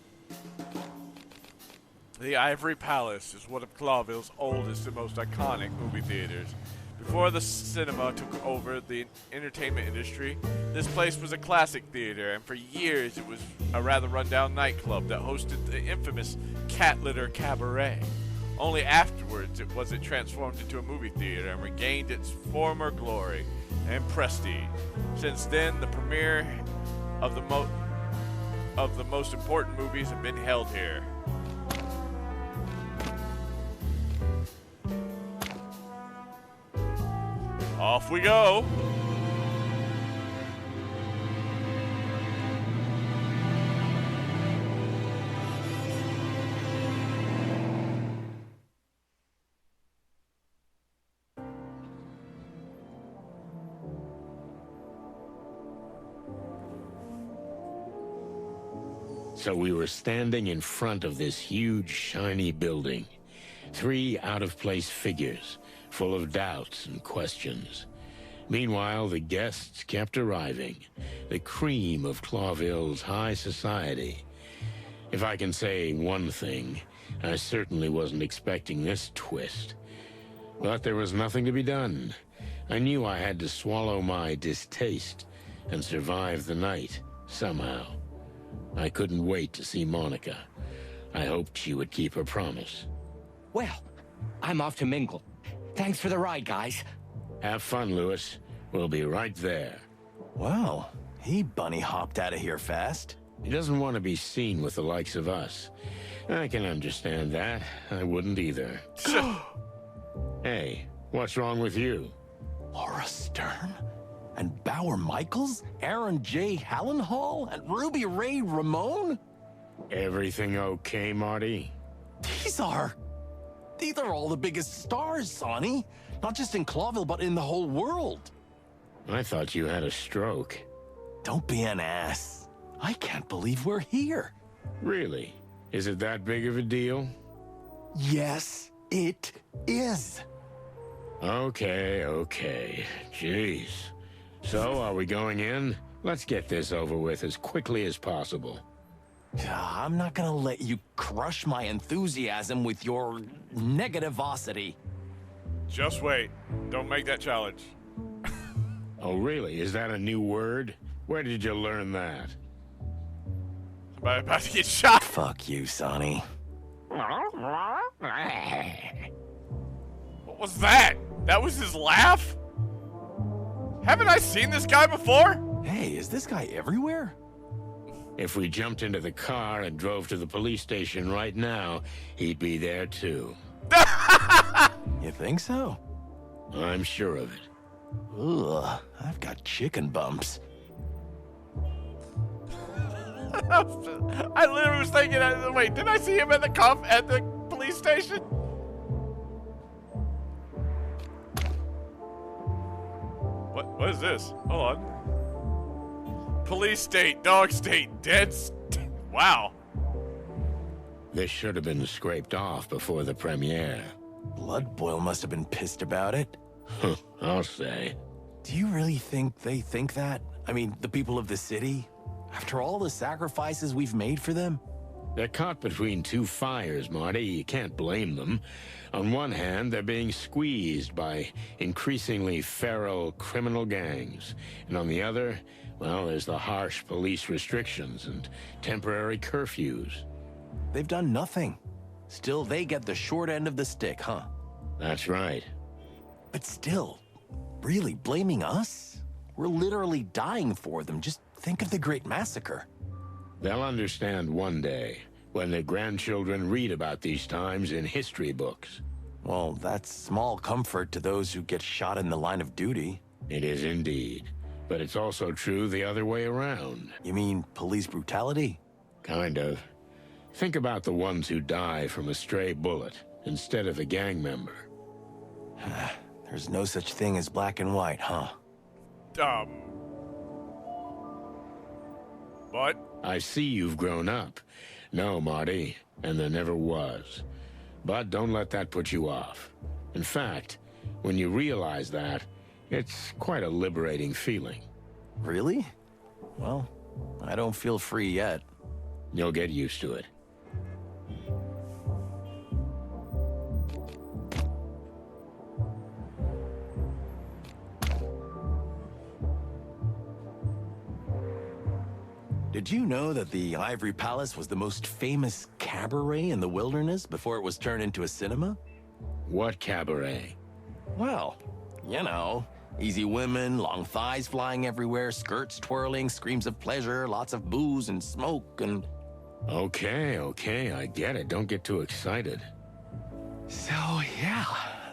The Ivory Palace is one of Clawville's oldest and most iconic movie theaters. Before the cinema took over the entertainment industry, this place was a classic theater, and for years it was a rather rundown nightclub that hosted the infamous Cat Litter Cabaret. Only afterwards was it transformed into a movie theater and regained its former glory and prestige. Since then, the premiere of the most important movies have been held here. Off we go. So we were standing in front of this huge, shiny building. 3 out-of-place figures, full of doubts and questions. Meanwhile, the guests kept arriving, the cream of Clawville's high society. If I can say one thing, I certainly wasn't expecting this twist. But there was nothing to be done. I knew I had to swallow my distaste and survive the night, somehow. I couldn't wait to see Monica. I hoped she would keep her promise. Well, I'm off to mingle. Thanks for the ride, guys. Have fun, Lewis. We'll be right there. Wow, he bunny hopped out of here fast. He doesn't want to be seen with the likes of us. I can understand that. I wouldn't either. Hey, what's wrong with you? Laura Stern? And Bauer Michaels? Aaron J. Hallenhall? And Ruby Ray Ramone? Everything okay, Marty? These are all the biggest stars, Sonny. Not just in Clawville, but in the whole world. I thought you had a stroke. Don't be an ass. I can't believe we're here. Really? Is it that big of a deal? Yes, it is. Okay. Jeez. So, are we going in? Let's get this over with as quickly as possible. I'm not gonna let you crush my enthusiasm with your negativosity. Just wait. Don't make that challenge. Oh, really? Is that a new word? Where did you learn that? Somebody about to get shot. Fuck you, Sonny. What was that? That was his laugh? Haven't I seen this guy before? Hey, is this guy everywhere? If we jumped into the car and drove to the police station right now, he'd be there too. You think so? I'm sure of it. Ugh, I've got chicken bumps. I literally was thinking, wait, did I see him at the police station? What is this? Hold on. Police state, dog state, dead state. Wow. This should have been scraped off before the premiere. Blood Boil must have been pissed about it. I'll say. Do you really think they think that? I mean, the people of the city? After all the sacrifices we've made for them? They're caught between two fires, Marty. You can't blame them. On one hand, they're being squeezed by increasingly feral criminal gangs. And on the other, well, there's the harsh police restrictions and temporary curfews. They've done nothing. Still, they get the short end of the stick, huh? That's right. But still, really blaming us? We're literally dying for them. Just think of the Great Massacre. They'll understand one day, when their grandchildren read about these times in history books. Well, that's small comfort to those who get shot in the line of duty. It is indeed. But it's also true the other way around. You mean police brutality? Kind of. Think about the ones who die from a stray bullet instead of a gang member. There's no such thing as black and white, huh? What? I see you've grown up. No, Marty, and there never was. But don't let that put you off. In fact, when you realize that, it's quite a liberating feeling. Really? Well, I don't feel free yet. You'll get used to it. Did you know that the Ivory Palace was the most famous cabaret in the wilderness before it was turned into a cinema? What cabaret? Well, you know, easy women, long thighs flying everywhere, skirts twirling, screams of pleasure, lots of booze and smoke and... Okay, I get it. Don't get too excited. So, yeah,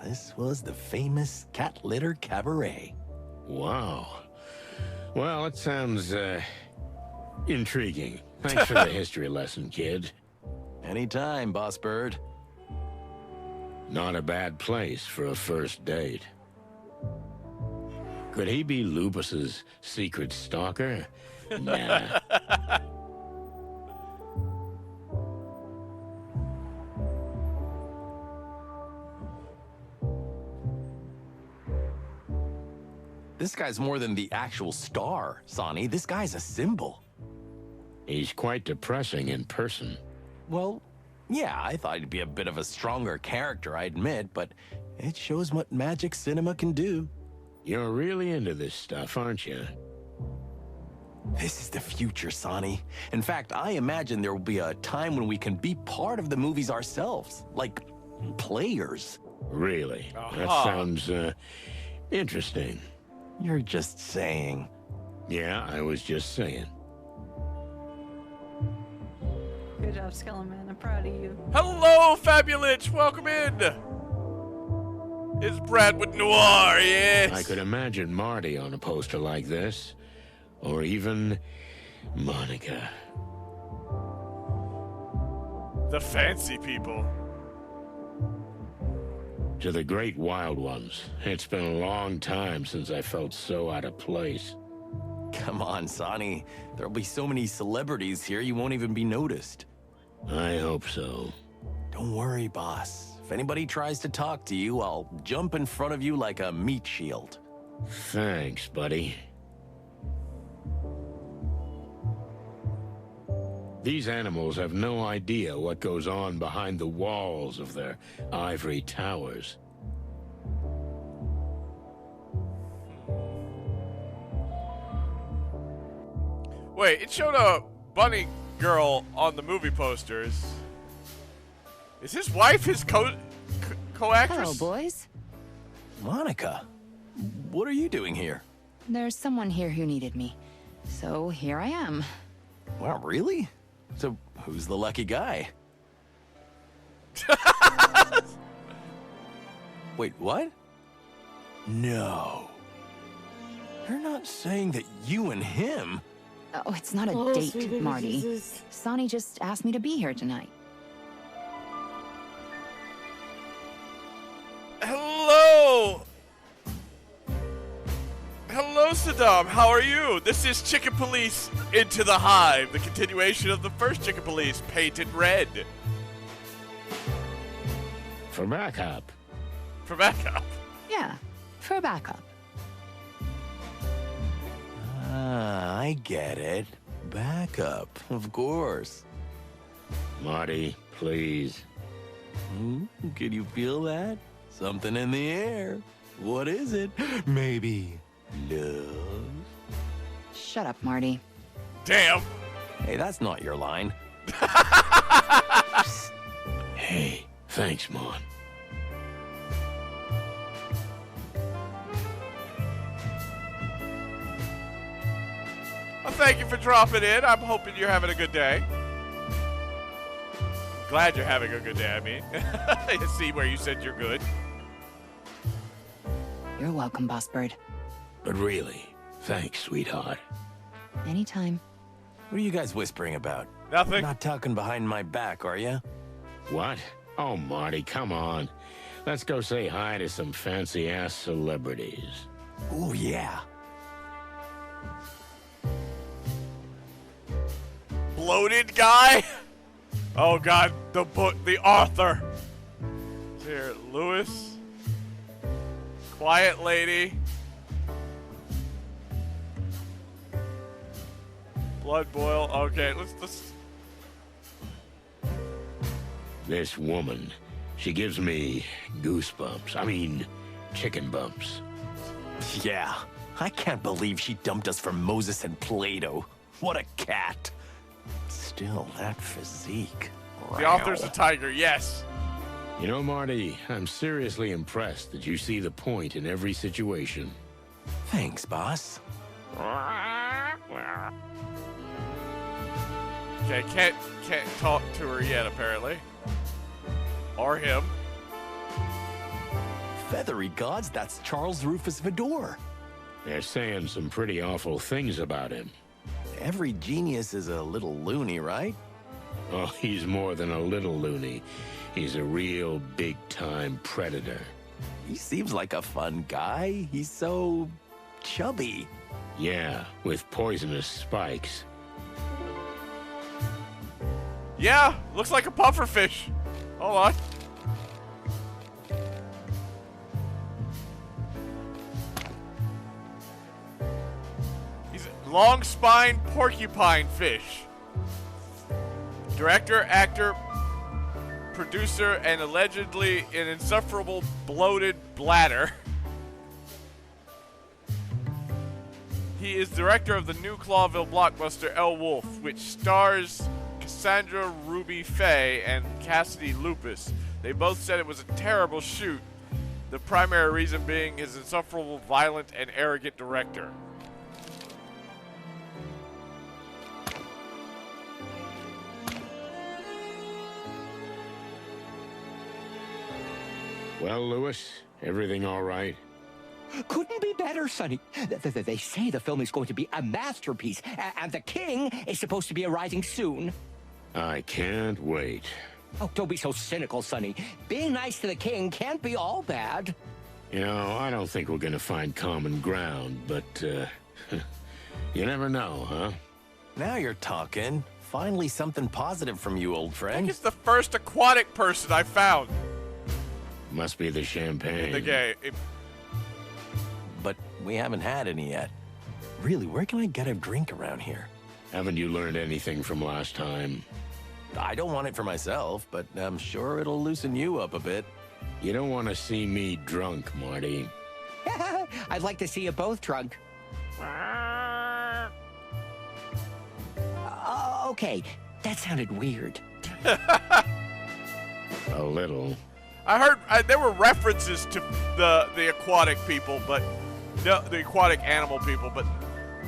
this was the famous Cat Litter Cabaret. Wow. Well, it sounds, intriguing. Thanks for the history lesson, kid. Anytime, Boss Bird. Not a bad place for a first date. Could he be Lupus's secret stalker? Nah. This guy's more than the actual star, Sonny. This guy's a symbol. He's quite depressing in person. Well, yeah, I thought he'd be a bit of a stronger character, I admit, but it shows what magic cinema can do. You're really into this stuff, aren't you? This is the future, Sonny. In fact, I imagine there will be a time when we can be part of the movies ourselves, like players. Really? That sounds, interesting. You're just saying. Yeah, I was just saying. Good job, Skeleman. I'm proud of you. Hello, Fabulous. Welcome in. It's Brad with Noir, yes. I could imagine Marty on a poster like this. Or even Monica. The fancy people. To the great wild ones, it's been a long time since I felt so out of place. Come on, Sonny. There'll be so many celebrities here you won't even be noticed. I hope so. Don't worry, boss. If anybody tries to talk to you, I'll jump in front of you like a meat shield. Thanks, buddy. These animals have no idea what goes on behind the walls of their ivory towers. Wait, it showed a bunny girl on the movie posters. Is his wife his co-actress? Hello, boys. Monica, what are you doing here? There's someone here who needed me. So here I am. Wow, really? So, who's the lucky guy? Wait, what? No. You're not saying that you and him... Oh, it's not a Oh, date, sweet Marty. Jesus. Sonny just asked me to be here tonight. Hello! Hello, Saddam. How are you? This is Chicken Police Into the Hive, the continuation of the first Chicken Police, painted red. For backup. For backup. Yeah, for backup. Ah, I get it. Backup, of course. Marty, please. Can you feel that? Something in the air. What is it? Maybe love? Shut up, Marty. Damn. Hey, that's not your line. Hey, thanks, Mon. Well, thank you for dropping in. I'm hoping you're having a good day. Glad you're having a good day, I mean. I see where you said you're good. You're welcome, Boss Bird. But really, thanks, sweetheart. Anytime. What are you guys whispering about? Nothing. Not talking behind my back, are you? What? Oh, Marty, come on. Let's go say hi to some fancy-ass celebrities. Oh, yeah. Bloated guy? Oh god, the book, the author. Here, Lewis. Quiet lady. Blood boil. Okay, let's. This woman, she gives me goosebumps. I mean, chicken bumps. Yeah. I can't believe she dumped us for Moses and Plato. What a cat. Still, that physique. The author's a tiger, yes. You know, Marty, I'm seriously impressed that you see the point in every situation. Thanks, boss. Okay, can't talk to her yet, apparently. Or him. Feathery gods, that's Charles Rufus Vidor. They're saying some pretty awful things about him. Every genius is a little loony, right? Oh, he's more than a little loony. He's a real big-time predator. He seems like a fun guy. He's so chubby. Yeah, with poisonous spikes. Yeah, looks like a pufferfish. Hold on. He's a long-spine porcupine fish. Director, actor, producer, and allegedly an insufferable bloated bladder. He is director of the new Clawville blockbuster El Wolf, which stars Cassandra Ruby Faye and Cassidy Lupus. They both said it was a terrible shoot, the primary reason being his insufferable, violent, and arrogant director. Well, Lewis, everything all right? Couldn't be better, Sonny. They say the film is going to be a masterpiece, and the king is supposed to be arriving soon. I can't wait. Oh, don't be so cynical, Sonny. Being nice to the king can't be all bad. You know, I don't think we're gonna find common ground, but, you never know, huh? Now you're talking. Finally something positive from you, old I friend. think it's the first aquatic person I found. Must be the champagne. The game. But we haven't had any yet. Really, where can I get a drink around here? Haven't you learned anything from last time? I don't want it for myself, but I'm sure it'll loosen you up a bit. You don't want to see me drunk, Marty. I'd like to see you both drunk. Okay, that sounded weird. A little. I heard there were references to the aquatic people, but no, the aquatic animal people, but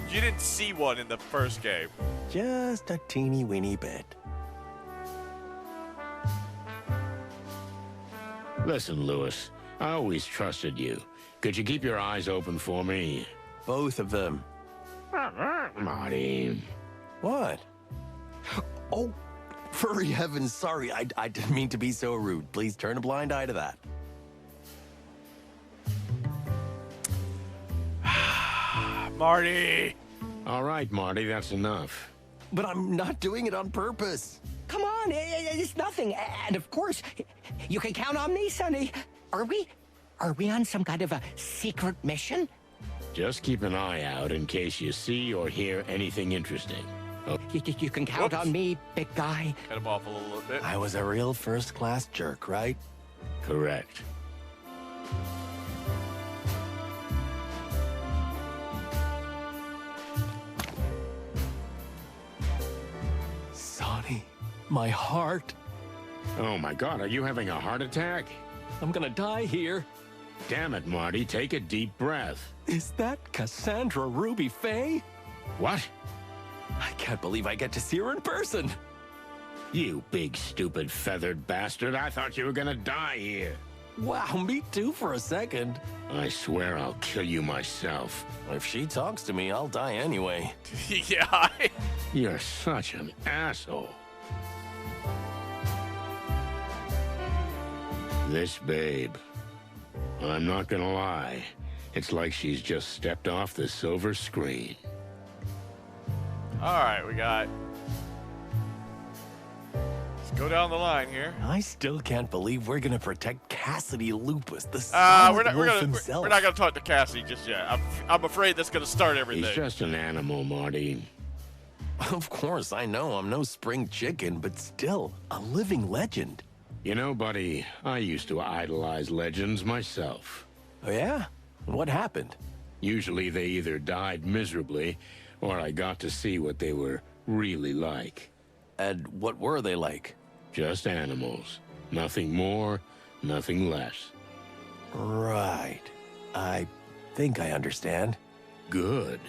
you didn't see one in the first game. Just a teeny weeny bit. Listen, Lewis, I always trusted you. Could you keep your eyes open for me? Both of them. Marty. What? Oh, for heaven's sorry. I didn't mean to be so rude. Please turn a blind eye to that. Marty! All right, Marty, that's enough. But I'm not doing it on purpose. Come on, it's nothing. And of course, you can count on me, Sonny. Are we on some kind of a secret mission? Just keep an eye out in case you see or hear anything interesting. Oh, You can count on me, big guy. Cut him off a little bit. I was a real first-class jerk, right? correct. Sonny, my heart. Oh my God, are you having a heart attack? I'm gonna die here. Damn it, Marty, take a deep breath. Is that Cassandra Ruby Faye? What? I can't believe I get to see her in person. You big, stupid, feathered bastard. I thought you were gonna die here. Wow, me too for a second. I swear I'll kill you myself. If she talks to me, I'll die anyway. Yeah. You're such an asshole. This babe, I'm not gonna lie, it's like she's just stepped off the silver screen. All right, we got. Let's go down the line here. I still can't believe we're gonna protect Cassidy Lupus, the We're silent not. wolf himself. We're not gonna talk to Cassie just yet. I'm afraid that's gonna start everything. He's just an animal, Marty. Of course, I know I'm no spring chicken, but still, a living legend. You know, buddy, I used to idolize legends myself. Oh yeah? What happened? Usually they either died miserably, or I got to see what they were really like. And what were they like? Just animals. Nothing more, nothing less. Right. I think I understand. Good.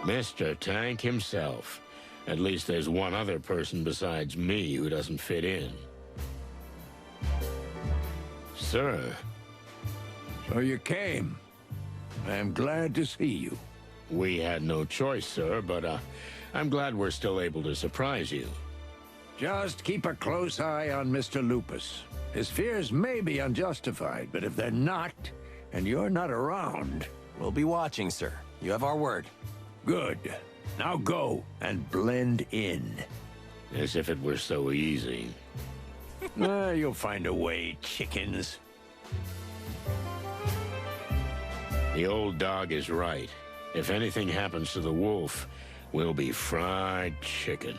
Mr. Tank himself. At least there's one other person besides me who doesn't fit in. Sir. So you came. I'm glad to see you. We had no choice, sir, but I'm glad we're still able to surprise you. Just keep a close eye on Mr. Lupus. His fears may be unjustified, but if they're not, and you're not around... We'll be watching, sir. You have our word. Good. Now go and blend in. As if it were so easy. You'll find a way, chickens. The old dog is right. If anything happens to the wolf, we'll be fried chicken.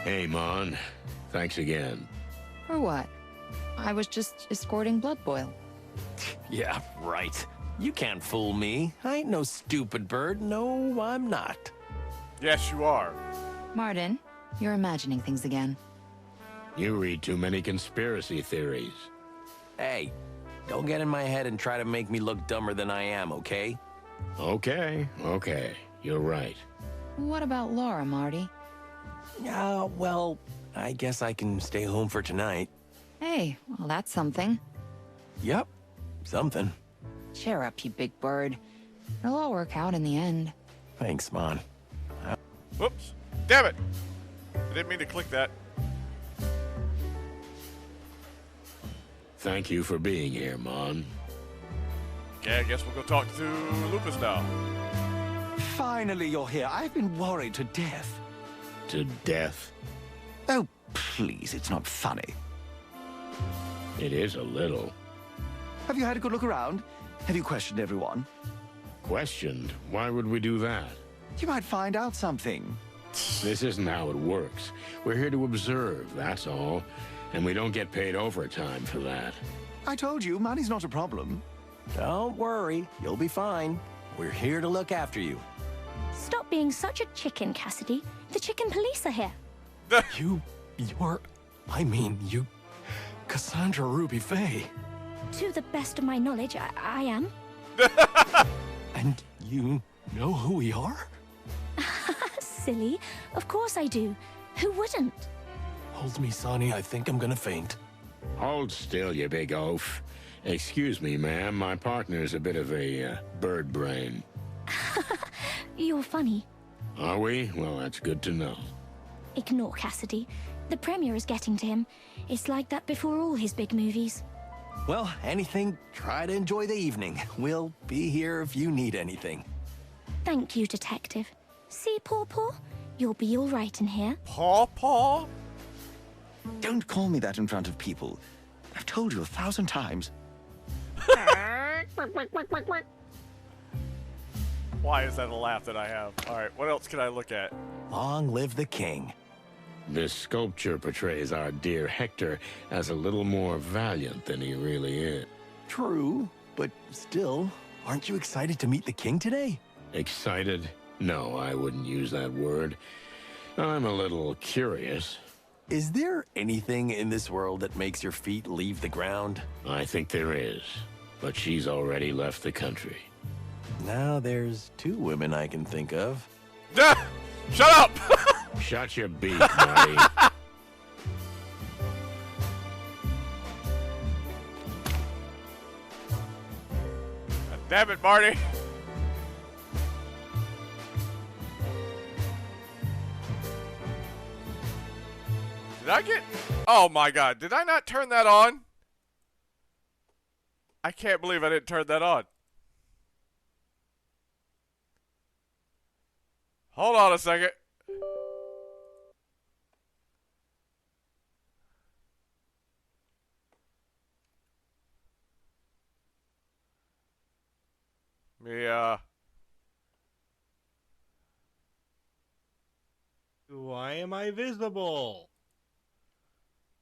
Hey, Mon. Thanks again. For what? I was just escorting Blood Boil. Yeah, right. You can't fool me. I ain't no stupid bird. No, I'm not. Yes, you are. Martin, you're imagining things again. You read too many conspiracy theories. Hey, don't get in my head and try to make me look dumber than I am, okay? Okay. You're right. What about Laura, Marty? Well, I guess I can stay home for tonight. Hey, well, that's something. Yep, something. Cheer up, you big bird. It'll all work out in the end. Thanks, Mon. Whoops. Damn it. I didn't mean to click that. Thank you for being here, Mon. Okay, I guess we'll go talk to Lupus now. Finally, you're here. I've been worried to death. To death? Oh, please, it's not funny. It is a little. Have you had a good look around? Have you questioned everyone? Questioned? Why would we do that? You might find out something. This isn't how it works. We're here to observe, that's all. And we don't get paid overtime for that. I told you, money's not a problem. Don't worry, you'll be fine. We're here to look after you. Stop being such a chicken, Cassidy. The chicken police are here. You... Cassandra Ruby Faye. To the best of my knowledge, I am. And you know who we are? Silly. Of course I do. Who wouldn't? Hold me, Sonny. I think I'm gonna faint. Hold still, you big oaf. Excuse me, ma'am. My partner's a bit of a bird brain. You're funny. Are we? Well, that's good to know. Ignore Cassidy. The Premier is getting to him. It's like that before all his big movies. Well, anything, try to enjoy the evening. We'll be here if you need anything. Thank you, Detective. See, Paw Paw? You'll be all right in here. Paw Paw? Don't call me that in front of people. I've told you 1,000 times. Why is that a laugh that I have? All right, what else can I look at? Long live the king. This sculpture portrays our dear Hector as a little more valiant than he really is. True, but still, aren't you excited to meet the king today? Excited? No, I wouldn't use that word. I'm a little curious. Is there anything in this world that makes your feet leave the ground? I think there is, but she's already left the country. Now there's 2 women I can think of. Shut up! Shut your beak, Marty. Damn it, Marty. Did I get... Oh my god, did I not turn that on? I can't believe I didn't turn that on. Hold on a second. Why am I visible?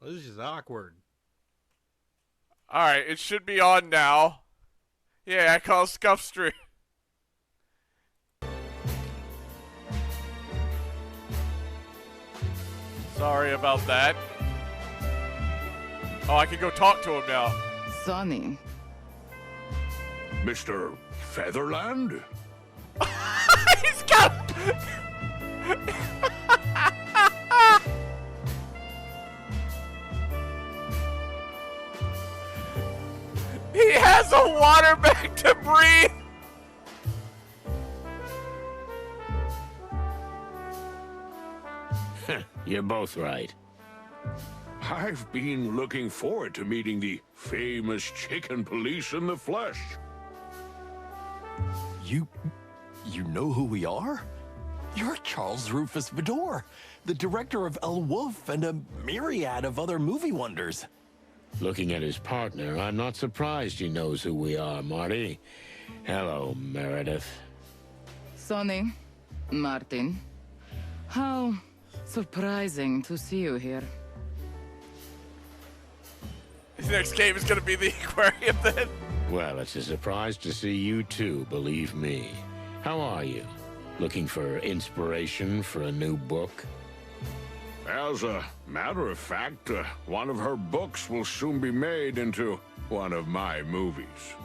This is awkward. Alright, it should be on now. Yeah, I call Scuff Stream. Sorry about that. Oh, I can go talk to him now. Sonny. Mr. Featherland? He's got... He has a water bag to breathe! You're both right. I've been looking forward to meeting the famous chicken police in the flesh. You know who we are? You're Charles Rufus Vidor, the director of El Wolf and a myriad of other movie wonders. Looking at his partner, I'm not surprised he knows who we are, Marty. Hello, Meredith. Sonny, Martin. How surprising to see you here. His next game is going to be the aquarium then. Well, it's a surprise to see you too, believe me. How are you? Looking for inspiration for a new book? As a matter of fact, one of her books will soon be made into one of my movies.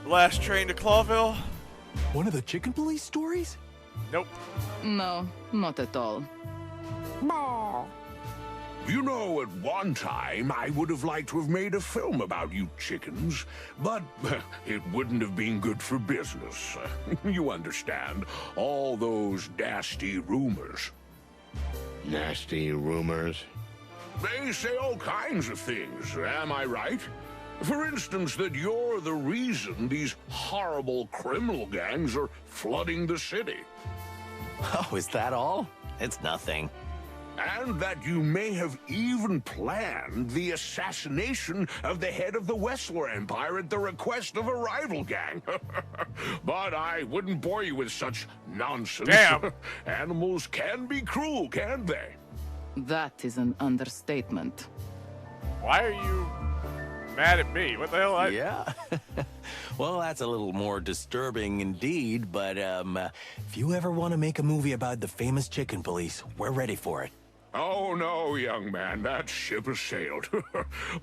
Last Train to Clawville? One of the chicken police stories? Nope. No, not at all. You know, at one time, I would have liked to have made a film about you chickens, but it wouldn't have been good for business. You understand, all those nasty rumors. Nasty rumors? They say all kinds of things, am I right? For instance, that you're the reason these horrible criminal gangs are flooding the city. Oh, is that all? It's nothing. And that you may have even planned the assassination of the head of the Wessler Empire at the request of a rival gang. But I wouldn't bore you with such nonsense. Damn. Animals can be cruel, can't they? That is an understatement. Why are you mad at me? What the hell? Yeah. Well, that's a little more disturbing indeed, but if you ever want to make a movie about the famous chicken police, we're ready for it. Oh, no, young man, that ship has sailed.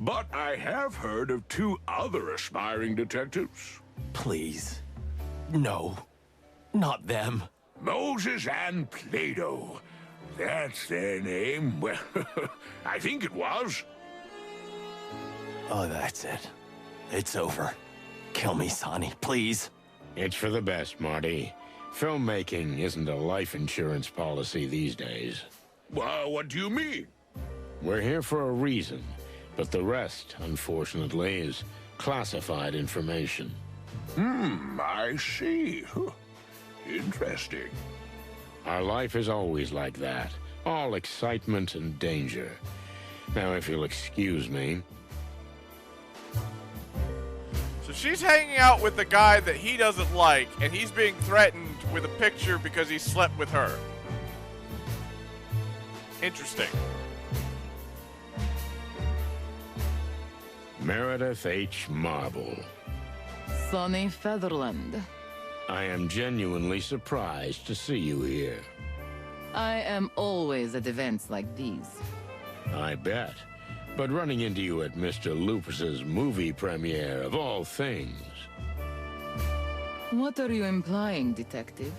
But I have heard of 2 other aspiring detectives. Please. No. Not them. Moses and Plato. That's their name. Well, I think it was. Oh, that's it. It's over. Kill me, Sonny, please. It's for the best, Marty. Filmmaking isn't a life insurance policy these days. Well, what do you mean? We're here for a reason, but the rest, unfortunately, is classified information. I see. Interesting. Our life is always like that. All excitement and danger. Now, if you'll excuse me. So she's hanging out with the guy that he doesn't like, and he's being threatened with a picture because he slept with her. Interesting. Meredith H. Marble. Sonny Featherland. I am genuinely surprised to see you here. I am always at events like these. I bet. But running into you at Mr. Lupus's movie premiere, of all things. What are you implying, Detective?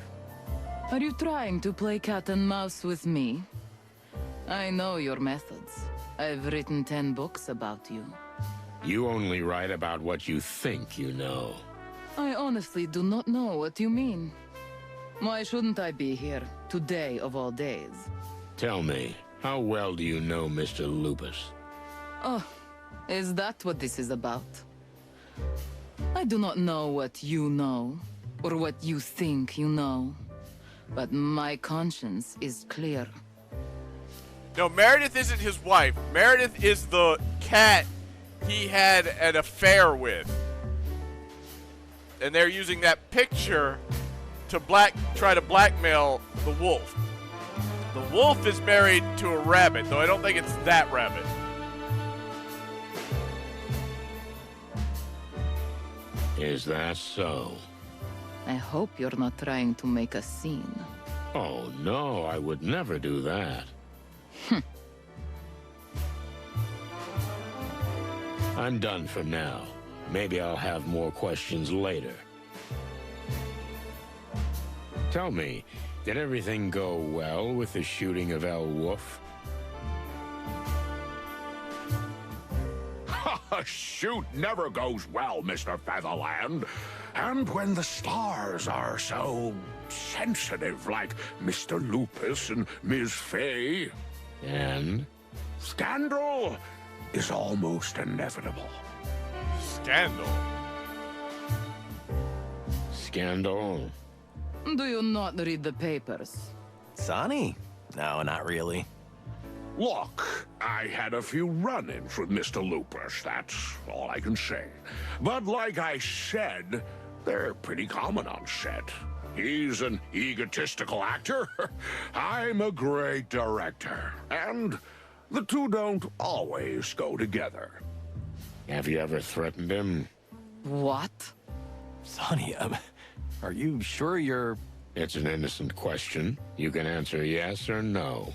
Are you trying to play cat and mouse with me? I know your methods. I've written 10 books about you. You only write about what you think you know. I honestly do not know what you mean. Why shouldn't I be here, today of all days? Tell me, how well do you know Mr. Lupus? Oh, is that what this is about? I do not know what you know, or what you think you know. But my conscience is clear. No, Meredith isn't his wife. Meredith is the cat he had an affair with. And they're using that picture to try to blackmail the wolf. The wolf is married to a rabbit, though I don't think it's that rabbit. Is that so? I hope you're not trying to make a scene. Oh, no, I would never do that. I'm done for now. Maybe I'll have more questions later. Tell me, did everything go well with the shooting of El Wolf? A shoot never goes well, Mr. Featherland. And when the stars are so sensitive, like Mr. Lupus and Ms. Fay... And? Scandal is almost inevitable. Scandal? Scandal? Do you not read the papers? Sonny? No, not really. Look, I had a few run-ins with Mr. Lupus, that's all I can say. But like I said, they're pretty common on set. He's an egotistical actor. I'm a great director. And the two don't always go together. Have you ever threatened him? What? Sonny, are you sure you're... It's an innocent question. You can answer yes or no.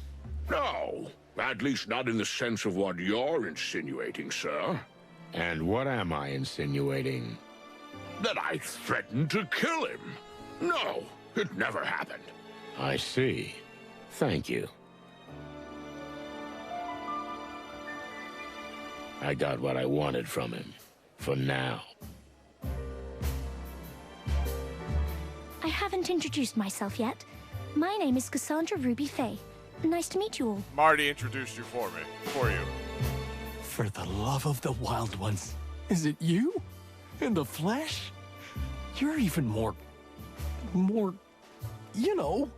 No, at least not in the sense of what you're insinuating, sir. And what am I insinuating? That I threatened to kill him. No, it never happened. I see. Thank you. I got what I wanted from him. For now. I haven't introduced myself yet. My name is Cassandra Ruby Fay. Nice to meet you all. Marty introduced you for you. For the love of the wild ones, is it you? In the flesh? You're even more, you know.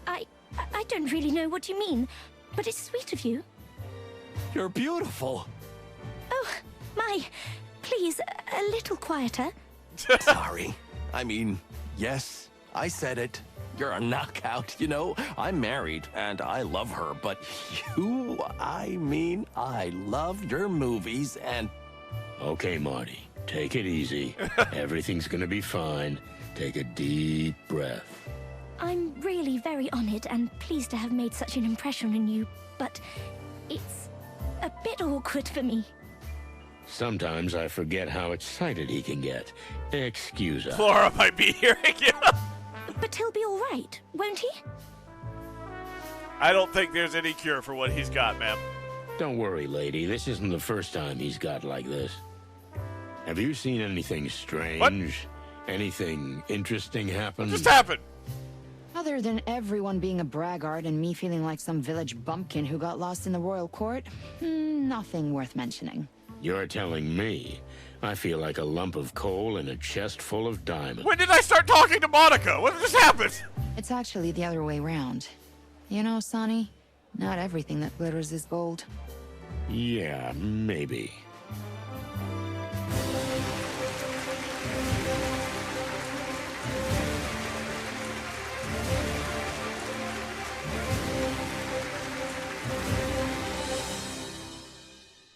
I don't really know what you mean, but it's sweet of you. You're beautiful. Oh, my. Please, a little quieter. Sorry. I mean, yes, I said it. You're a knockout, you know? I'm married, and I love her, but you, I mean, I love your movies, and... Okay, Marty, take it easy. Everything's gonna be fine. Take a deep breath. I'm really very honored and pleased to have made such an impression on you, but it's a bit awkward for me. Sometimes I forget how excited he can get. Excuse us. Flora might be hearing you. But he'll be all right, won't he? I don't think there's any cure for what he's got, ma'am. Don't worry, lady. This isn't the first time he's got like this. Have you seen anything strange? What? Anything interesting happen? What just happened? Other than everyone being a braggart and me feeling like some village bumpkin who got lost in the royal court, nothing worth mentioning. You're telling me. I feel like a lump of coal in a chest full of diamonds. When did I start talking to Monica? What just happened? It's actually the other way round. You know, Sonny, Not everything that glitters is gold. Yeah, maybe.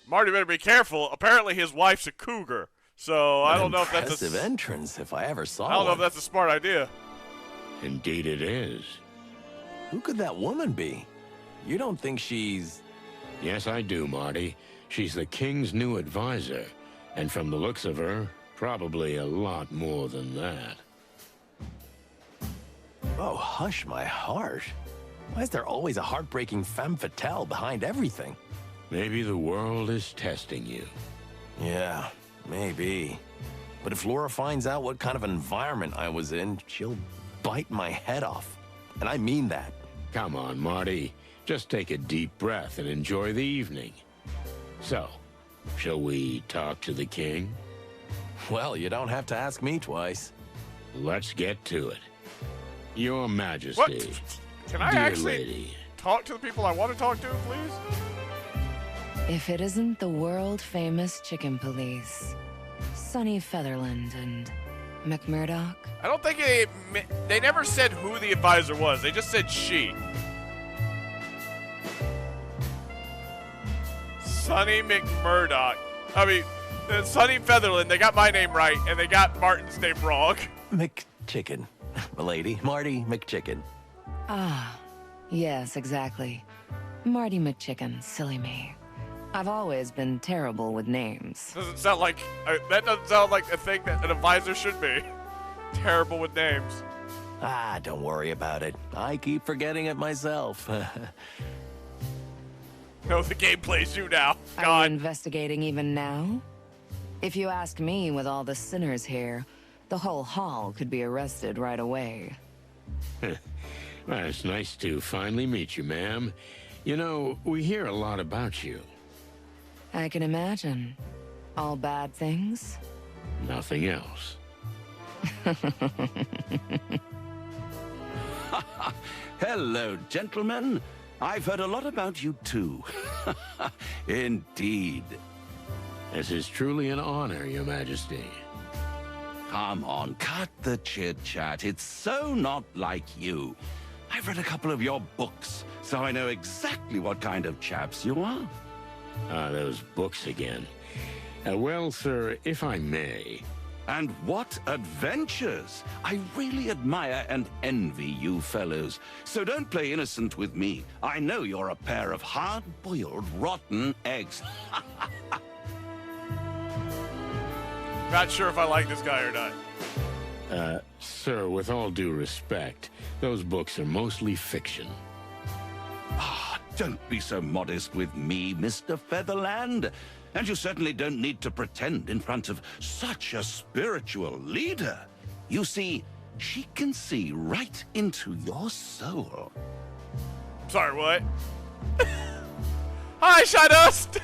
Marty better be careful. Apparently his wife's a cougar. So I don't know if that's impressive entrance if I ever saw I don't know if one. that's a smart idea. Indeed it is. Who could that woman be? You don't think she's... Yes, I do, Marty. She's the king's new advisor. And from the looks of her, probably a lot more than that. Oh, hush my heart. Why is there always a heartbreaking femme fatale behind everything? Maybe the world is testing you. Yeah, maybe. But if Laura finds out what kind of environment I was in, she'll bite my head off. And I mean that. Come on, Marty. Just take a deep breath and enjoy the evening. So, shall we talk to the king? Well, you don't have to ask me twice. Let's get to it. Your Majesty. What? Can I dear actually lady. talk to the people I want to talk to, please? If it isn't the world-famous chicken police, Sonny Featherland and McMurdoch. I don't think they never said who the advisor was. They just said she. Sonny McMurdoch. I mean, Sonny Featherland. They got my name right, and they got Martin's name wrong. McChicken. Milady, Marty McChicken. Ah, yes, exactly. Marty McChicken, silly me. I've always been terrible with names. Doesn't sound like that doesn't sound like a thing that an advisor should be. Terrible with names. Ah, don't worry about it. I keep forgetting it myself. No, the game plays you now. Are God. you investigating even now? If you ask me, with all the sinners here, the whole hall could be arrested right away. Well, it's nice to finally meet you, ma'am. You know, we hear a lot about you. I can imagine. All bad things? Nothing else. Hello, gentlemen. I've heard a lot about you, too. Indeed. This is truly an honor, Your Majesty. Come on, cut the chit-chat. It's so not like you. I've read a couple of your books, so I know exactly what kind of chaps you are. Ah, those books again. Well, sir, if I may... And what adventures! I really admire and envy you fellows. So don't play innocent with me. I know you're a pair of hard-boiled, rotten eggs. Not sure if I like this guy or not. Sir, with all due respect, those books are mostly fiction. Ah, don't be so modest with me, Mr. Featherland. And you certainly don't need to pretend in front of such a spiritual leader. You see, she can see right into your soul. Sorry, what? Hi, Shydust!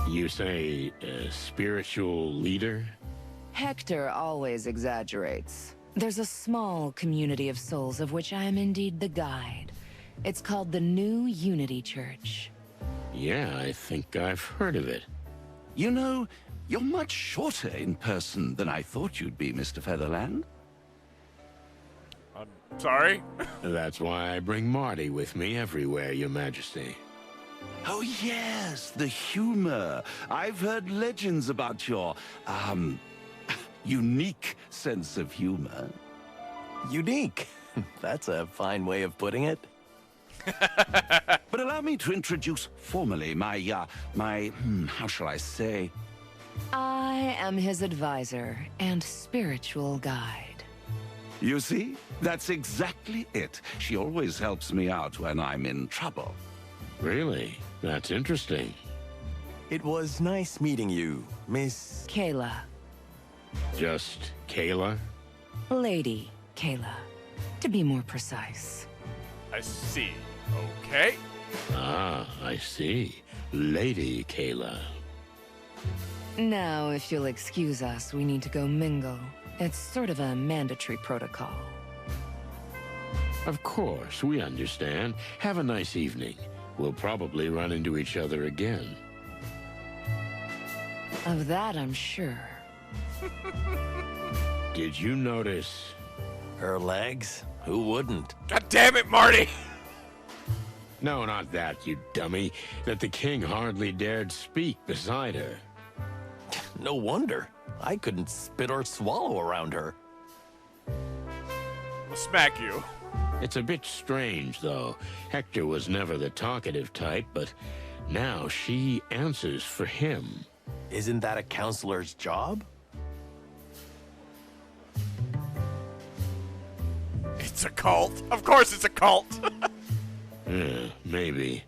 You say, spiritual leader? Hector always exaggerates. There's a small community of souls of which I am indeed the guide. It's called the New Unity Church. Yeah, I think I've heard of it. You know, you're much shorter in person than I thought you'd be, Mr. Featherland. I'm sorry? That's why I bring Marty with me everywhere, Your Majesty. Oh, yes, the humor. I've heard legends about your, unique sense of humor. Unique. That's a fine way of putting it. But allow me to introduce formally my, how shall I say? I am his advisor and spiritual guide. You see? That's exactly it. She always helps me out when I'm in trouble. Really? That's interesting. It was nice meeting you, Miss... Kayla. Just Kayla? Lady Kayla, to be more precise. I see. Okay. Ah, I see. Lady Kayla. Now, if you'll excuse us, we need to go mingle. It's sort of a mandatory protocol. Of course, we understand. Have a nice evening. We'll probably run into each other again. Of that, I'm sure. Did you notice? Her legs? Who wouldn't? God damn it, Marty! No, not that, you dummy. That the king hardly dared speak beside her. No wonder. I couldn't spit or swallow around her. I'll smack you. It's a bit strange, though. Hector was never the talkative type, but now she answers for him. Isn't that a counselor's job? It's a cult. Of course it's a cult. Yeah, maybe.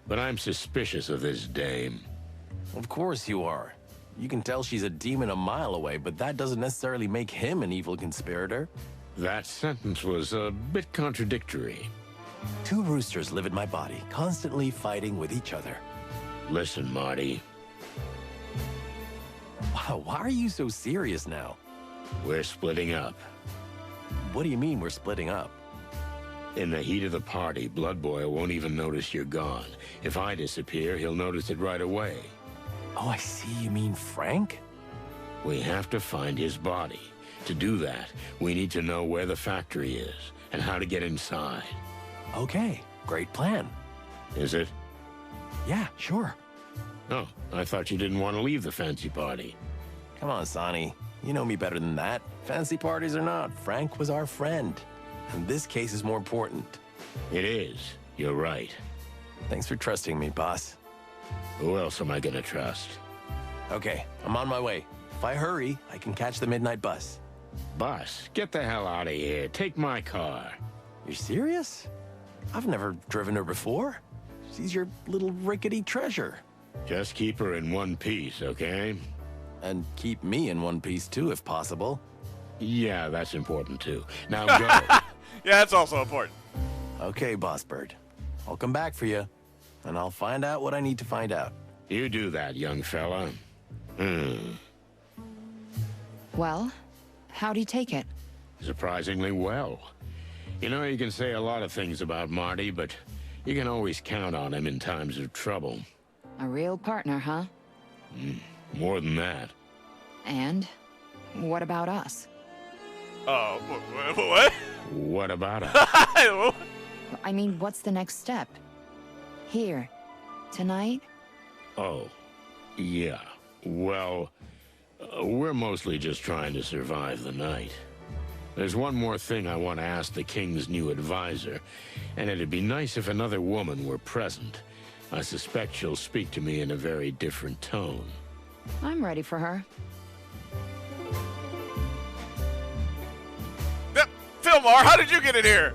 But I'm suspicious of this dame. Of course you are. You can tell she's a demon a mile away, but that doesn't necessarily make him an evil conspirator. That sentence was a bit contradictory. Two roosters live in my body, constantly fighting with each other. Listen, Marty. Wow, why are you so serious now? We're splitting up. What do you mean we're splitting up? In the heat of the party, Blood Boil won't even notice you're gone. If I disappear, he'll notice it right away. Oh, I see. You mean Frank? We have to find his body. To do that, we need to know where the factory is and how to get inside. Okay, great plan. Is it? Yeah, sure. Oh, I thought you didn't want to leave the fancy party. Come on, Sonny. You know me better than that. Fancy parties or not, Frank was our friend. And this case is more important. It is. You're right. Thanks for trusting me, boss. Who else am I gonna trust? Okay, I'm on my way. If I hurry, I can catch the midnight bus. Bus, get the hell out of here. Take my car. You're serious? I've never driven her before. She's your little rickety treasure. Just keep her in one piece, okay? And keep me in one piece too, if possible. Yeah, that's important too. Now go. Yeah, that's also important. Okay, Boss Bird. I'll come back for you, and I'll find out what I need to find out. You do that, young fella. Well, how'd he take it? Surprisingly well. You know, you can say a lot of things about Marty, but you can always count on him in times of trouble. A real partner, huh? More than that. And what about us? What? What about us? I mean, what's the next step? Here, tonight? Oh, yeah. Well, we're mostly just trying to survive the night. There's one more thing I want to ask the King's new advisor, and it'd be nice if another woman were present. I suspect she'll speak to me in a very different tone. I'm ready for her. Fillmore, how did you get in here?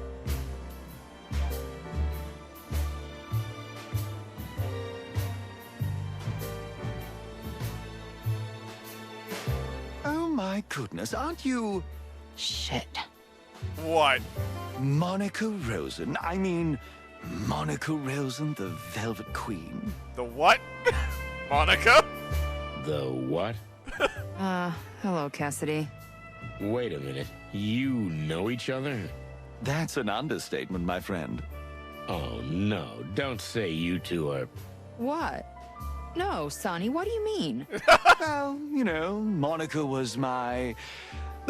Oh my goodness, aren't you... Shit. What? Monica Rosen. I mean, Monica Rosen, the Velvet Queen. The what? Monica? The what? Hello, Cassidy. Wait a minute. You know each other? That's an understatement, my friend. Oh, no. Don't say you two are... What? No, Sonny, what do you mean? Well, you know, Monica was my...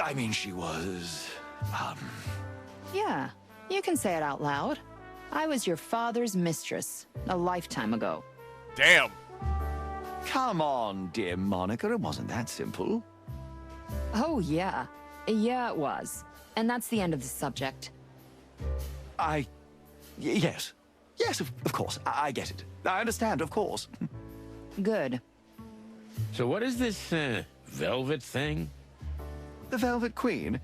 I mean, she was... Yeah, you can say it out loud. I was your father's mistress a lifetime ago. Damn. Come on, dear Monica, it wasn't that simple. Oh, yeah. Yeah, it was. And that's the end of the subject. Yes. Yes, of course. I get it. I understand, of course. Good. So what is this, velvet thing? The Velvet Queen?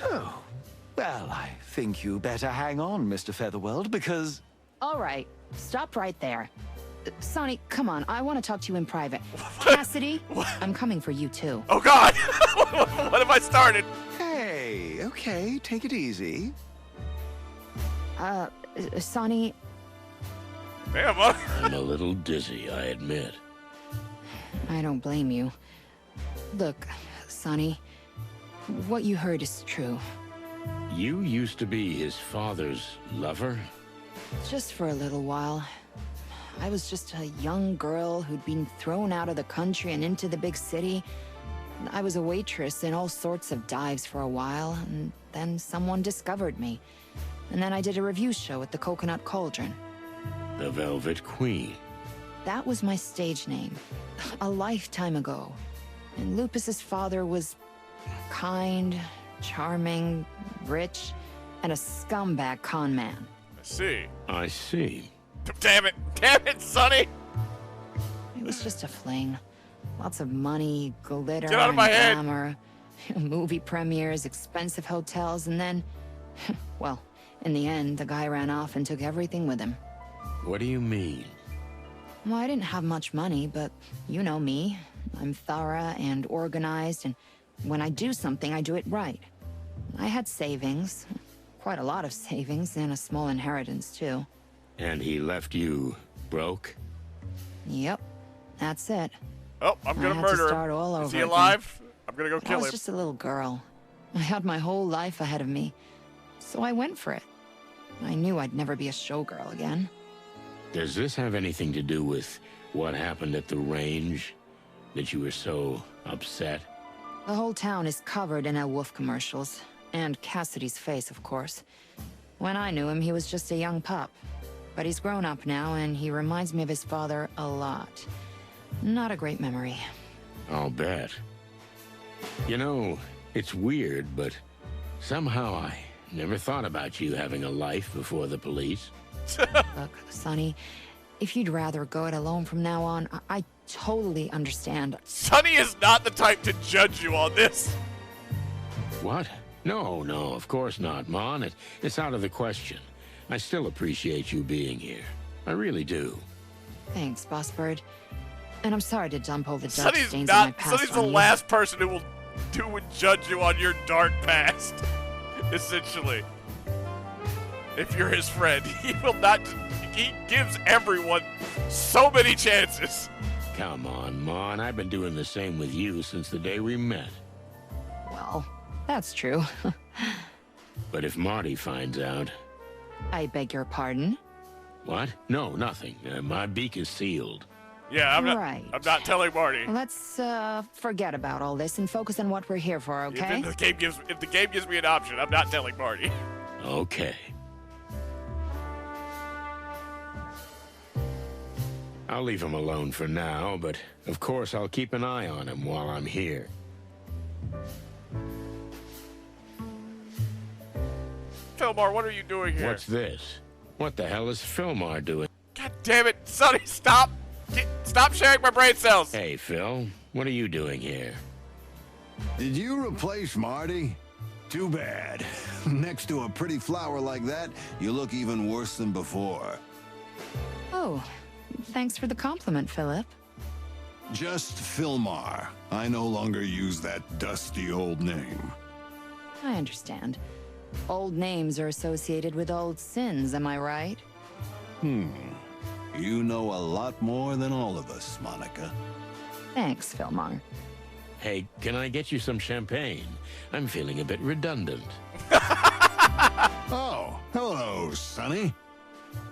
Oh, well, I think you better hang on, Mr. Featherworld, because... All right, stop right there. Sonny, come on, I want to talk to you in private. Cassidy, I'm coming for you too. Oh, God! What have I started? Hey, okay, take it easy. Sonny... Damn, I'm a little dizzy, I admit. I don't blame you. Look, Sonny, what you heard is true. You used to be his father's lover? Just for a little while. I was just a young girl who'd been thrown out of the country and into the big city. I was a waitress in all sorts of dives for a while, and then someone discovered me. And then I did a review show at the Coconut Cauldron. The Velvet Queen. That was my stage name, a lifetime ago. And Lupus's father was kind, charming, rich, and a scumbag con man. I see. I see. Damn it, Sonny! It was just a fling. Lots of money, glitter, Get out of my head. glamour, movie premieres, expensive hotels, and then, well, in the end, the guy ran off and took everything with him. What do you mean? Well, I didn't have much money, but you know me. I'm thorough and organized, and when I do something, I do it right. I had savings, quite a lot of savings, and a small inheritance, too. And he left you broke? Yep, that's it. Oh, I'm gonna murder him. All Is he over alive? again. I'm gonna go I kill was him. just a little girl. I had my whole life ahead of me, so I went for it. I knew I'd never be a showgirl again. Does this have anything to do with what happened at the range? That you were so upset? The whole town is covered in El Wolf commercials, and Cassidy's face, of course. When I knew him, he was just a young pup. But he's grown up now, and he reminds me of his father a lot. Not a great memory. I'll bet. You know, it's weird, but somehow I never thought about you having a life before the police. Look, Sonny, if you'd rather go it alone from now on, I totally understand. Sonny is not the type to judge you on this. What? No, of course not, Mon. It's out of the question. I still appreciate you being here. I really do. Thanks, Boss Bird. And I'm sorry to dump all the dirt Sonny's stains on my past Sonny's the on you. last person who would judge you on your dark past. Essentially. If you're his friend, he will not. He gives everyone so many chances. Come on, Mon. I've been doing the same with you since the day we met. Well, that's true. But if Marty finds out... I beg your pardon? What? No, nothing. My beak is sealed. Yeah, I'm Right. not telling Marty. Let's forget about all this and focus on what we're here for, okay? If the game gives me an option, I'm not telling Marty. Okay. I'll leave him alone for now, but of course I'll keep an eye on him while I'm here. Fillmore, what are you doing here? What's this? What the hell is Fillmore doing? God damn it, Sonny, stop! Stop sharing my brain cells! Hey, Phil, what are you doing here? Did you replace Marty? Too bad. Next to a pretty flower like that, you look even worse than before. Oh, thanks for the compliment, Philip. Just Philmar. I no longer use that dusty old name. I understand. Old names are associated with old sins, am I right? You know a lot more than all of us, Monica. Thanks, Fillmore. Hey, can I get you some champagne? I'm feeling a bit redundant. Oh, hello, Sonny.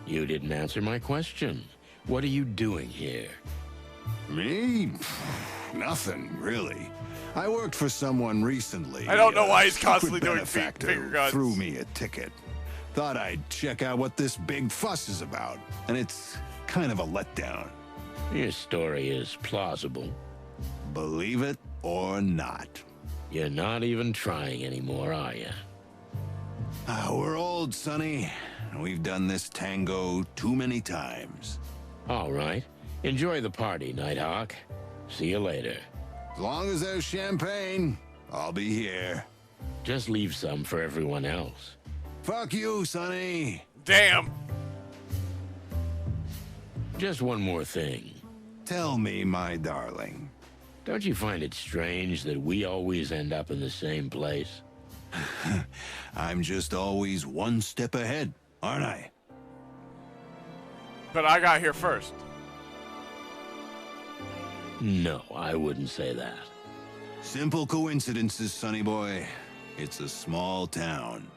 You didn't answer my question. What are you doing here? Me? Nothing, really. I worked for someone recently. I don't know why he's secret constantly doing benefactor finger guns. threw me a ticket. Thought I'd check out what this big fuss is about, and it's kind of a letdown. Your story is plausible. Believe it or not. You're not even trying anymore, are you? We're old, Sonny. We've done this tango too many times. All right. Enjoy the party, Nighthawk. See you later. As long as there's champagne, I'll be here. Just leave some for everyone else. Fuck you, Sonny. Damn. Just one more thing. Tell me, my darling. Don't you find it strange that we always end up in the same place? I'm just always one step ahead, aren't I? But I got here first. No, I wouldn't say that. Simple coincidences, Sonny boy. It's a small town.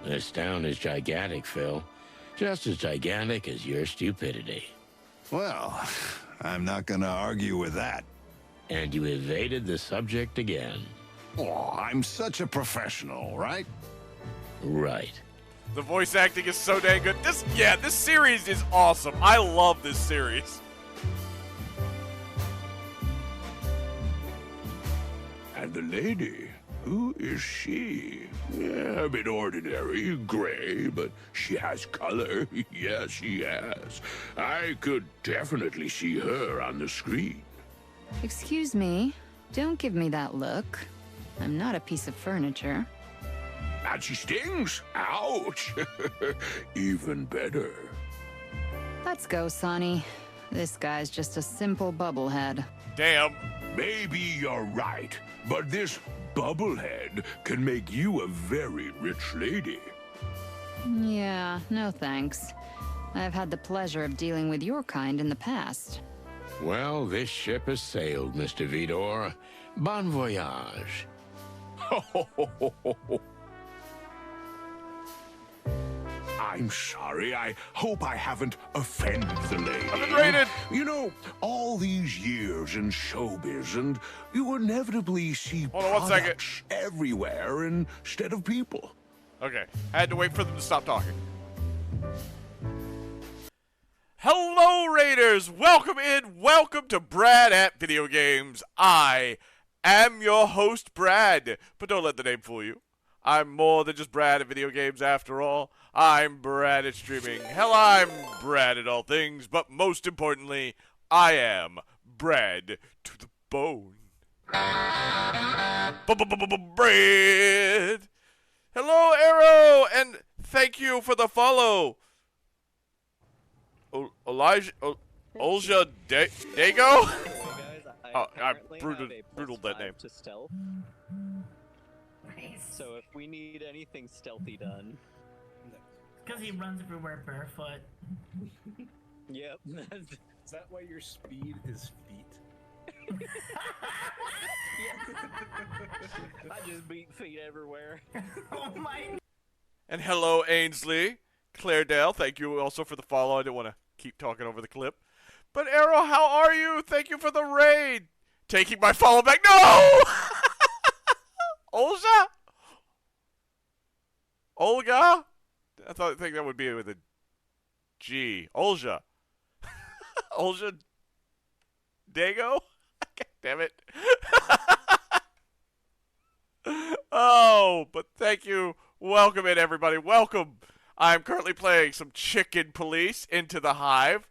This town is gigantic, Phil. Just as gigantic as your stupidity. Well, I'm not gonna argue with that. And you evaded the subject again. Oh, I'm such a professional, right? Right. The voice acting is so dang good. This series is awesome. I love this series. And the lady, who is she? Yeah, a bit ordinary, gray, but she has color. Yes, she has. I could definitely see her on the screen. Excuse me. Don't give me that look. I'm not a piece of furniture. And she stings. Ouch. Even better. Let's go, Sonny. This guy's just a simple bubblehead. Damn. Maybe you're right, but this bubblehead can make you a very rich lady. Yeah, no thanks. I've had the pleasure of dealing with your kind in the past. Well, this ship has sailed, Mr. Vidor. Bon voyage. I'm sorry. I hope I haven't offended the lady. I've been raided. You know, all these years in showbiz, and you inevitably see Hold on 1 second. products everywhere instead of people. Okay, I had to wait for them to stop talking. Hello, Raiders! Welcome in. Welcome to Brad at Video Games. I am your host, Brad. But don't let the name fool you. I'm more than just Brad at Video Games after all. I'm Brad at Streaming. Hell, I'm Brad at all things. But most importantly, I am Brad to the bone. Brad! Hello, Arrow! And thank you for the follow. Olja Dago? Oh, I brutaled that name. To stealth. So if we need anything stealthy done. Because he runs everywhere barefoot. Yep. Is that why your speed is feet? I just beat feet everywhere. Oh my. And hello, Ainsley. Clairedale, thank you also for the follow. I didn't want to keep talking over the clip. But Arrow, how are you? Thank you for the raid. Taking my follow back. No! Olga? Olga? I think that would be with a G. Olga. Olga Dago? God damn it. Oh, but thank you. Welcome in, everybody. Welcome. I'm currently playing some Chicken Police into the Hive.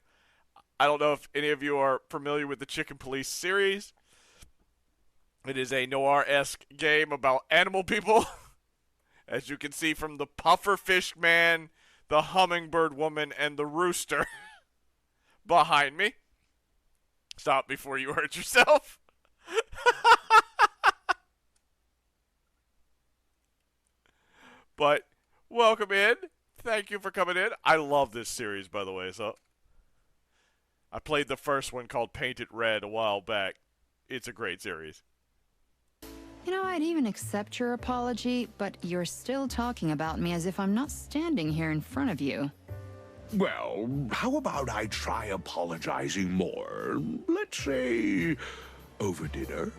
I don't know if any of you are familiar with the Chicken Police series. It is a noir-esque game about animal people. As you can see from the pufferfish man, the hummingbird woman, and the rooster behind me. Stop before you hurt yourself. But welcome in. Thank you for coming in. I love this series, by the way. So I played the first one called Painted Red a while back. It's a great series. You know, I'd even accept your apology, but you're still talking about me as if I'm not standing here in front of you. Well, how about I try apologizing more? Let's say over dinner.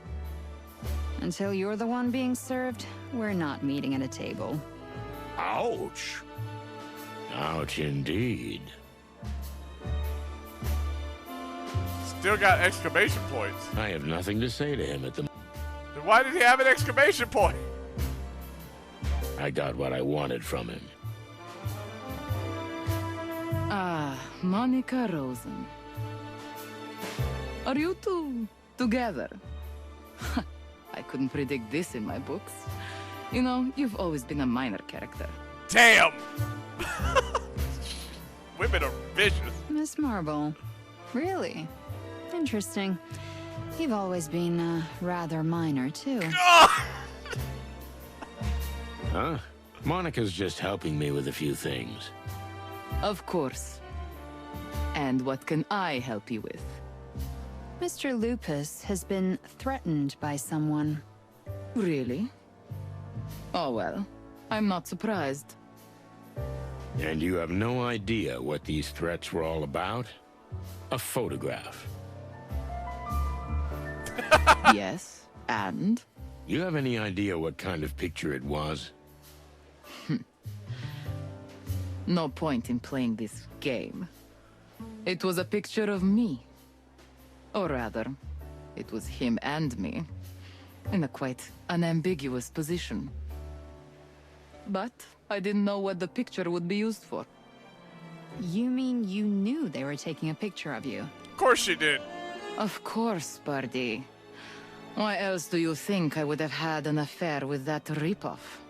Until you're the one being served, we're not meeting at a table. Ouch. Ouch indeed. Still got exclamation points. I have nothing to say to him at the moment. Then why did he have an exclamation point? I got what I wanted from him. Ah, Monica Rosen. Are you two together? I couldn't predict this in my books. You know, you've always been a minor character. Damn! Women are vicious. Miss Marble. Really? Interesting. You've always been, rather minor, too. Huh? Monica's just helping me with a few things. Of course. And what can I help you with? Mr. Lupus has been threatened by someone. Really? Oh well, I'm not surprised. And you have no idea what these threats were all about? A photograph. Yes, and? You have any idea what kind of picture it was? No point in playing this game. It was a picture of me. Or rather, it was him and me. In a quite unambiguous position. But I didn't know what the picture would be used for. You mean you knew they were taking a picture of you? Of course you did. Of course, Birdie. Why else do you think I would have had an affair with that ripoff?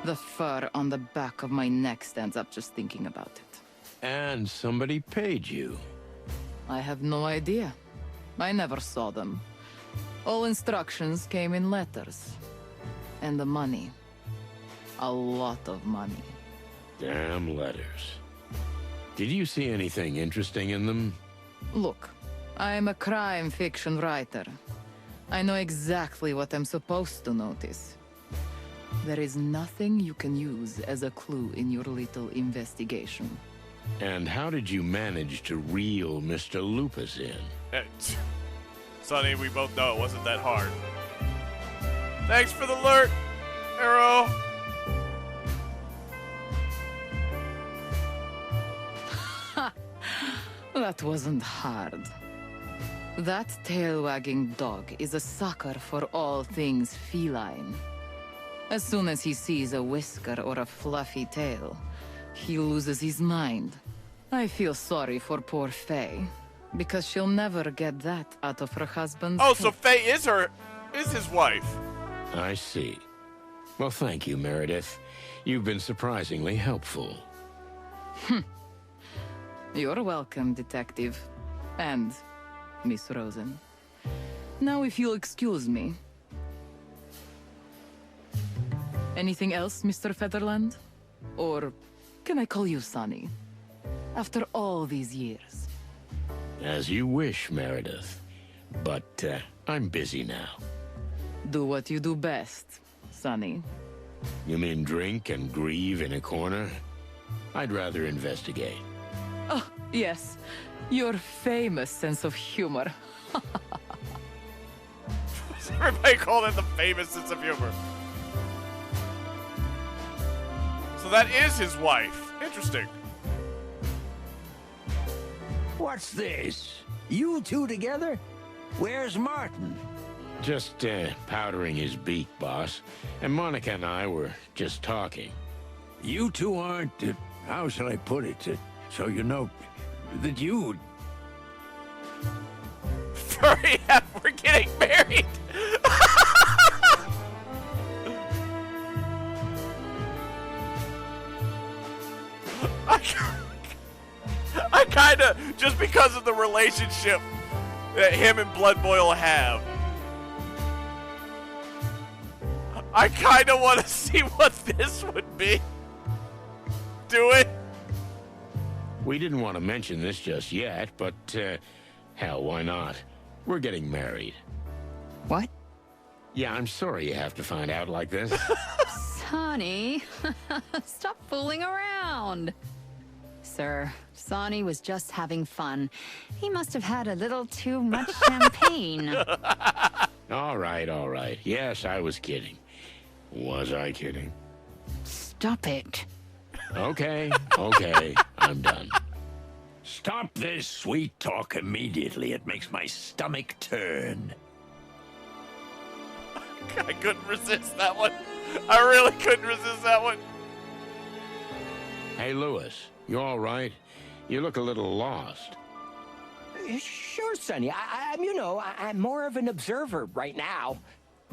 The fur on the back of my neck stands up just thinking about it. And somebody paid you. I have no idea. I never saw them. All instructions came in letters. And the money. A lot of money. Damn letters. Did you see anything interesting in them? Look, I'm a crime fiction writer. I know exactly what I'm supposed to notice. There is nothing you can use as a clue in your little investigation. And how did you manage to reel Mr. Lupus in? Sonny, we both know it wasn't that hard. Thanks for the alert, Arrow. That wasn't hard. That tail-wagging dog is a sucker for all things feline. As soon as he sees a whisker or a fluffy tail, he loses his mind. I feel sorry for poor Faye, because she'll never get that out of her husband's Oh, head. so Faye is his wife. I see. Well, thank you, Meredith. You've been surprisingly helpful. You're welcome, Detective. And Miss Rosen. Now, if you'll excuse me. Anything else, Mr. Featherland? Or can I call you Sonny? After all these years. As you wish, Meredith. But I'm busy now. Do what you do best, Sonny. You mean drink and grieve in a corner? I'd rather investigate. Oh, yes. Your famous sense of humor. Everybody called it the famous sense of humor. So that is his wife. Interesting. What's this? You two together? Where's Martin? Just powdering his beak, boss. And Monica and I were just talking. You two aren't, how shall I put it, so you know that you... Hurry up, we're getting married. I kind of, just because of the relationship that him and Blood Boil have, I kind of want to see what this would be. Do it. We didn't want to mention this just yet, but hell, why not? We're getting married. What? Yeah, I'm sorry you have to find out like this. Sonny, stop fooling around. Sir, Sonny was just having fun. He must have had a little too much champagne. All right, all right. Yes, I was kidding. Was I kidding? Stop it. Okay, okay, I'm done. Stop this sweet talk immediately. It makes my stomach turn. I couldn't resist that one. I really couldn't resist that one. Hey, Lewis, you all right? You look a little lost. Sure, Sonny. I'm more of an observer right now.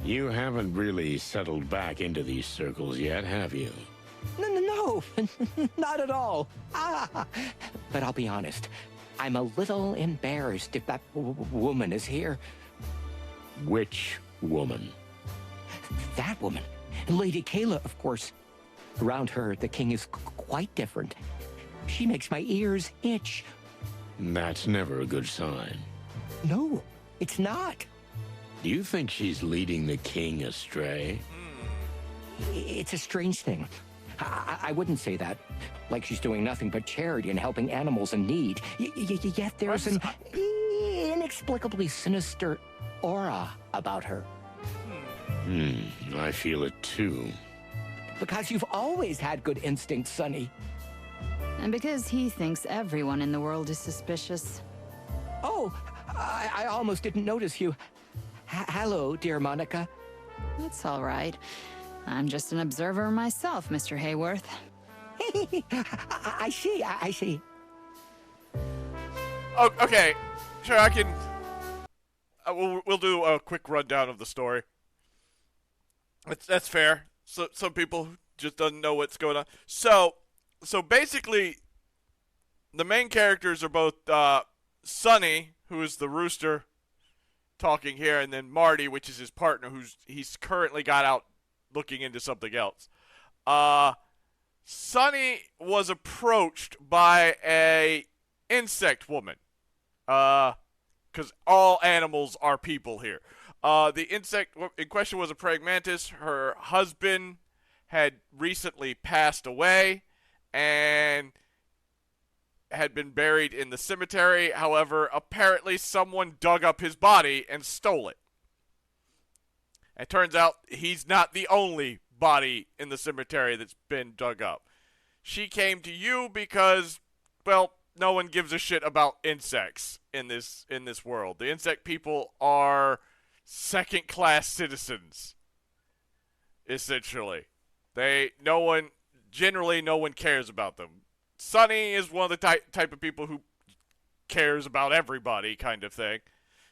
You haven't really settled back into these circles yet, have you? No, not at all. But I'll be honest, I'm a little embarrassed if that woman is here. Which woman? That woman. Lady Kayla, of course. Around her, the king is quite different. She makes my ears itch. That's never a good sign. No, it's not. Do you think she's leading the king astray? It's a strange thing. I wouldn't say that. like she's doing nothing but charity and helping animals in need. Yet there's an inexplicably sinister aura about her. I feel it too. Because you've always had good instincts, Sonny. And because he thinks everyone in the world is suspicious. Oh, I almost didn't notice you. Hello, dear Monica. It's all right. I'm just an observer myself, Mr. Hayworth. I see. Oh, okay. Sure, I can... we'll do a quick rundown of the story. That's fair. So some people just don't know what's going on. So basically, the main characters are both Sonny, who is the rooster talking here, and then Marty, which is his partner, he's currently got out looking into something else. Sonny was approached by a insect woman, because all animals are people here. The insect in question was a praying mantis. Her husband had recently passed away and had been buried in the cemetery. However, apparently someone dug up his body and stole it. It turns out he's not the only body in the cemetery that's been dug up. She came to you because, well, no one gives a shit about insects in this world. The insect people are second-class citizens, essentially. Generally no one cares about them. Sonny is one of the type of people who cares about everybody, kind of thing.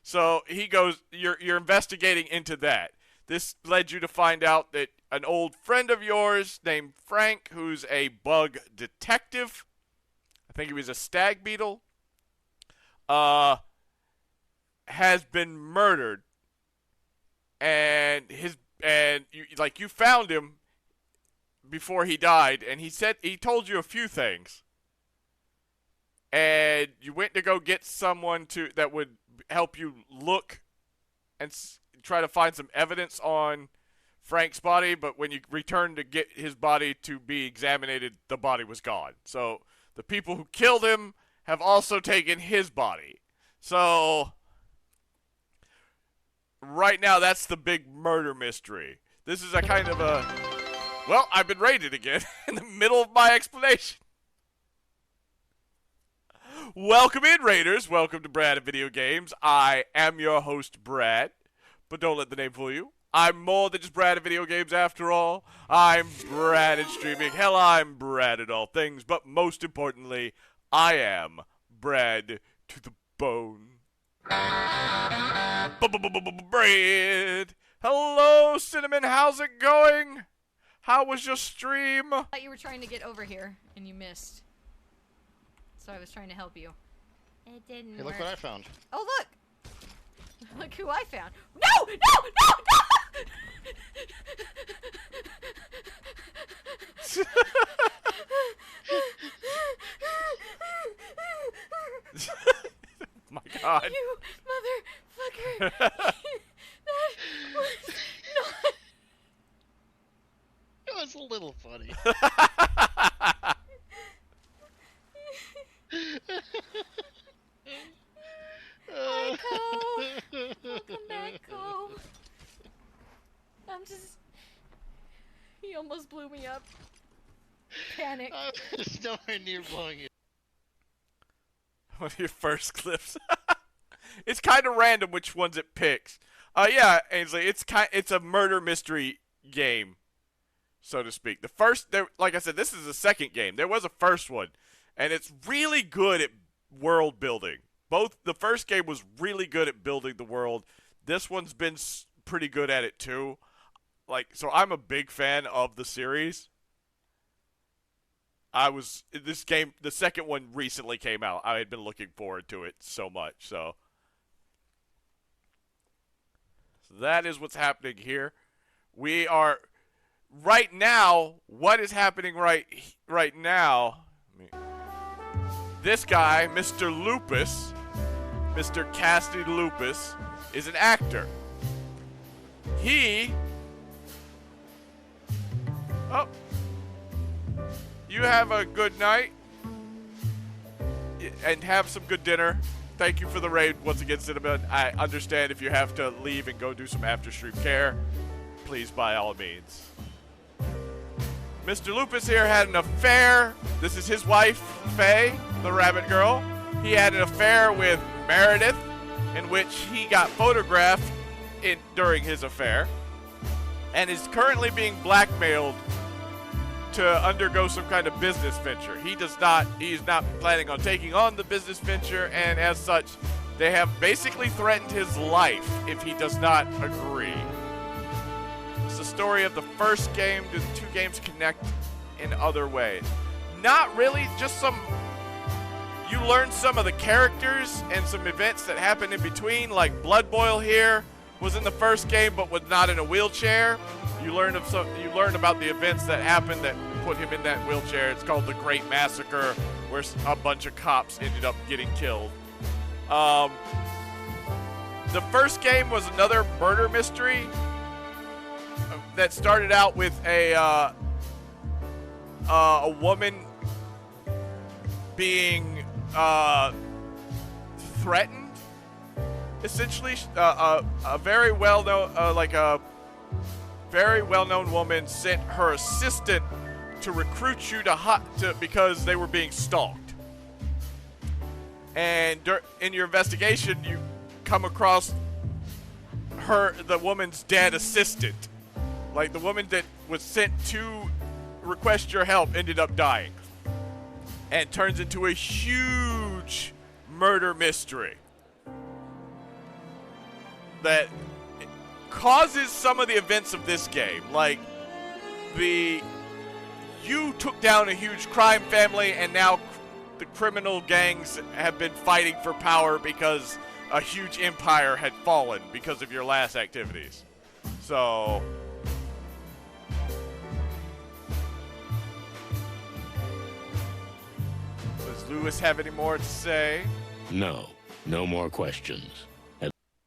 So he goes, you're investigating into that. This led you to find out that an old friend of yours named Frank, who's a bug detective, I think he was a stag beetle, has been murdered. And you found him before he died, and he told you a few things. And you went to go get someone that would help you look and try to find some evidence on Frank's body, but when you returned to get his body to be examined, the body was gone. So the people who killed him have also taken his body. So right now, that's the big murder mystery. This is a kind of a... Well, I've been raided again in the middle of my explanation. Welcome in, Raiders. Welcome to Brad at Video Games. I am your host, Brad. But don't let the name fool you. I'm more than just Brad at Video Games after all. I'm Brad at Streaming. Hell, I'm Brad at all things. But most importantly, I am Brad to the bone. Brad. Hello, Cinnamon. How's it going? How was your stream? I thought you were trying to get over here, and you missed. So I was trying to help you. It didn't Hey, work. look what I found. Oh, look! Look who I found. No! No! My God. You motherfucker. That was not... It was a little funny. Hi, Cole. Welcome back, Cole. I'm just... He almost blew me up. Panic. It's nowhere near blowing you. One of your first clips. It's kind of random which ones it picks. Yeah, Ainsley, it's a murder mystery game, so to speak. The first, like I said, this is the second game. There was a first one, and it's really good at world building. The first game was really good at building the world. This one's been pretty good at it too. So I'm a big fan of the series. This game, the second one recently came out. I had been looking forward to it so much. So that is what's happening here. We are right now. What is happening right now? This guy, Mr. Lupus, Mr. Cassidy Lupus, is an actor. you have a good night and have some good dinner. Thank you for the raid once again, Cinnamon. I understand if you have to leave and go do some after-stream care. Please, by all means. Mr. Lupus here had an affair. This is his wife, Faye, the rabbit girl. He had an affair with Meredith, in which he got photographed during his affair, and is currently being blackmailed to undergo some kind of business venture. He is not planning on taking on the business venture, and as such, they have basically threatened his life if he does not agree. It's the story of the first game. Do the two games connect in other ways? Not really, just some... You learn some of the characters and some events that happen in between, like Blood Boil here was in the first game but was not in a wheelchair. You learn about the events that happened that put him in that wheelchair. It's called the Great Massacre, where a bunch of cops ended up getting killed. The first game was another murder mystery that started out with a woman being threatened, essentially. A very well-known woman sent her assistant to recruit you because they were being stalked. And in your investigation, you come across the woman's dead assistant. Like, the woman that was sent to request your help ended up dying. And turns into a huge murder mystery that causes some of the events of this game. Like, you took down a huge crime family, and now the criminal gangs have been fighting for power because a huge empire had fallen because of your last activities. So... does Lewis have any more to say? No. No more questions.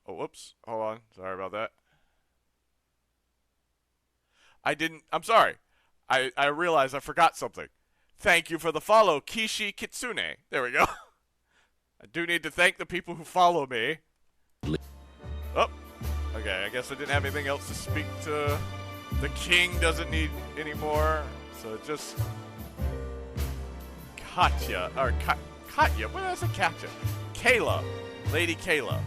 Oh, whoops. Hold on. Sorry about that. I'm sorry. I realized I forgot something. Thank you for the follow, Kishi Kitsune. There we go. I do need to thank the people who follow me. Oh. Okay, I guess I didn't have anything else to speak to. The king doesn't need any more, so just... Katya, or Katya, what else is Katya? Kayla, Lady Kayla.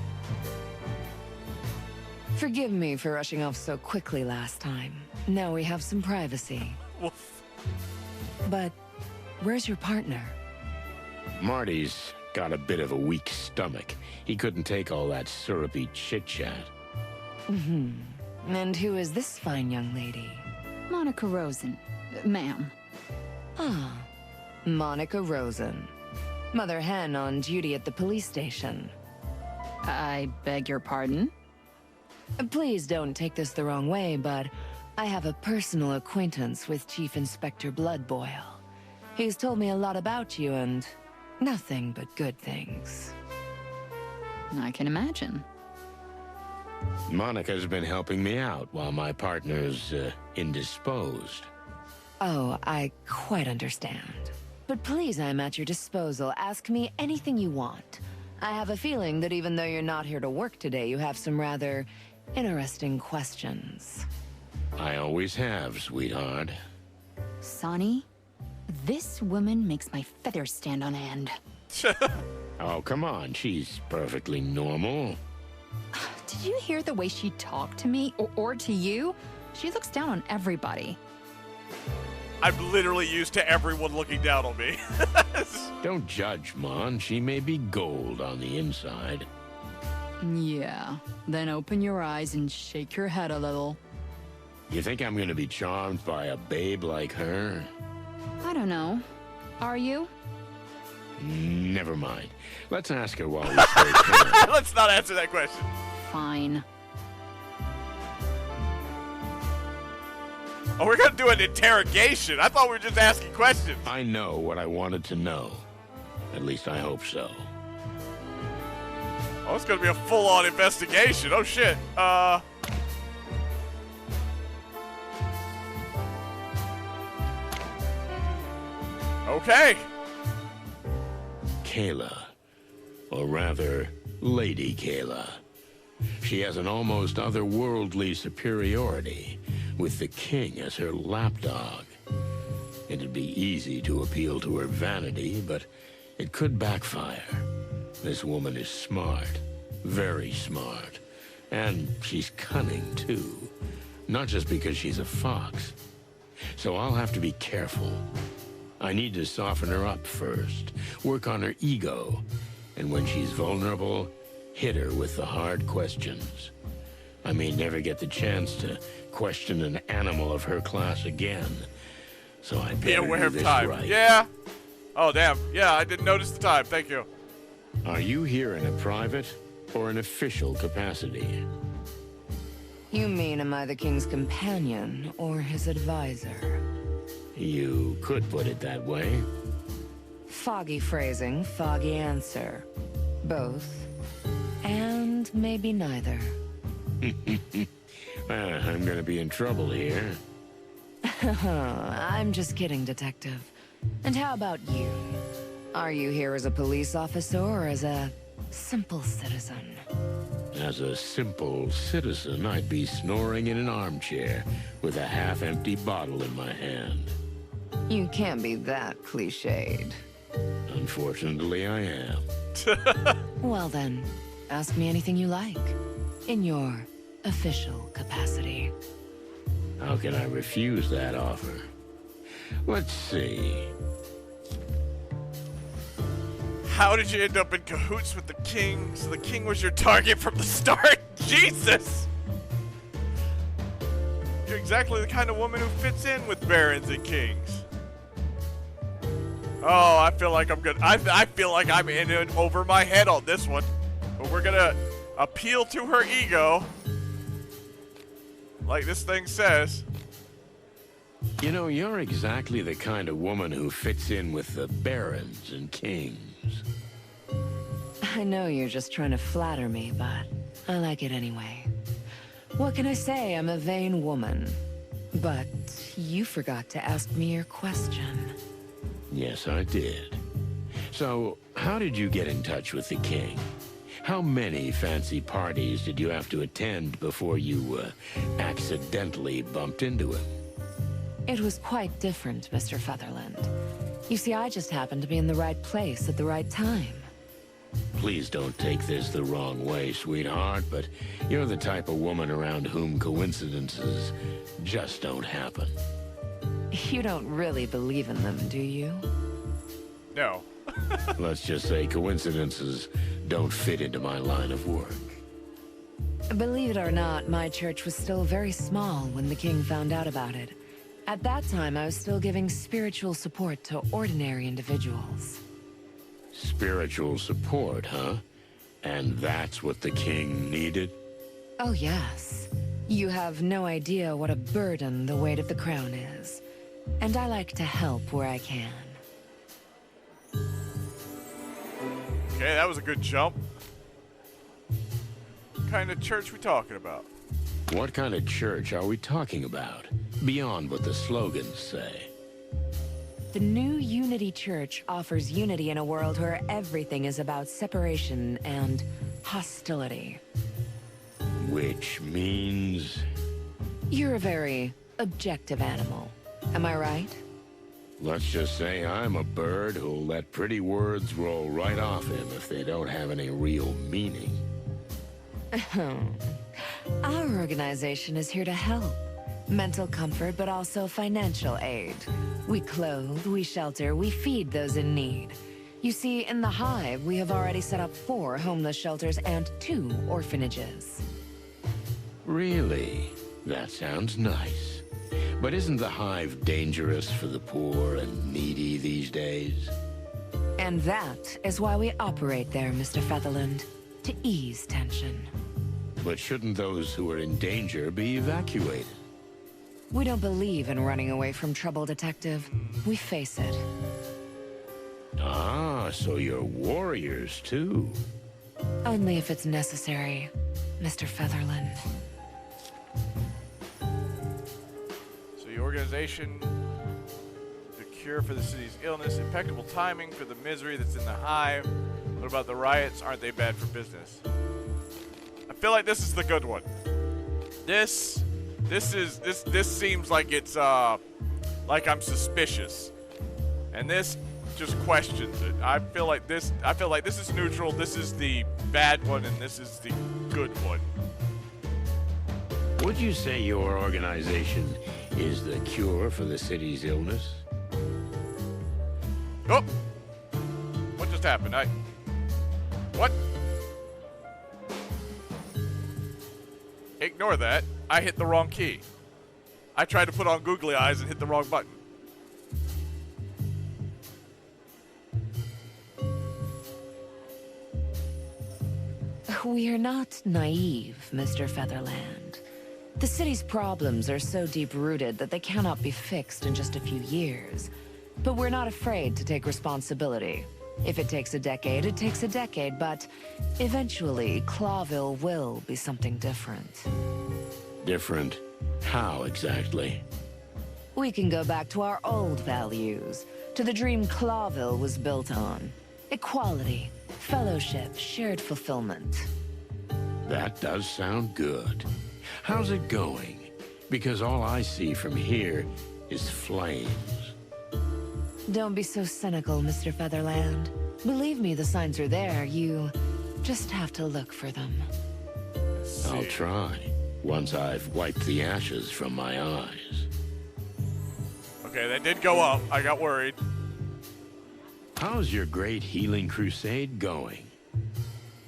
Forgive me for rushing off so quickly last time. Now we have some privacy. Woof. But where's your partner? Marty's got a bit of a weak stomach. He couldn't take all that syrupy chit-chat. Mm-hmm. And who is this fine young lady? Monica Rosen, ma'am. Ah, Monica Rosen. Mother hen on duty at the police station. I beg your pardon? Please don't take this the wrong way, but I have a personal acquaintance with Chief Inspector Bloodboil. He's told me a lot about you and nothing but good things. I can imagine. Monica's been helping me out while my partner's indisposed. Oh, I quite understand. But please, I'm at your disposal. Ask me anything you want. I have a feeling that even though you're not here to work today, you have some rather interesting questions. I always have, sweetheart. Sonny, this woman makes my feathers stand on end. Oh, come on. She's perfectly normal. Did you hear the way she talked to me or to you? She looks down on everybody. I'm literally used to everyone looking down on me. Don't judge, Mon. She may be gold on the inside. Yeah, then open your eyes and shake your head a little. You think I'm gonna be charmed by a babe like her? I don't know. Are you? Never mind. Let's ask her while we stay calm. Let's not answer that question. Fine. Oh, we're gonna do an interrogation. I thought we were just asking questions. I know what I wanted to know. At least I hope so. Oh, it's gonna be a full-on investigation. Oh, shit. Okay. Kayla. Or rather, Lady Kayla. She has an almost otherworldly superiority, with the king as her lapdog. It'd be easy to appeal to her vanity, but it could backfire. This woman is smart, very smart, and she's cunning too. Not just because she's a fox. So I'll have to be careful. I need to soften her up first, work on her ego, and when she's vulnerable, hit her with the hard questions. I may never get the chance to question an animal of her class again, so I Be better aware do of this time. right. Yeah. Oh, damn. Yeah, I didn't notice the time. Thank you. Are you here in a private or an official capacity? You mean, am I the king's companion or his advisor? You could put it that way. Foggy phrasing, foggy answer. Both. And maybe neither. I'm gonna be in trouble here. I'm just kidding, Detective. And how about you? Are you here as a police officer or as a simple citizen? As a simple citizen, I'd be snoring in an armchair with a half-empty bottle in my hand. You can't be that cliched. Unfortunately, I am. Well then, ask me anything you like. In your official capacity. How can I refuse that offer? Let's see. How did you end up in cahoots with the king? So the king was your target from the start? Jesus! You're exactly the kind of woman who fits in with barons and kings. Oh, I feel like I'm good. I feel like I'm in it over my head on this one. But we're gonna appeal to her ego. Like this thing says. You know, you're exactly the kind of woman who fits in with the barons and kings. I know you're just trying to flatter me, but I like it anyway. What can I say? I'm a vain woman. But you forgot to ask me your question. Yes, I did. So, how did you get in touch with the king? How many fancy parties did you have to attend before you, accidentally bumped into him? It was quite different, Mr. Featherland. You see, I just happened to be in the right place at the right time. Please don't take this the wrong way, sweetheart, but you're the type of woman around whom coincidences just don't happen. You don't really believe in them, do you? No. Let's just say coincidences don't fit into my line of work. Believe it or not, my church was still very small when the king found out about it. At that time, I was still giving spiritual support to ordinary individuals. Spiritual support, huh? And that's what the king needed? Oh, yes. You have no idea what a burden the weight of the crown is. And I like to help where I can. Okay, that was a good jump. What kind of church we talking about? What kind of church are we talking about? Beyond what the slogans say. The new Unity Church offers unity in a world where everything is about separation and hostility. Which means... You're a very objective animal. Am I right? Let's just say I'm a bird who'll let pretty words roll right off him if they don't have any real meaning. Our organization is here to help. Mental comfort, but also financial aid. We clothe, we shelter, we feed those in need. You see, in the Hive, we have already set up 4 homeless shelters and 2 orphanages. Really? That sounds nice. But isn't the Hive dangerous for the poor and needy these days? And that is why we operate there, Mr. Featherland. To ease tension. But shouldn't those who are in danger be evacuated? We don't believe in running away from trouble, Detective. We face it. Ah, so you're warriors, too. Only if it's necessary, Mr. Featherland. So the organization to cure for the city's illness, impeccable timing for the misery that's in the Hive. What about the riots? Aren't they bad for business? I feel like this is the good one. This seems like it's like I'm suspicious, and this just questions it. I feel like this is neutral. This is the bad one, and this is the good one. Would you say your organization is the cure for the city's illness? Oh! What just happened? What? Ignore that. I hit the wrong key. I tried to put on googly eyes and hit the wrong button. We are not naive, Mr. Featherland. The city's problems are so deep-rooted that they cannot be fixed in just a few years. But we're not afraid to take responsibility. If it takes a decade, it takes a decade, but eventually, Clawville will be something different. Different? How exactly? We can go back to our old values, to the dream Clawville was built on. Equality, fellowship, shared fulfillment. That does sound good. How's it going? Because all I see from here is flames. Don't be so cynical, Mr. Featherland. Believe me, the signs are there. You just have to look for them. I'll try, once I've wiped the ashes from my eyes. Okay, that did go up. I got worried. How's your great healing crusade going?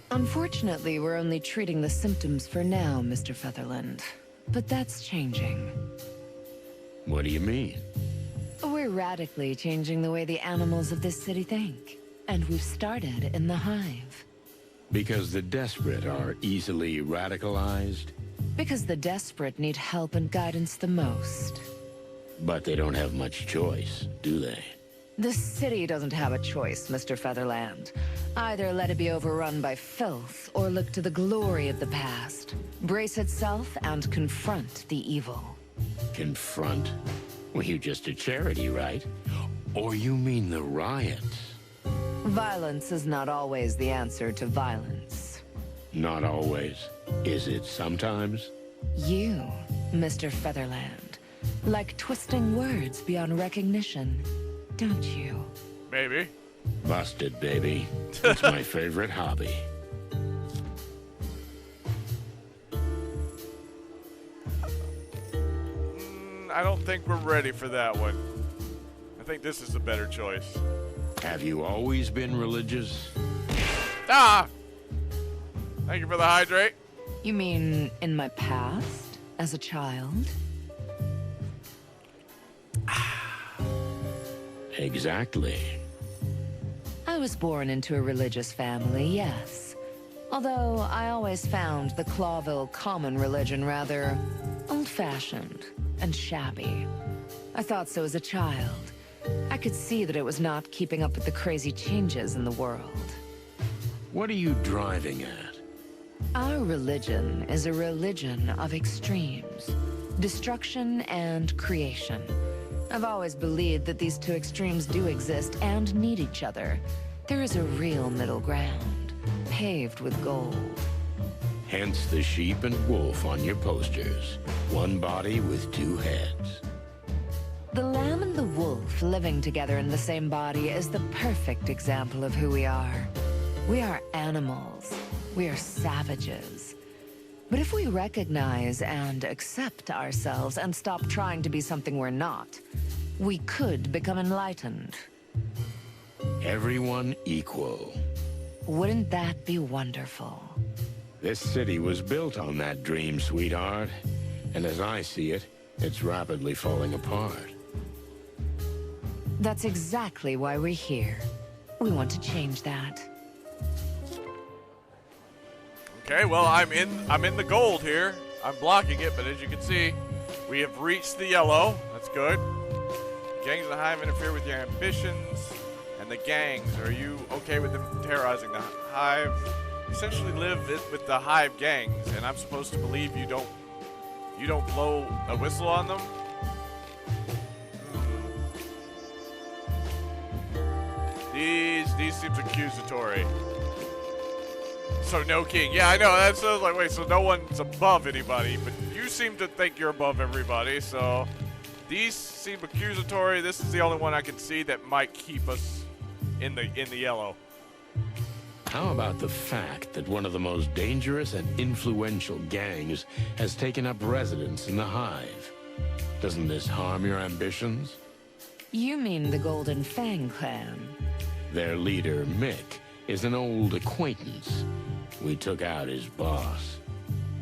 Unfortunately, we're only treating the symptoms for now, Mr. Featherland. But that's changing. What do you mean? We're radically changing the way the animals of this city think. And we've started in the Hive. Because the desperate are easily radicalized? Because the desperate need help and guidance the most. But they don't have much choice, do they? The city doesn't have a choice, Mr. Featherland. Either let it be overrun by filth, or look to the glory of the past. Brace itself and confront the evil. Confront? Well, you're just a charity, right? Or you mean the riots? Violence is not always the answer to violence. Not always. Is it sometimes? You, Mr. Featherland, like twisting words beyond recognition, don't you? Maybe. Busted, baby. It's my favorite hobby. I don't think we're ready for that one. I think this is a better choice. Have you always been religious? Ah! Thank you for the hydrate. You mean in my past, as a child? Exactly. I was born into a religious family, yes. Although I always found the Clawville common religion rather old-fashioned and shabby. I thought so as a child. I could see that it was not keeping up with the crazy changes in the world. What are you driving at? Our religion is a religion of extremes. Destruction and creation. I've always believed that these two extremes do exist and need each other. There is a real middle ground, paved with gold. Hence the sheep and wolf on your posters. One body with two heads. The lamb and the wolf living together in the same body is the perfect example of who we are. We are animals. We are savages. But if we recognize and accept ourselves and stop trying to be something we're not, we could become enlightened. Everyone equal. Wouldn't that be wonderful? This city was built on that dream, sweetheart. And as I see it, it's rapidly falling apart. That's exactly why we're here. We want to change that. Okay, well, I'm in the gold here. I'm blocking it, but as you can see, we have reached the yellow. That's good. Gangs of the Hive interfere with your ambitions. And the gangs, are you okay with them terrorizing the Hive? You essentially live with the Hive gangs, and I'm supposed to believe you don't blow a whistle on them? These seems accusatory. So no king. Yeah, I know. That's like, wait, so no one's above anybody, but you seem to think you're above everybody, so these seem accusatory. This is the only one I can see that might keep us in the yellow. How about the fact that one of the most dangerous and influential gangs has taken up residence in the Hive? Doesn't this harm your ambitions? You mean the Golden Fang clan? Their leader, Mick, is an old acquaintance. We took out his boss.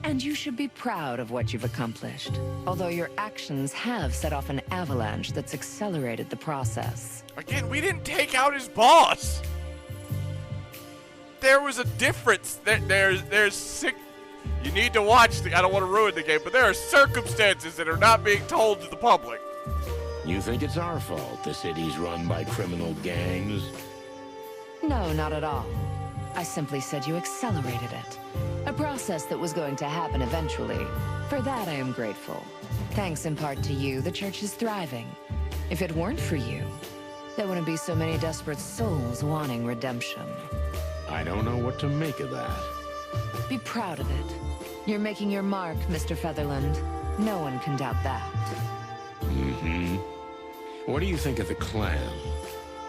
And you should be proud of what you've accomplished. Although your actions have set off an avalanche that's accelerated the process. Again, we didn't take out his boss. There was a difference. There's sick. You need to watch I don't want to ruin the game, but there are circumstances that are not being told to the public. You think it's our fault the city's run by criminal gangs? No, not at all. I simply said you accelerated it. A process that was going to happen eventually. For that, I am grateful. Thanks in part to you, the church is thriving. If it weren't for you, there wouldn't be so many desperate souls wanting redemption. I don't know what to make of that. Be proud of it. You're making your mark, Mr. Featherland. No one can doubt that. Mm-hmm. What do you think of the clan?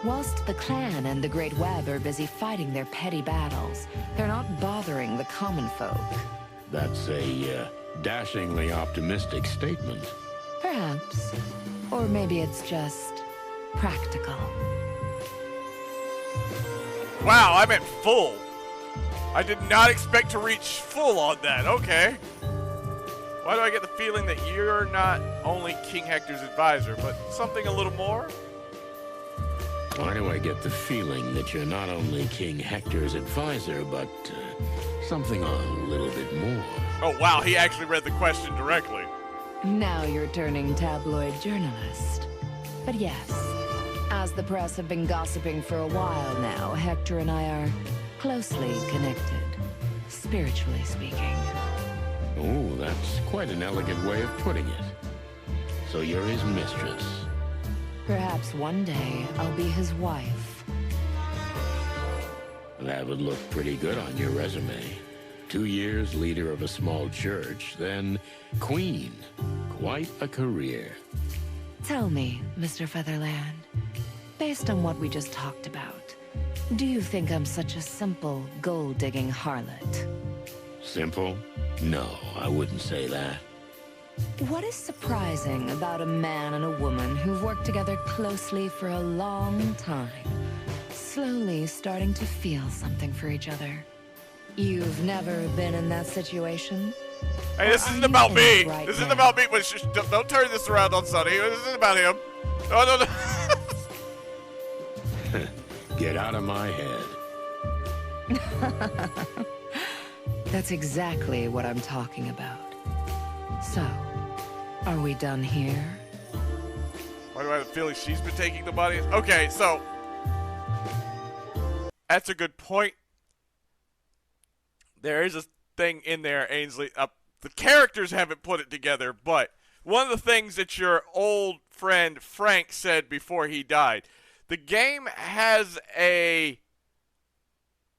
Whilst the clan and the Great Web are busy fighting their petty battles, they're not bothering the common folk. That's a dashingly optimistic statement. Perhaps. Or maybe it's just practical. Wow, I'm at full. I did not expect to reach full on that. Okay. Why do I get the feeling that you're not only King Hector's advisor, but something a little more? Why do I get the feeling that you're not only King Hector's advisor, but something a little bit more? Oh, wow, he actually read the question directly. Now you're turning tabloid journalist. But yes, as the press have been gossiping for a while now, Hector and I are closely connected, spiritually speaking. Oh, that's quite an elegant way of putting it. So you're his mistress. Perhaps one day I'll be his wife. That would look pretty good on your resume. 2 years leader of a small church, then queen. Quite a career. Tell me, Mr. Featherland, based on what we just talked about, do you think I'm such a simple, gold-digging harlot? Simple? No, I wouldn't say that. What is surprising about a man and a woman who've worked together closely for a long time, slowly starting to feel something for each other? You've never been in that situation? Hey, this isn't about me. This isn't about me. Don't turn this around on Sonny. This isn't about him. No. Get out of my head. That's exactly what I'm talking about. So, are we done here? Why do I have a feeling she's been taking the money? Okay, so that's a good point. There is a thing in there, Ainsley. The characters haven't put it together, but one of the things that your old friend Frank said before he died, the game has a,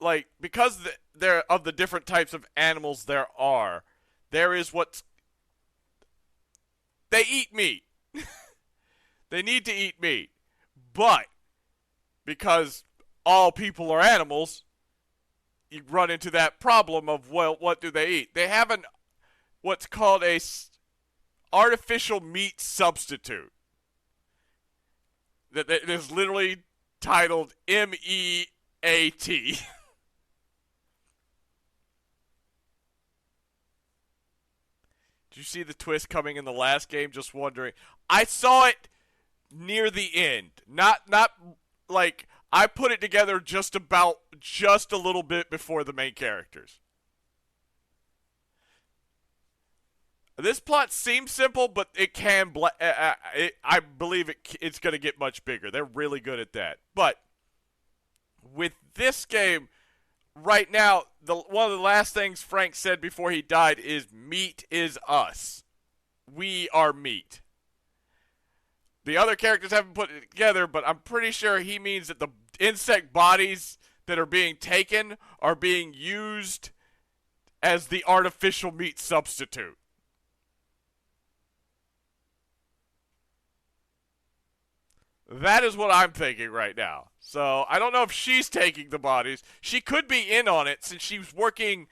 like, because there of the different types of animals there is what's, they eat meat. They need to eat meat. But because all people are animals, you run into that problem of, well, what do they eat? They have what's called a artificial meat substitute that is literally titled MEAT. Did you see the twist coming in the last game? Just wondering. I saw it near the end. Not like I put it together just a little bit before the main characters. This plot seems simple, but it can. I believe it's going to get much bigger. They're really good at that. But with this game, right now, one of the last things Frank said before he died is, "Meat is us. We are meat." The other characters haven't put it together, but I'm pretty sure he means that the insect bodies that are being taken are being used as the artificial meat substitute. That is what I'm thinking right now. So I don't know if she's taking the bodies. She could be in on it since she's working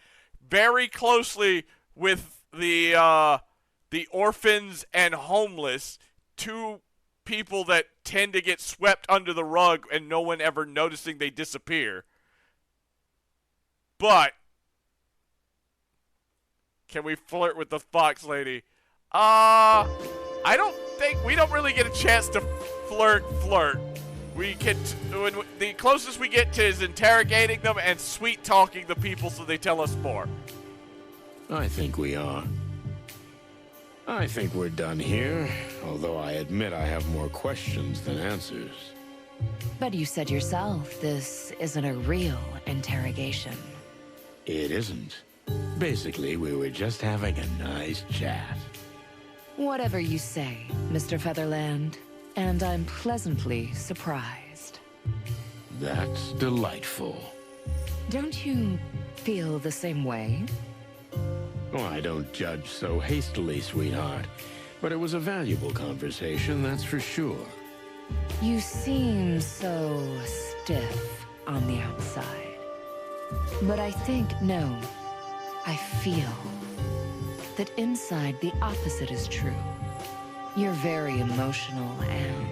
very closely with the orphans and homeless, two people that tend to get swept under the rug and no one ever noticing they disappear. But can we flirt with the fox lady? I don't think we don't really get a chance to flirt. We can the closest we get to is interrogating them and sweet talking the people so they tell us more. I think we are. I think we're done here, although I admit I have more questions than answers. But you said yourself, this isn't a real interrogation. It isn't. Basically, we were just having a nice chat. Whatever you say, Mr. Featherland, and I'm pleasantly surprised. That's delightful. Don't you feel the same way? Oh, I don't judge so hastily, sweetheart. But it was a valuable conversation, that's for sure. You seem so stiff on the outside. But I think, no, I feel that inside the opposite is true. You're very emotional and...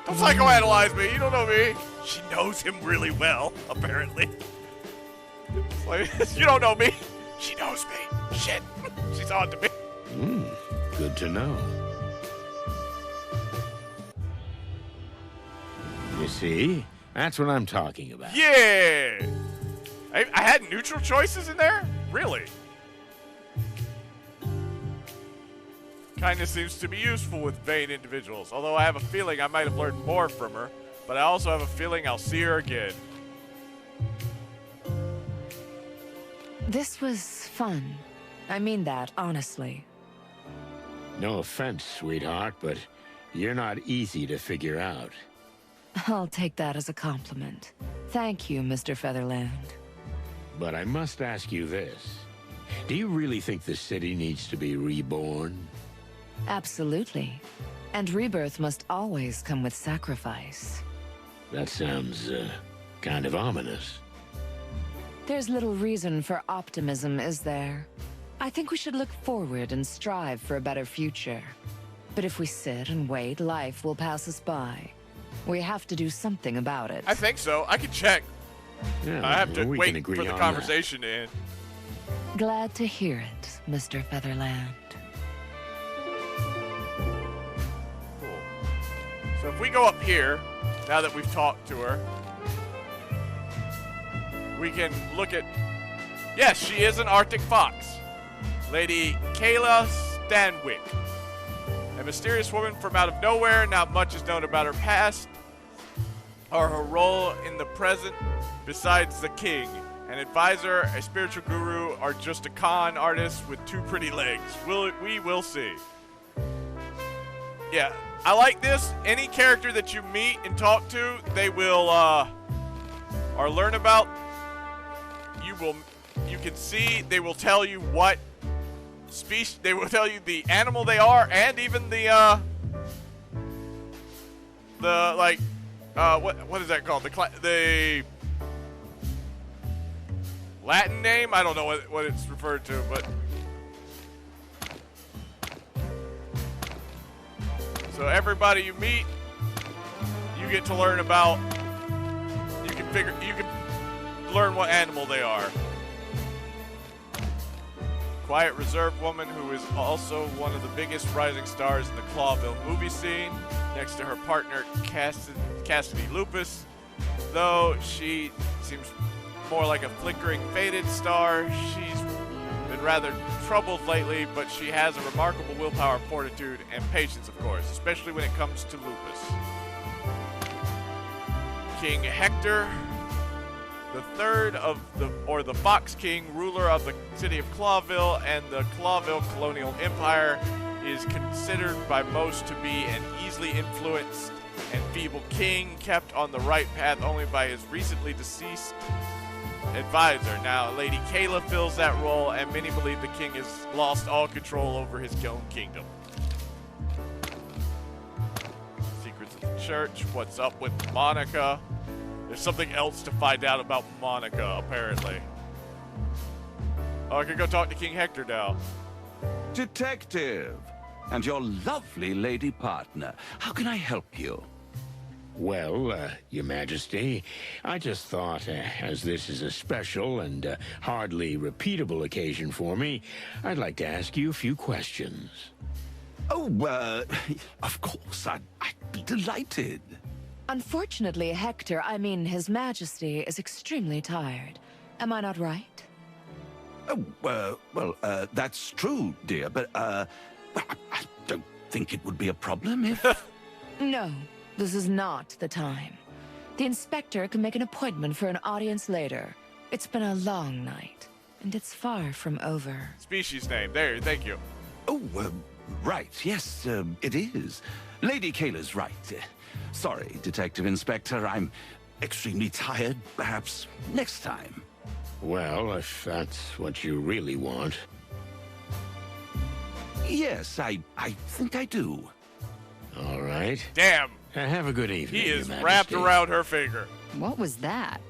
Don't psychoanalyze me, you don't know me. She knows him really well, apparently. It's like, you don't know me. She knows me. Shit. She's on to me. Good to know. You see? That's what I'm talking about. Yeah! I had neutral choices in there? Really? Kindness seems to be useful with vain individuals, although I have a feeling I might have learned more from her, but I also have a feeling I'll see her again. This was fun. I mean that, honestly. No offense, sweetheart, but you're not easy to figure out. I'll take that as a compliment. Thank you, Mr. Featherland. But I must ask you this. Do you really think the city needs to be reborn? Absolutely. And rebirth must always come with sacrifice. That sounds, kind of ominous. There's little reason for optimism, is there? I think we should look forward and strive for a better future. But if we sit and wait, life will pass us by. We have to do something about it. I think so. I can check. Yeah, I have to we wait can agree for the on conversation to end. Glad to hear it, Mr. Featherland. Cool. So if we go up here, now that we've talked to her, we can look at... Yes, she is an Arctic fox. Lady Kayla Stanwyck. A mysterious woman from out of nowhere. Not much is known about her past or her role in the present besides the king. An advisor, a spiritual guru, or just a con artist with two pretty legs. We will see. Yeah, I like this. Any character that you meet and talk to, they will, or learn about, you can see, they will tell you what species, they will tell you the animal they are, and even the what is that called? The Latin name? I don't know what it's referred to, but so everybody you meet, you get to learn about. You can learn what animal they are. Quiet, reserved woman who is also one of the biggest rising stars in the Clawville movie scene, next to her partner Cassidy Lupus. Though she seems more like a flickering, faded star, she's been rather troubled lately, but she has a remarkable willpower, fortitude, and patience, of course, especially when it comes to Lupus. King Hector, the third of the Fox King, ruler of the city of Clawville and the Clawville Colonial Empire, is considered by most to be an easily influenced and feeble king, kept on the right path only by his recently deceased advisor. Now, Lady Kayla fills that role, and many believe the king has lost all control over his own kingdom. Secrets of the church. What's up with Monica? There's something else to find out about Monica, apparently. Oh, I can go talk to King Hector now. Detective, and your lovely lady partner. How can I help you? Well, Your Majesty, I just thought, as this is a special and hardly repeatable occasion for me, I'd like to ask you a few questions. Oh, of course, I'd be delighted. Unfortunately, Hector, I mean His Majesty, is extremely tired. Am I not right? Oh, that's true, dear, but, I don't think it would be a problem if... No, this is not the time. The inspector can make an appointment for an audience later. It's been a long night, and it's far from over. Species name. There, thank you. Oh, right, yes, it is. Lady Kayla's right. Sorry, Detective Inspector, I'm extremely tired. Perhaps next time. Well, if that's what you really want. Yes, I think I do. All right. Damn. Have a good evening, He is Your wrapped Majesty. around her finger. What was that?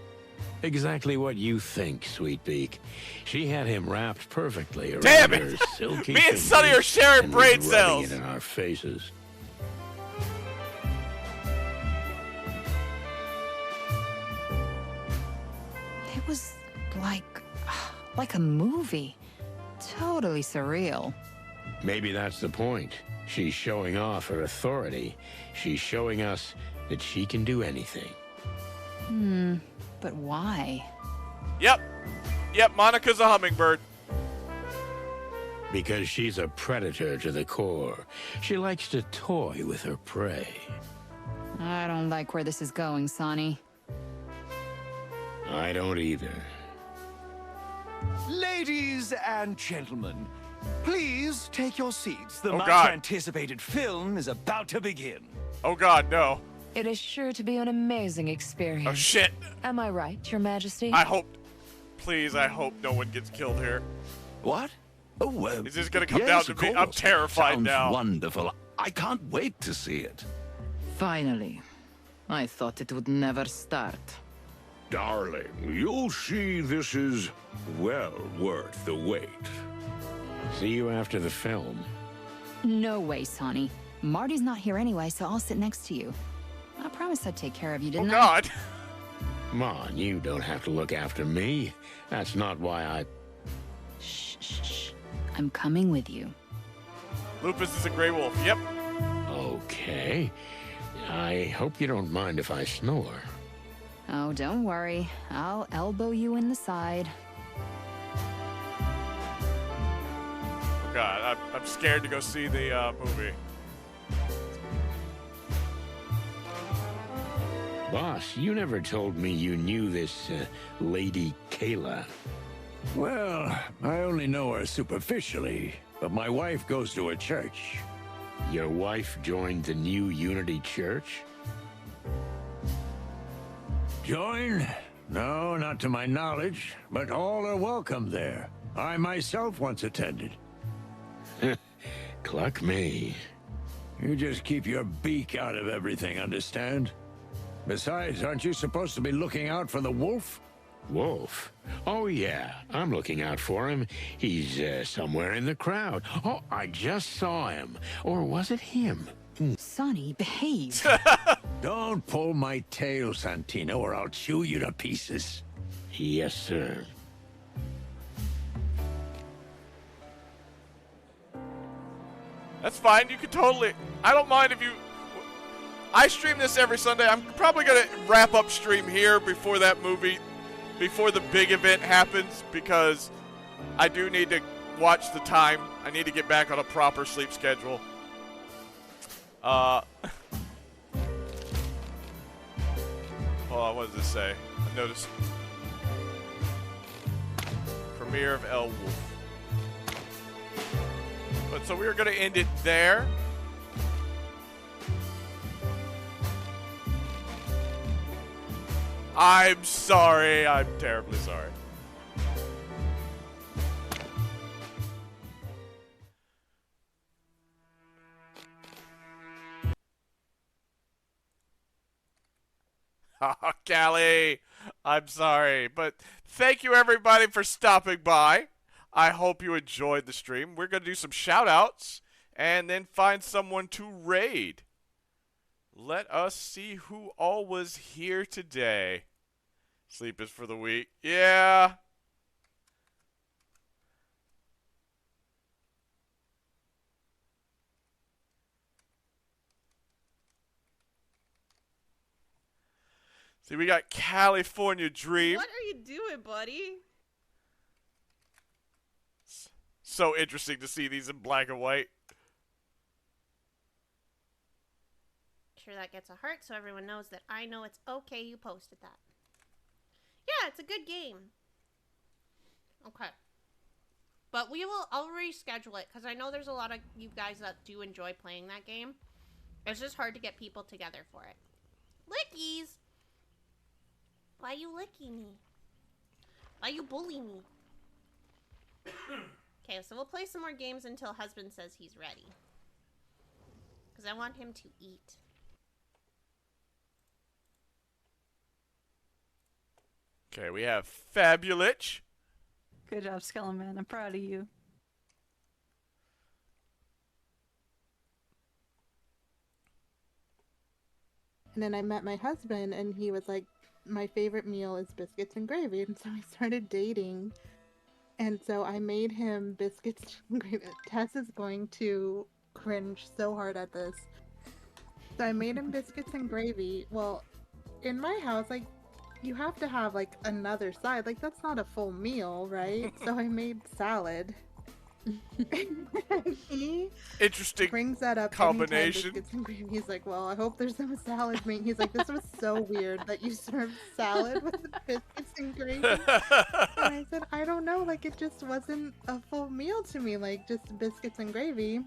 Exactly what you think, Sweetbeak. She had him wrapped perfectly around Damn her it! silky Me and fingers Sonny are sharing and brain was cells. rubbing it in our faces. It was like a movie. Totally surreal. Maybe that's the point. She's showing off her authority. She's showing us that she can do anything. But why? Yep, Monica's a hummingbird. Because she's a predator to the core. She likes to toy with her prey. I don't like where this is going, Sonny. I don't either. Ladies and gentlemen, please take your seats. The Oh, much God. anticipated film is about to begin. Oh God, no. It is sure to be an amazing experience. Oh shit. Am I right, Your Majesty? I hope, please, I hope no one gets killed here. What? Oh, Is this gonna come yes, down to of me? I'm course. terrified Sounds now. Wonderful. I can't wait to see it. Finally. I thought it would never start. Darling, you'll see this is well worth the wait. See you after the film. No way, Sonny. Marty's not here anyway, so I'll sit next to you. I promised I'd take care of you, didn't I? Oh God. Come on, you don't have to look after me. That's not why I... Shh. I'm coming with you. Lupus is a gray wolf. Yep. Okay. I hope you don't mind if I snore. Oh, don't worry. I'll elbow you in the side. Oh God, I'm scared to go see the movie. Boss, you never told me you knew this Lady Kayla. Well, I only know her superficially, but my wife goes to a church. Your wife joined the new Unity Church? Join? No, not to my knowledge, but all are welcome there. I myself once attended. Cluck me. You just keep your beak out of everything, understand? Besides, aren't you supposed to be looking out for the wolf? Wolf? Oh, yeah. I'm looking out for him. He's somewhere in the crowd. Oh, I just saw him. Or was it him? Sonny, behave. Don't pull my tail, Santino, or I'll chew you to pieces. Yes, sir. That's fine. You can totally. I don't mind if you. I stream this every Sunday. I'm probably gonna wrap up stream here before that movie, before the big event happens, because I do need to watch the time. I need to get back on a proper sleep schedule. Hold on, what does this say? I noticed. Premiere of El Wolf. But so we were going to end it there. I'm sorry. I'm terribly sorry. Callie, I'm sorry, but thank you everybody for stopping by. I hope you enjoyed the stream. We're going to do some shout outs and then find someone to raid. Let us see who all was here today. Sleep is for the weak. Yeah. See, we got California Dream. What are you doing, buddy? So interesting to see these in black and white. Sure that gets a heart so everyone knows that I know it's okay you posted that. Yeah, it's a good game. Okay. But I'll reschedule it because I know there's a lot of you guys that do enjoy playing that game. It's just hard to get people together for it. Lickies! Why you licking me? Why you bully me? Okay, so we'll play some more games until husband says he's ready. Because I want him to eat. Okay, we have Fabulich. Good job, Skeleman. I'm proud of you. And then I met my husband, and he was like, my favorite meal is biscuits and gravy. And so we started dating. And so I made him biscuits and gravy. Tess is going to cringe so hard at this. So I made him biscuits and gravy. Well, in my house, like, you have to have, like, another side. Like, that's not a full meal, right? So I made salad. He Interesting brings that up combination. anytime, biscuits and gravy. He's like, well, I hope there's no salad made. He's like, this was so weird that you served salad with biscuits and gravy. And I said, I don't know, like, it just wasn't a full meal to me, like, just biscuits and gravy.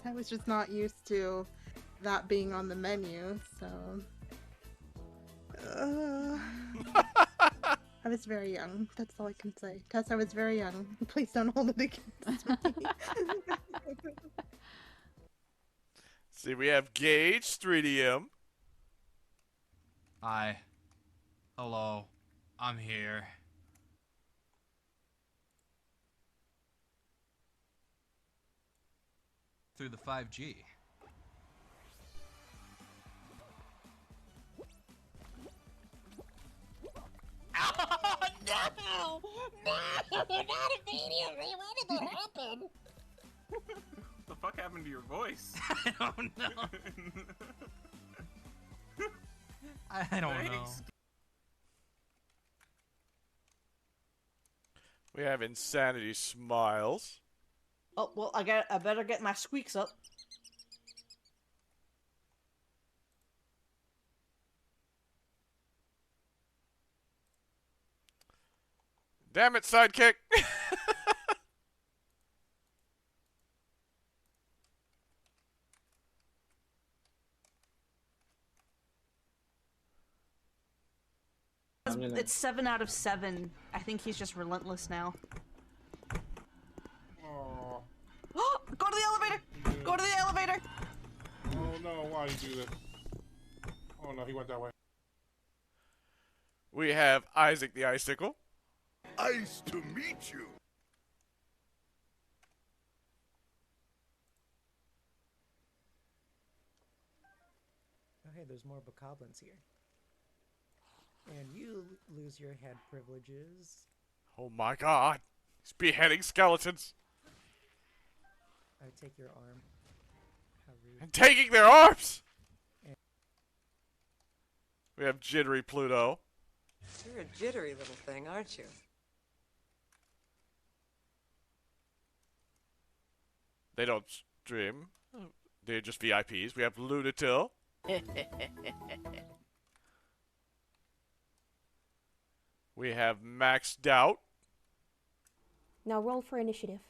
I was just not used to that being on the menu, so... I was very young. That's all I can say. Tess, I was very young. Please don't hold it against me. See, we have Gage, 3DM. Hi. Hello. I'm here. Through the 5G. Oh, no! No! Not immediately! Why did that happen? What the fuck happened to your voice? I don't know. I don't know. We have Insanity Smiles. Oh, well, I better get my squeaks up. Damn it, sidekick! It's 7 out of 7. I think he's just relentless now. Oh. Go to the elevator! Go to the elevator! Oh no, why you do this? Oh no, he went that way. We have Isaac the Icicle. Nice to meet you. Oh, hey, there's more bokoblins here. And you lose your head privileges. Oh my god. He's beheading skeletons. I would take your arm. How rude. And taking their arms! We have Jittery Pluto. You're a jittery little thing, aren't you? They don't stream. They're just VIPs. We have Lunatil. We have Max Doubt. Now roll for initiative.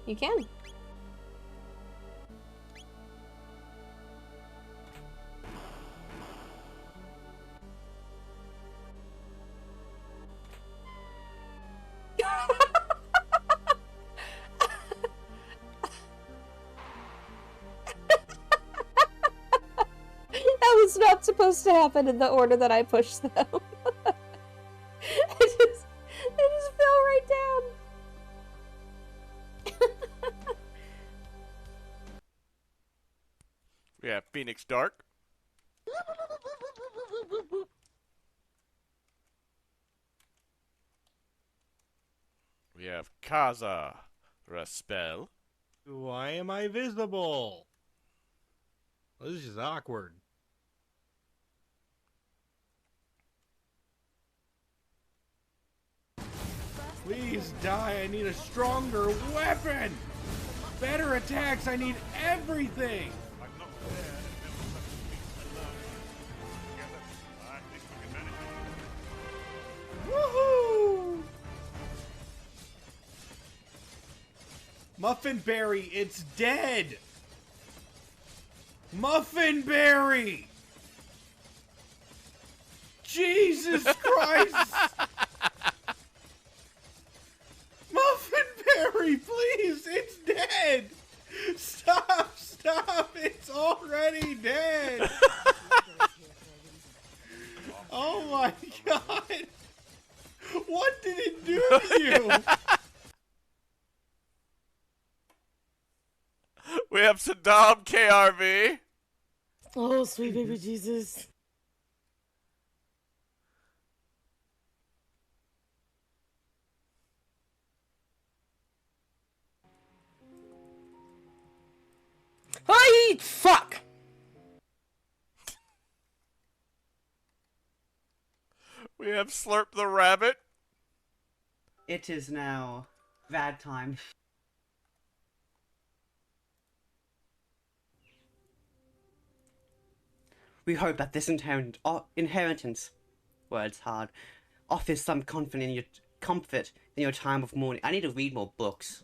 you can. That was not supposed to happen in the order that I pushed them. It just fell right down. We have Phoenix Dark. We have Kaza Raspel. Why am I visible? This is awkward. Please die, I need a stronger weapon! Better attacks, I need everything! Woohoo! Muffinberry, it's dead! Muffinberry! Jesus Christ! Muffinberry, please! It's dead! Stop! Stop! It's already dead! Oh my god! What did it do to you? We have Saddam KRV. Oh, sweet baby Jesus. Hey, fuck! We have Slurp the Rabbit. It is now bad time. We hope that this inheritance, words hard, offers some comfort in your time of mourning. I need to read more books.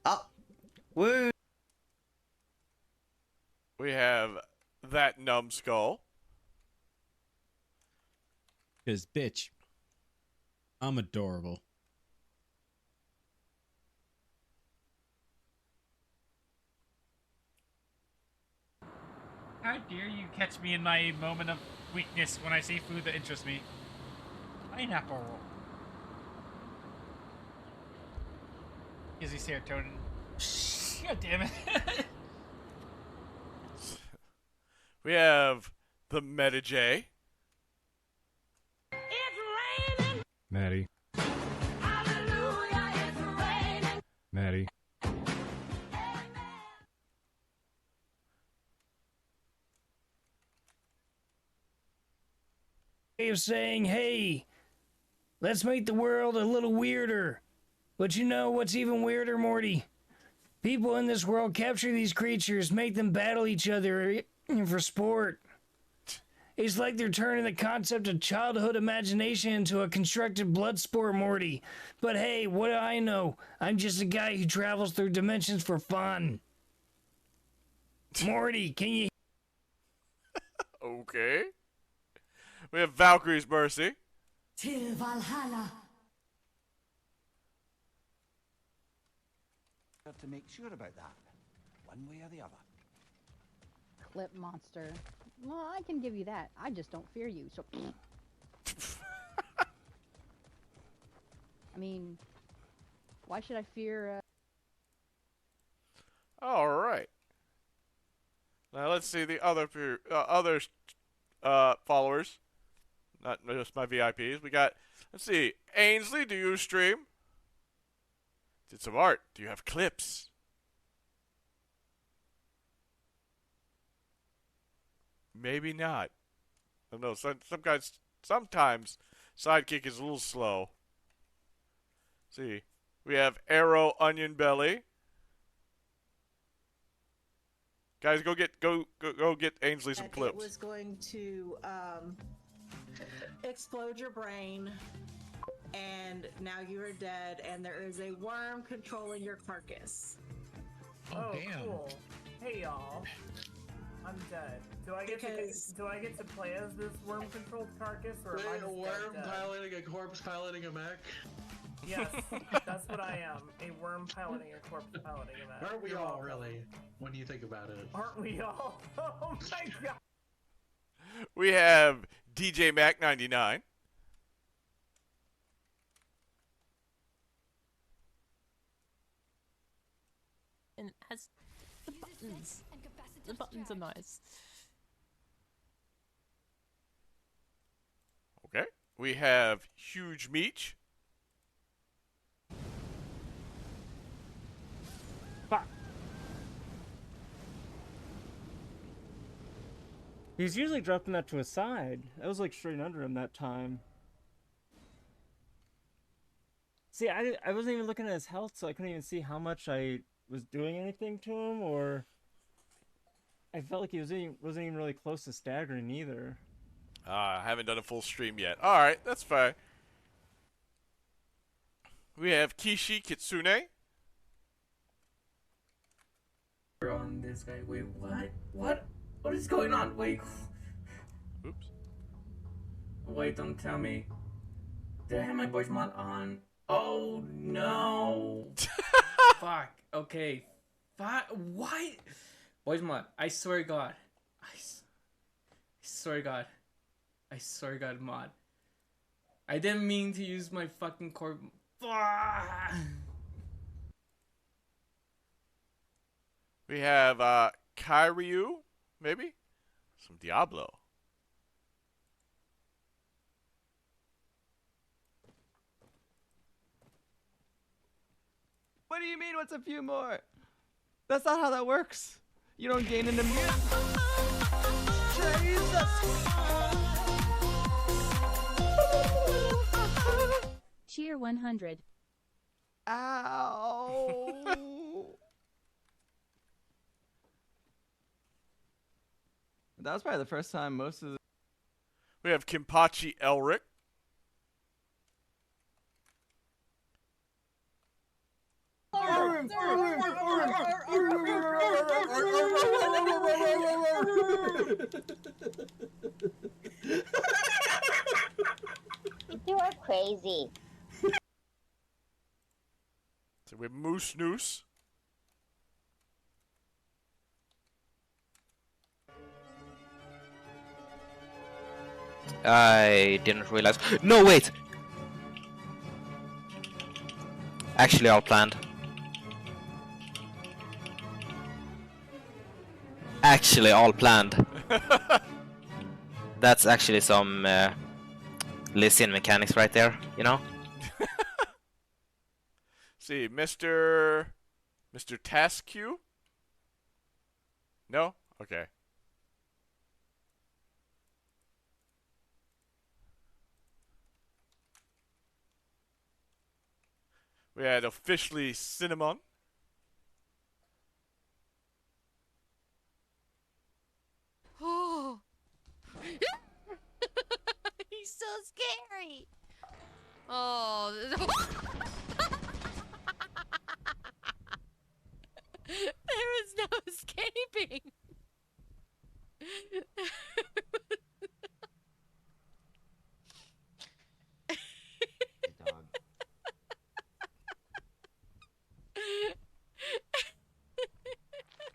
Oh, woo! We have that numbskull. Because, bitch, I'm adorable. How dare you catch me in my moment of weakness when I see food that interests me? Pineapple roll. Gives me serotonin. God damn it. We have the Meta J. Maddie. Maddie. Way of saying, hey, let's make the world a little weirder. But you know what's even weirder, Morty? People in this world capture these creatures, make them battle each other for sport. It's like they're turning the concept of childhood imagination into a constructed blood sport, Morty. But hey, what do I know? I'm just a guy who travels through dimensions for fun. Morty, can you... Okay. We have Valkyrie's Mercy. Till Valhalla. Have to make sure about that, one way or the other. Clip monster. Well, I can give you that. I just don't fear you, so... I mean, why should I fear, All right. Now let's see the other followers. Not just my VIPs. We got, let's see, Ainsley, do you stream? Did some art. Do you have clips? Maybe not. I don't know. Some guys, sometimes Sidekick is a little slow. Let's see, we have Arrow Onion Belly. Guys, go get Ainsley some clips. It was going to explode your brain. and now you are dead, and there is a worm controlling your carcass. Oh, cool. Hey y'all. I'm dead. Do I get to play as this worm-controlled carcass, or am I Wait, a just worm dead? piloting a corpse piloting a mech? Yes, that's what I am. A worm piloting a corpse piloting a mech. Aren't we You're all, welcome. really? When you think about it. Aren't we all? Oh my god. We have DJ Mac 99. And it has the buttons. The buttons are nice. Okay. We have Huge Meech. He's usually dropping that to his side. That was like straight under him that time. See, I wasn't even looking at his health, so I couldn't even see how much I was doing anything to him, or I felt like he wasn't even really close to staggering either. I haven't done a full stream yet. All right, that's fine. We have Kishi Kitsune. We're on this guy. Wait, what? What is going on? Wait. Oops. Wait, don't tell me. Did I have my voice mod on? Oh no. Fuck. Okay. Fuck. What? Voice mod. I swear to God. I swear to God. I swear to God, mod. I didn't mean to use my fucking core. Fuck. We have Kairyu, maybe? Some Diablo. What do you mean, what's a few more? That's not how that works. You don't gain an immune. Cheer 100. Ow. That was probably the first time most of the... We have Kimpachi Elric. You are crazy. So we have Moose Noose. I didn't realize. No, wait! Actually, all planned. Actually, all planned. That's actually some Lysian mechanics right there, you know? See, Mr. Tasku? No? Okay. We had officially Cinnamon. Oh. He's so scary. Oh. There was no escaping.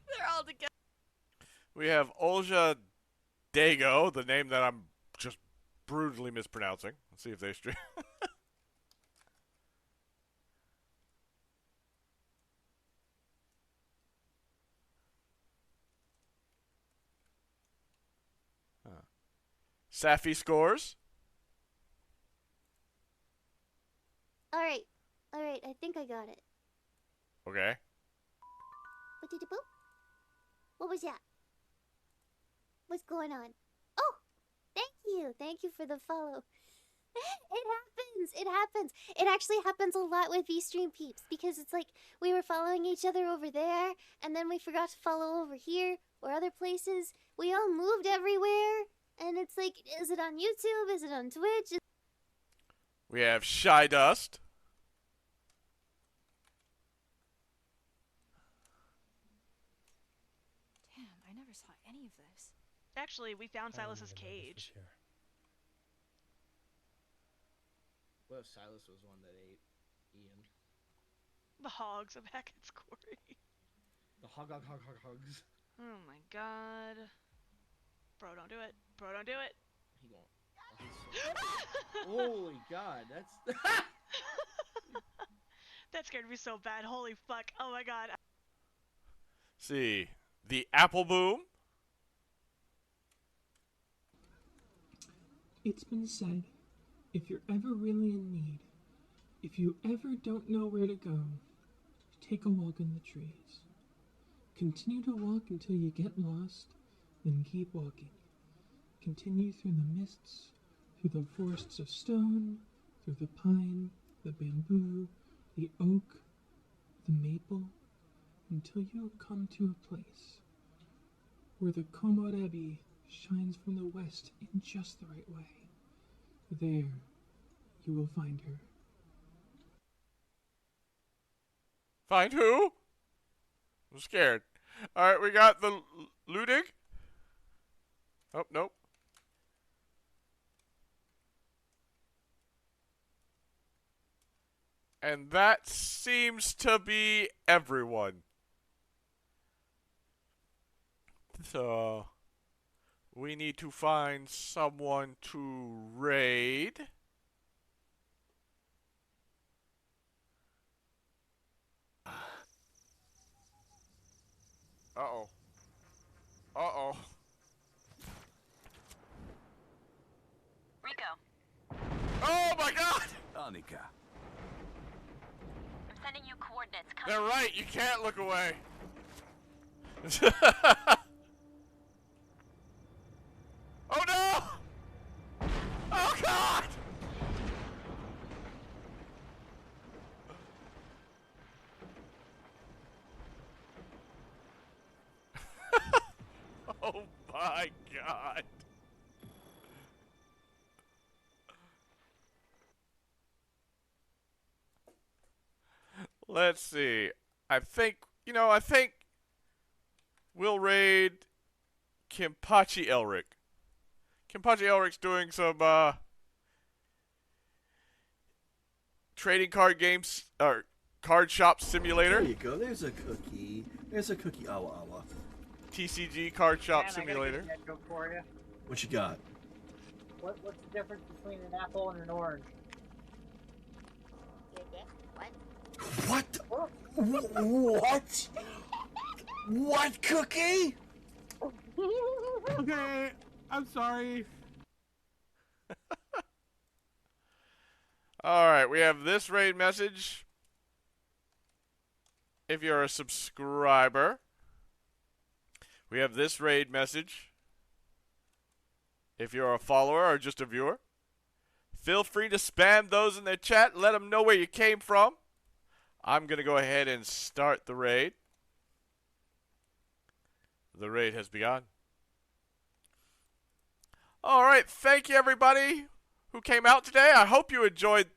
They're all together. We have Olja Dago, the name that I'm just brutally mispronouncing. Let's see if they stream. Safi scores. Alright, I think I got it. Okay. What was that? What's going on? Oh! Thank you for the follow. It happens. It actually happens a lot with V-Stream peeps, because it's like we were following each other over there, and then we forgot to follow over here, or other places. We all moved everywhere, and it's like, is it on YouTube? Is it on Twitch? We have Shy Dust. Damn, I never saw any of this. Actually, we found Silas's cage. What if Silas was one that ate Ian? The hogs of Hackett's Quarry. The hogs. Oh my god. Bro, don't do it. Bro, don't do it. He won't. Holy god, that's... That scared me so bad. Holy fuck. Oh my god. See, the Apple Boom. It's been said, if you're ever really in need, if you ever don't know where to go, take a walk in the trees. Continue to walk until you get lost, then keep walking. Continue through the mists, through the forests of stone, through the pine, the bamboo, the oak, the maple, until you come to a place where the Komorebi shines from the west in just the right way. There, you will find her. Find who? I'm scared. Alright, we got the Ludig. Oh, nope. And that seems to be everyone. So, we need to find someone to raid. Uh-oh. Uh-oh. Rico, Oh my god! Annika. I'm sending you coordinates. Come They're right, you can't look away. Oh no! Oh god! Oh my god. Let's see. I think we'll raid Kimpachi Elric. Kimpachi Elric's doing some trading card games or card shop simulator. There you go. There's a cookie. There's a cookie. Awa awa. TCG card shop Man, simulator. I gotta get that joke for you. What you got? What's the difference between an apple and an orange? What? What? What cookie? Okay, I'm sorry. Alright, we have this raid message. If you're a subscriber. We have this raid message. If you're a follower or just a viewer. Feel free to spam those in the chat. Let them know where you came from. I'm going to go ahead and start the raid. The raid has begun. Alright, thank you everybody who came out today. I hope you enjoyed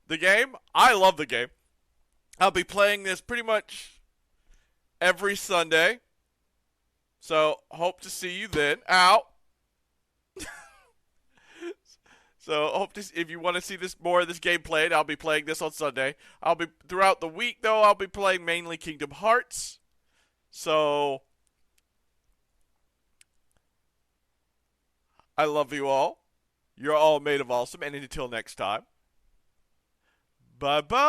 the game. I love the game. I'll be playing this pretty much every Sunday. So, hope to see you then. Ow! So, hope to, if you want to see this more of this game played, I'll be playing this on Sunday. I'll be throughout the week though. I'll be playing mainly Kingdom Hearts. So, I love you all. You're all made of awesome. And until next time, bye bye.